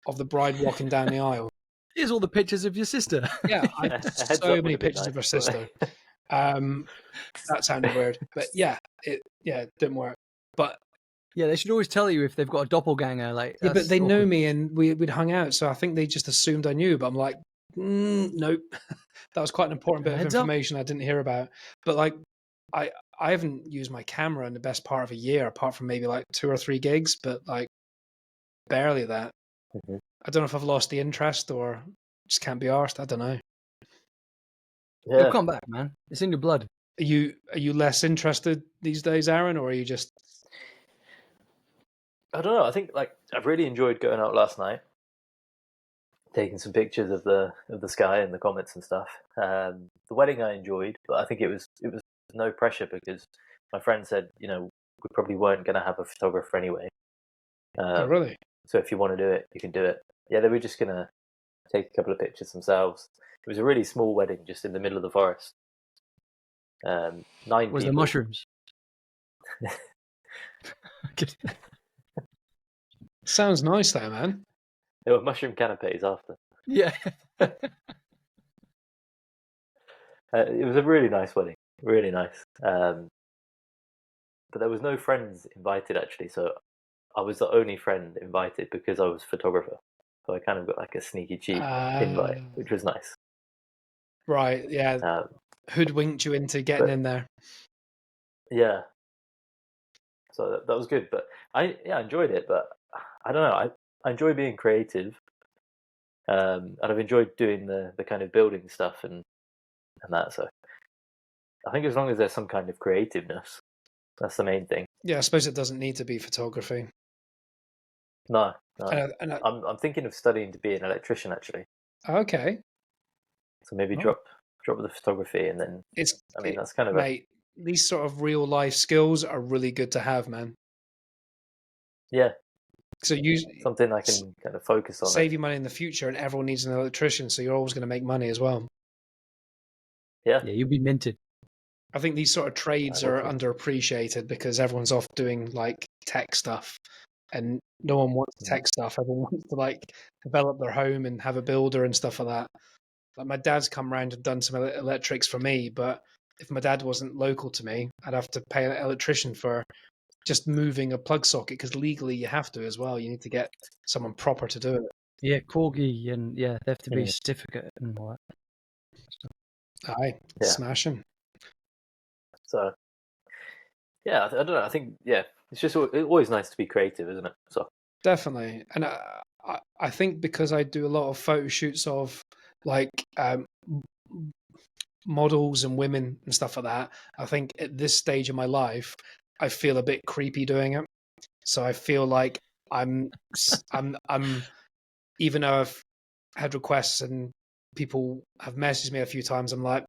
of the bride walking down the aisle. Here's all the pictures of your sister. Yeah, I had Heads up so would many have been pictures of her nice, sister. That sounded weird, but it didn't work. But Yeah, they should always tell you if they've got a doppelganger. Like, yeah, but that's they know awkward. me and we'd hung out, so I think they just assumed I knew. But I'm like, nope. That was quite an important bit of Heads up. information I didn't hear about. But like, I haven't used my camera in the best part of a year, apart from maybe like 2 or 3 gigs, but like barely that. Mhm. I don't know if I've lost the interest or just can't be arsed. I don't know. It'll Yeah, come back, man. It's in your blood. Are you less interested these days, Aaron, or are you just I don't know. I think like I've really enjoyed going out last night, taking some pictures of the sky and the comets and stuff. The wedding I enjoyed, but I think it was no pressure because my friend said, we probably weren't going to have a photographer anyway. oh, really? So if you want to do it, you can do it. Yeah, they were just going to take a couple of pictures themselves. It was a really small wedding, just in the middle of the forest. 9 Was there people. mushrooms? Sounds nice though, man. There were mushroom canapes after. Yeah. It was a really nice wedding, really nice. But there was no friends invited actually, so I was the only friend invited because I was photographer. So I kind of got like a sneaky cheap invite, which was nice. Right, yeah. Hoodwinked you into getting in there. Yeah. So that was good, but I enjoyed it. But I don't know. I enjoy being creative, and I've enjoyed doing the kind of building stuff and that. So I think as long as there's some kind of creativeness, that's the main thing. Yeah, I suppose it doesn't need to be photography. No. And I'm thinking of studying to be an electrician actually. okay. So maybe Oh. drop the photography and then that's kind of mate, these sort of real life skills are really good to have, man. yeah. So you Something I can kind of focus on. Save you money in the future, and everyone needs an electrician, so you're always going to make money as well. Yeah. Yeah, you'll be minted. I think these sort of trades are underappreciated because everyone's off doing like tech stuff, and no one wants tech stuff. Everyone wants to like develop their home and have a builder and stuff like that. Like my dad's come around and done some electrics for me, but if my dad wasn't local to me, I'd have to pay an electrician for just moving a plug socket because legally you have to as well. You need to get someone proper to do it. Yeah, corgi and they have to be certificate and all that. Aye, smashing. So yeah, I don't know. I think it's just always nice to be creative, isn't it? So definitely, and I think because I do a lot of photo shoots of like models and women and stuff like that, I think at this stage of my life, I feel a bit creepy doing it. So I feel like I'm even though I've had requests and people have messaged me a few times, I'm like,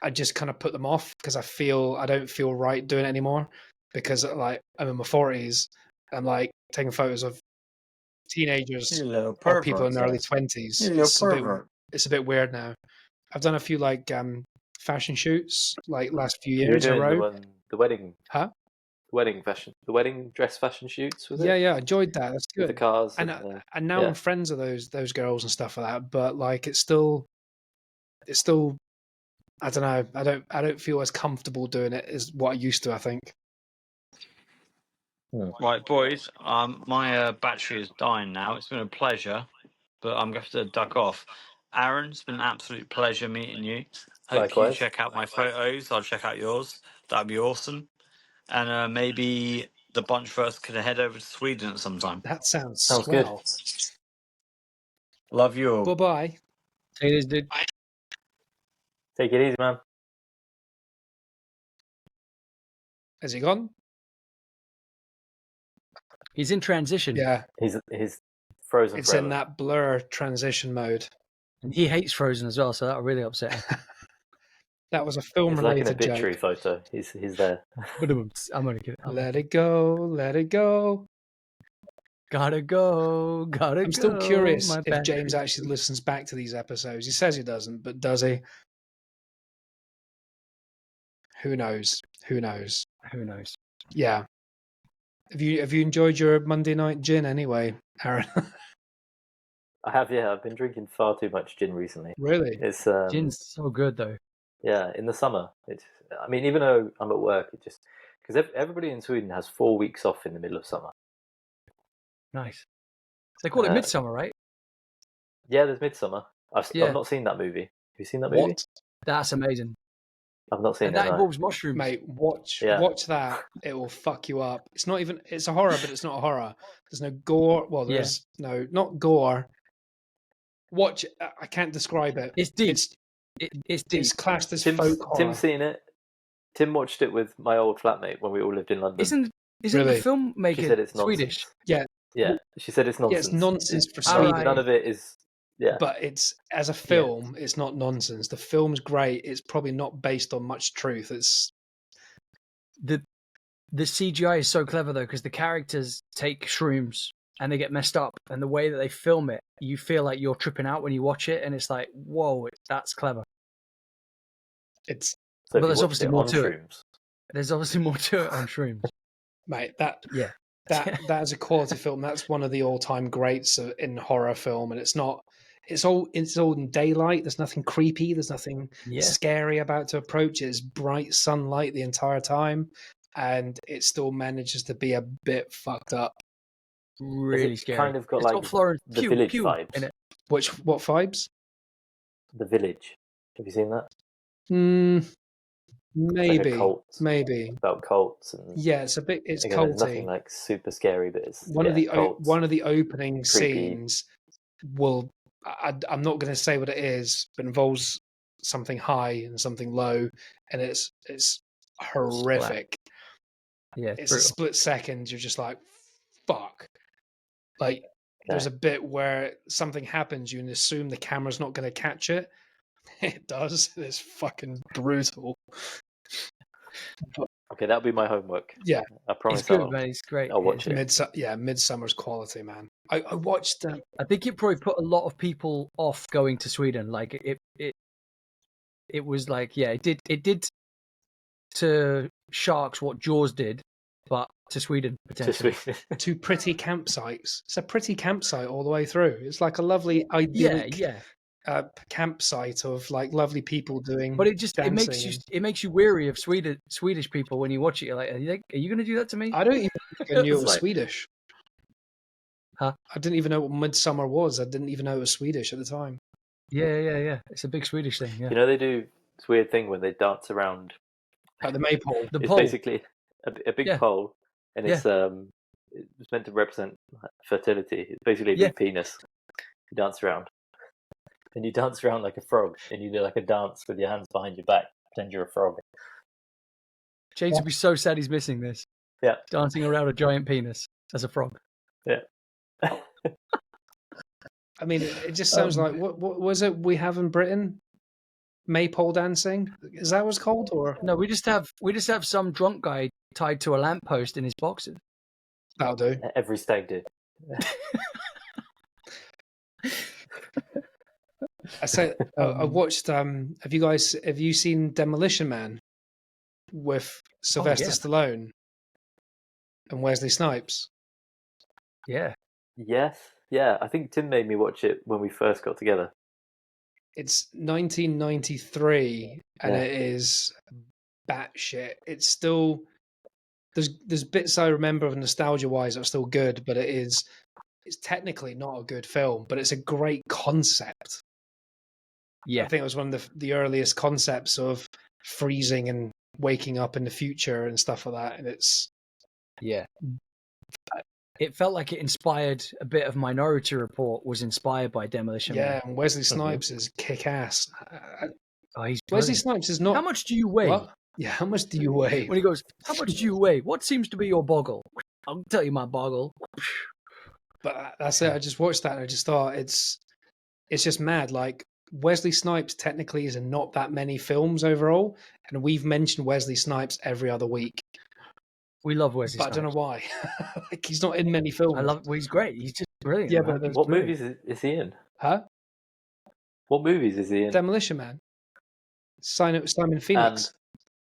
I just kind of put them off because I don't feel right doing it anymore because like I'm in my 40s. I'm like taking photos of teenagers or people in their early 20s. It's a bit weird now. I've done a few like fashion shoots like last few years in a row. The wedding, huh? The wedding dress fashion shoots, was it? Yeah, I enjoyed that. That's good. With the cars and now I'm friends of those girls and stuff like that. But like, it's still, I don't know. I don't feel as comfortable doing it as what I used to. I think. Right, boys. My battery is dying now. It's been a pleasure, but I'm going to have to duck off. Aaron, it's been an absolute pleasure meeting you. Hope you check out my photos. I'll check out yours. That'd be awesome. And maybe the bunch of us could head over to Sweden at some time. That sounds swell. Good. Love you all. Bye-bye. Take it easy, dude. Take it easy, man. Has he gone? He's in transition. Yeah. He's frozen. It's in that blur transition mode. And he hates Frozen as well, so that'll really upset him. That was a film-related like an obituary joke. photo. He's there. I'm gonna get it. Let it go, let it go. Gotta go. I'm still curious if James actually listens back to these episodes. He says he doesn't, but does he? Who knows? Who knows? Who knows? Yeah. Have you enjoyed your Monday night gin anyway, Aaron? I have. Yeah, I've been drinking far too much gin recently. Really? It's Gin's so good though. yeah, in the summer. It's. I mean, even though I'm at work, it just because everybody in Sweden has 4 weeks off in the middle of summer. Nice. They call it Uh, Midsummer, right? Yeah, there's Midsummer. I've Yeah. not seen that movie. Have you seen that movie? What? That's amazing. I've not seen And it. that No. involves mushrooms. Mate, watch Yeah. that. It will fuck you up. It's not even. It's a horror, but it's not a horror. There's no gore. Well, Yeah. there's no not gore. Watch. I can't describe it. It's deep. It's It's deep. it's classed as folk horror. Tim's seen it. Tim watched it with my old flatmate when we all lived in London. Isn't Really? the filmmaker She said it's Swedish? nonsense. Yeah, she said it's Yeah, nonsense. it's nonsense for All Sweden. right. None of it is. Yeah, But it's as a film, it's not nonsense. The film's great. It's probably not based on much truth. It's The CGI is so clever though, because the characters take shrooms and they get messed up, and the way that they film it, you feel like you're tripping out when you watch it, and it's like, whoa, that's clever. it's so Well, if there's you obviously watched more on to it. shrooms, There's obviously more to it on shrooms. mate, that Yeah. that is a quality film. That's one of the all-time greats in horror film, and it's not. It's all in daylight. There's nothing creepy. There's nothing Yeah. scary about to approach. It's bright sunlight the entire time, and it still manages to be a bit fucked up. Really it's scary. kind of got It's like got Florence the Pugh, Village Pugh vibes. in it. What vibes? The Village. Have you seen that? Maybe, like a cult. maybe. About cults and Yeah, it's a bit. It's again, there's culty. nothing like super scary, but it's One of the cults. one of the opening creepy. scenes will. I'm not going to say what it is, but involves something high and something low, and it's horrific. Yeah, It's a brutal. split second. You're just like, fuck. Like there's a bit where something happens, you assume the camera's not going to catch it. It does. It's fucking brutal. Okay, that'll be my homework. Yeah. I promise. It's good, man. It's great. I'll watch it. Midsummer's quality, man. I watched. I think it probably put a lot of people off going to Sweden. Like it was like, yeah, it did to sharks what Jaws did, but to Sweden To potentially. Sweden. Two pretty campsites. It's a pretty campsite all the way through. It's like a lovely, idyllic campsite of like lovely people doing. But it dancing makes you weary of Swedish people when you watch it. You're like, are you going to do that to me? I don't even think I knew it It's was like- Swedish. Huh? I didn't even know what Midsummer was. I didn't even know it was Swedish at the time. Yeah. It's a big Swedish thing. Yeah. You know, they do this weird thing when they dance around. Like the maypole. The It's pole. basically a big Yeah. pole, and it's meant to represent fertility. It's basically a big penis. You dance around, and you dance around like a frog, and you do like a dance with your hands behind your back, pretend you're a frog. James would be so sad he's missing this. Yeah. Dancing around a giant penis as a frog. Yeah. I mean, it just sounds like what was it we have in Britain? Maypole dancing? Is that what it's called? Or No, we just have some drunk guy tied to a lamppost in his boxers. that'll do. Every stag do. I say I watched. Have you seen Demolition Man with Sylvester yeah. Stallone and Wesley Snipes? Yeah. Yes. Yeah, I think Tim made me watch it when we first got together. It's 1993, and Yeah. it is batshit. It's still there's bits I remember of nostalgia wise that are still good, but it's technically not a good film, but it's a great concept. Yeah. I think it was one of the earliest concepts of freezing and waking up in the future and stuff like that. And it's Yeah. It felt like it inspired a bit of Minority Report was inspired by Demolition Man. and Wesley Snipes is kick ass. Oh, he's Wesley brilliant. Snipes is not. How much do you weigh? What? Yeah, how much do you weigh? When he goes, how much do you weigh? What seems to be your boggle? I'll tell you my boggle. But that's it. I just watched that and I just thought it's just mad. Like Wesley Snipes technically is in not that many films overall, and we've mentioned Wesley Snipes every other week. We love Wesley But Snipes. I don't know why. Like he's not in many films. I love. Well, he's great. He's just brilliant. Yeah, man. but He's What brilliant. movies is he in? Huh? What movies is he in? Demolition Man. Simon Phoenix.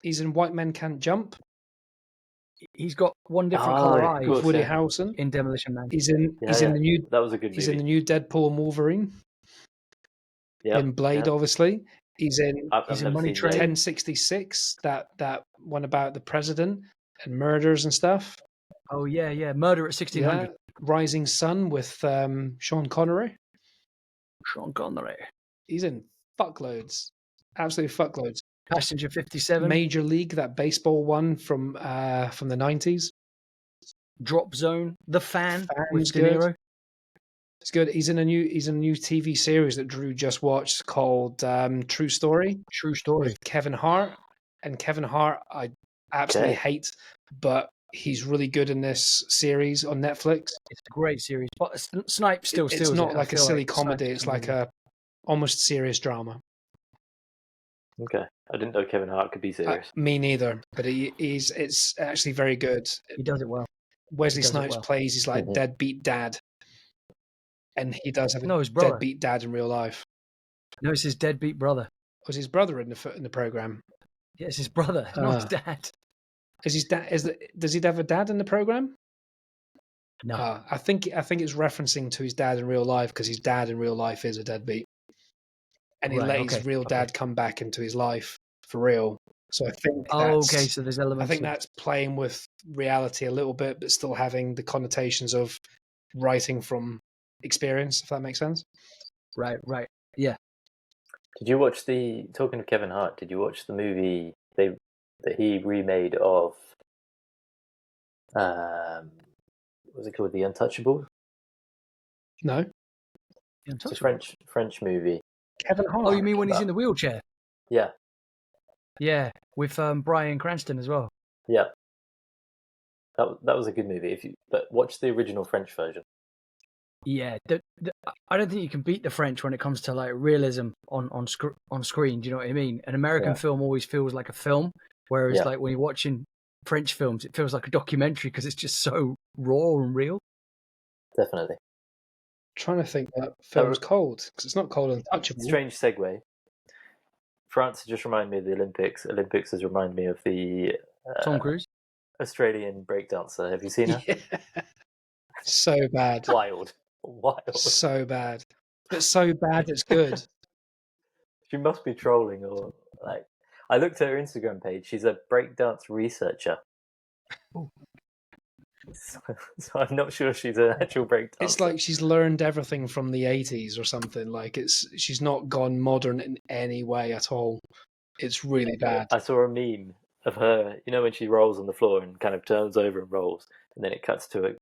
He's in White Men Can't Jump. He's got one different color eye of course, Woody yeah. Harrelson. in Demolition Man. He's in. Yeah, he's yeah. in the new. That was a good He's movie. in the new Deadpool and Wolverine. Yep, In Blade, yep. obviously. He's in He's in never Money seen Train. Blade. 1066. That one about the president and murders and stuff. Oh yeah. Murder at 1600. Yeah. Rising Sun with Sean Connery. Sean Connery. He's in fuckloads. Absolutely fuckloads. Passenger 57. Major League, that baseball one from the 90s. Drop Zone. The Fan with Fan's De good. Niro. It's good. He's in a new TV series that Drew just watched called True Story True Story. with Kevin Hart. And Kevin Hart, I absolutely Okay. hate, but he's really good in this series on Netflix. It's a great series. But Snipe still It's steals not it. I like a feel silly like comedy. Snipes It's can like do it. a almost serious drama. Okay, I didn't know Kevin Hart could be serious. Me neither, but it's actually very good. He does it well. Wesley does it Snipes well. plays he's like Mhm. deadbeat dad, and he does have a No, his brother. deadbeat dad in real life. No, it's his deadbeat brother. Was his brother in the program? Yeah, it's his brother, not his Ah. dad. Is his dad? Does he have a dad in the program? No. I think it's referencing to his dad in real life because his dad in real life is a deadbeat, and he Right, let okay, his real okay. dad come back into his life for real. So I think Oh, that's, okay, so there's elements I think of... that's playing with reality a little bit, but still having the connotations of writing from experience. If that makes sense. Right. Yeah. Did you watch talking of Kevin Hart, did you watch the movie that he remade of what was it called? The Untouchable? No, It's a French movie. Kevin Hart. Oh, you mean when he's in the wheelchair? Yeah, Yeah, with Bryan Cranston as well. yeah. That was a good movie. But watch the original French version. Yeah, I don't think you can beat the French when it comes to like realism on screen. Do you know what I mean? An American Yeah. film always feels like a film, whereas Yeah. like when you're watching French films, it feels like a documentary because it's just so raw and real. Definitely. Trying to think what film's called because it's not called Untouchable. Strange segue. France just reminded me of the Olympics. Olympics has reminded me of the Tom Cruise. Australian breakdancer. Have you seen her? Yeah. So bad. Wild. So bad. But so bad it's good. She must be trolling or like. I looked at her Instagram page. She's a breakdance researcher. So I'm not sure she's an actual breakdancer. It's like she's learned everything from the 80s or something. Like she's not gone modern in any way at all. It's really bad. I saw a meme of her, when she rolls on the floor and kind of turns over and rolls, and then it cuts to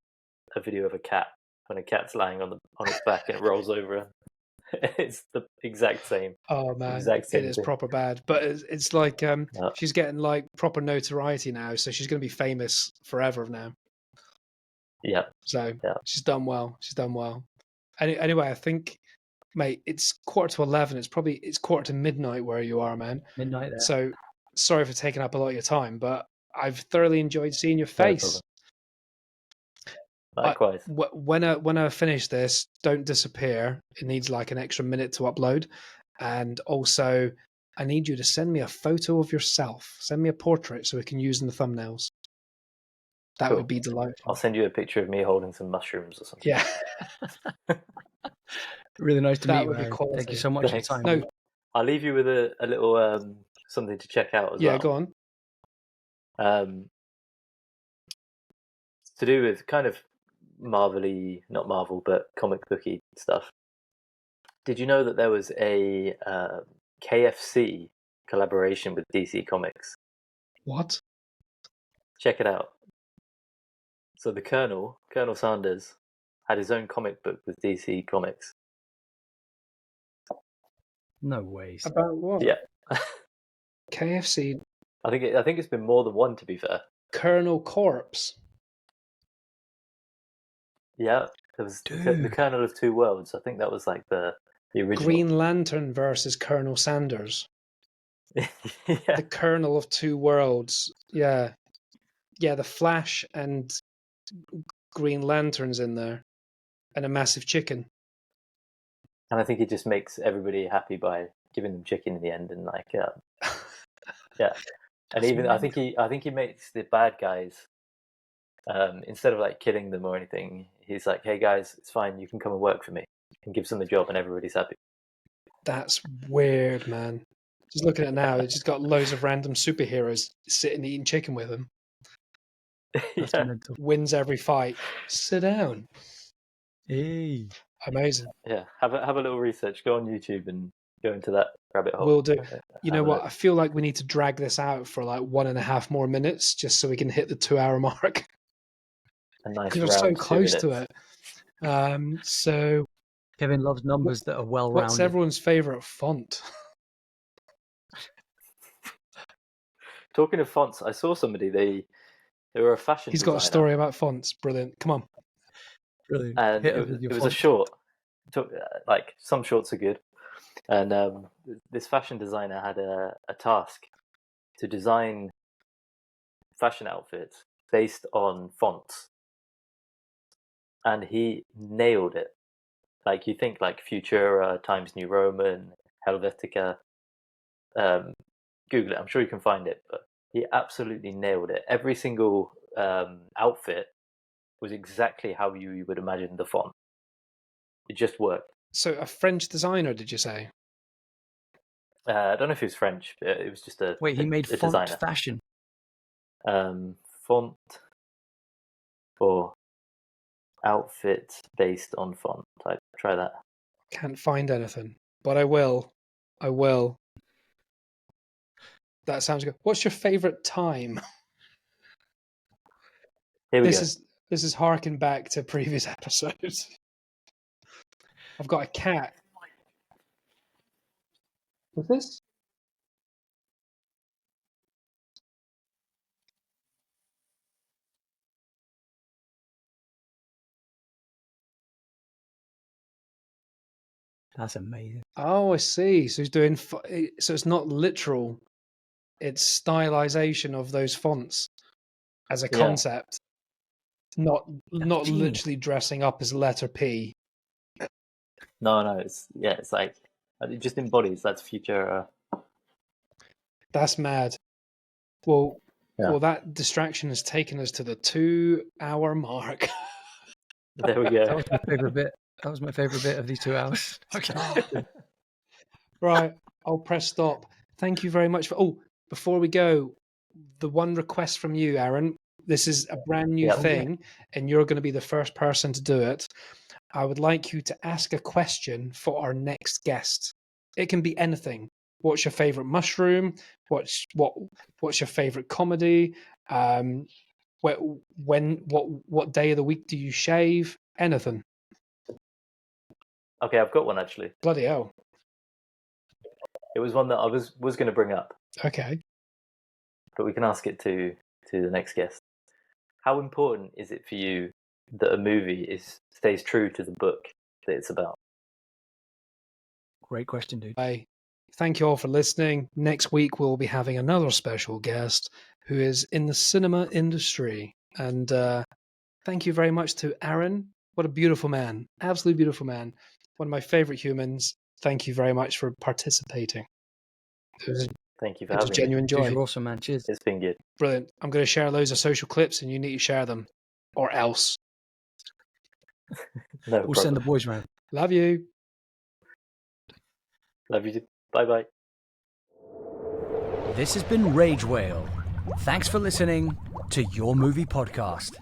a video of a cat when a cat's lying on its back and it rolls over her. It's the exact same. Oh man, Exact it same is thing. proper bad. But it's like she's getting like proper notoriety now, so she's going to be famous forever now. Yeah. So Yeah. she's done well. Anyway, I think, mate, it's 11:15. It's 11:45 where you are, man. Midnight there. So sorry for taking up a lot of your time, but I've thoroughly enjoyed seeing your No face. Likewise. When I finish this, don't disappear. It needs like an extra minute to upload, and also I need you to send me a photo of yourself. Send me a portrait so we can use in the thumbnails. That Cool. would be delightful. I'll send you a picture of me holding some mushrooms or something. Yeah, Really nice to that meet you. would be Aaron. quality. Thank you so much for your Thanks. time. No, I'll leave you with a little something to check out as yeah, well. go on. To do with kind of Marvel-y, not Marvel, but comic booky stuff. Did you know that there was a KFC collaboration with DC Comics? What? Check it out. So the Colonel Sanders, had his own comic book with DC Comics. No ways. About what? Yeah. KFC I think it's been more than one, to be fair. Colonel Corpse. Yeah, there was the Colonel of Two Worlds. I think that was like the original. Green Lantern versus Colonel Sanders. Yeah. The Colonel of Two Worlds. Yeah. Yeah, the Flash and Green Lantern's in there. And a massive chicken. And I think it just makes everybody happy by giving them chicken in the end, and like, yeah. And even I think he makes the bad guys instead of like killing them or anything, he's like, "Hey guys, it's fine. You can come and work for me," and gives them the job, and everybody's happy. That's weird, man. Just looking at it now, it's just got loads of random superheroes sitting eating chicken with him. That's Yeah. mental. Wins every fight. Sit down. Hey. Amazing. Yeah, have a little research. Go on YouTube and go into that rabbit hole. Will do. You know Have a what? look. I feel like we need to drag this out for like 1.5 more minutes just so we can hit the 2-hour mark. A nice Because we're so round 2 close to minutes. it. So, Kevin loves numbers that are well what's rounded. everyone's favorite font? Talking of fonts, I saw somebody. They were a fashion. He's got a designer, story about fonts. Brilliant. Come on. Brilliant. and Hit us it with your was a font. short. Like some shorts are good, and this fashion designer had a task to design fashion outfits based on fonts, and he nailed it. Like, you think like Futura, Times New Roman, Helvetica. Google it. I'm sure you can find it, but he absolutely nailed it. Every single outfit was exactly how you would imagine the font. It just worked. So, a French designer, did you say? I don't know if he was French, but it was just a Wait, he made a font designer. fashion. Font for outfit based on font type. Try that. Can't find anything, but I will. I will. That sounds good. What's your favorite time? Here we go. This is harking back to previous episodes. I've got a cat. What's this? That's amazing. Oh, I see. So he's doing. So it's not literal. It's stylization of those fonts as a Yeah. concept. Not genius. literally dressing up as letter P. No, it's like it just embodies that's future. That's mad. Well, Yeah. well, that distraction has taken us to the 2-hour mark. There we That go. was my favorite bit. That was my favorite bit of these 2 hours. Okay. Right, I'll press stop. Thank you very much for. Oh, before we go, the one request from you, Aaron. This is a brand new Yeah. thing, and you're going to be the first person to do it. I would like you to ask a question for our next guest. It can be anything. What's your favorite mushroom? What's your favorite comedy? What day of the week do you shave? Anything. Okay, I've got one actually. Bloody hell. It was one that I was going to bring up, Okay. but we can ask it to the next guest. How important is it for you that a movie stays true to the book that it's about? Great question, dude. Thank you all for listening. Next week we'll be having another special guest who is in the cinema industry. And thank you very much to Aaron. What a beautiful man. Absolutely beautiful man. One of my favorite humans. Thank you very much for participating. Thank you for It was having me. genuine Dude, joy. you're awesome, man. Cheers. It's been good. Brilliant. I'm going to share loads of social clips and you need to share them. Or else. No We'll send the problem. boys round. Love you. Love you. Bye bye. This has been Rage Whale. Thanks for listening to Your Movie Podcast.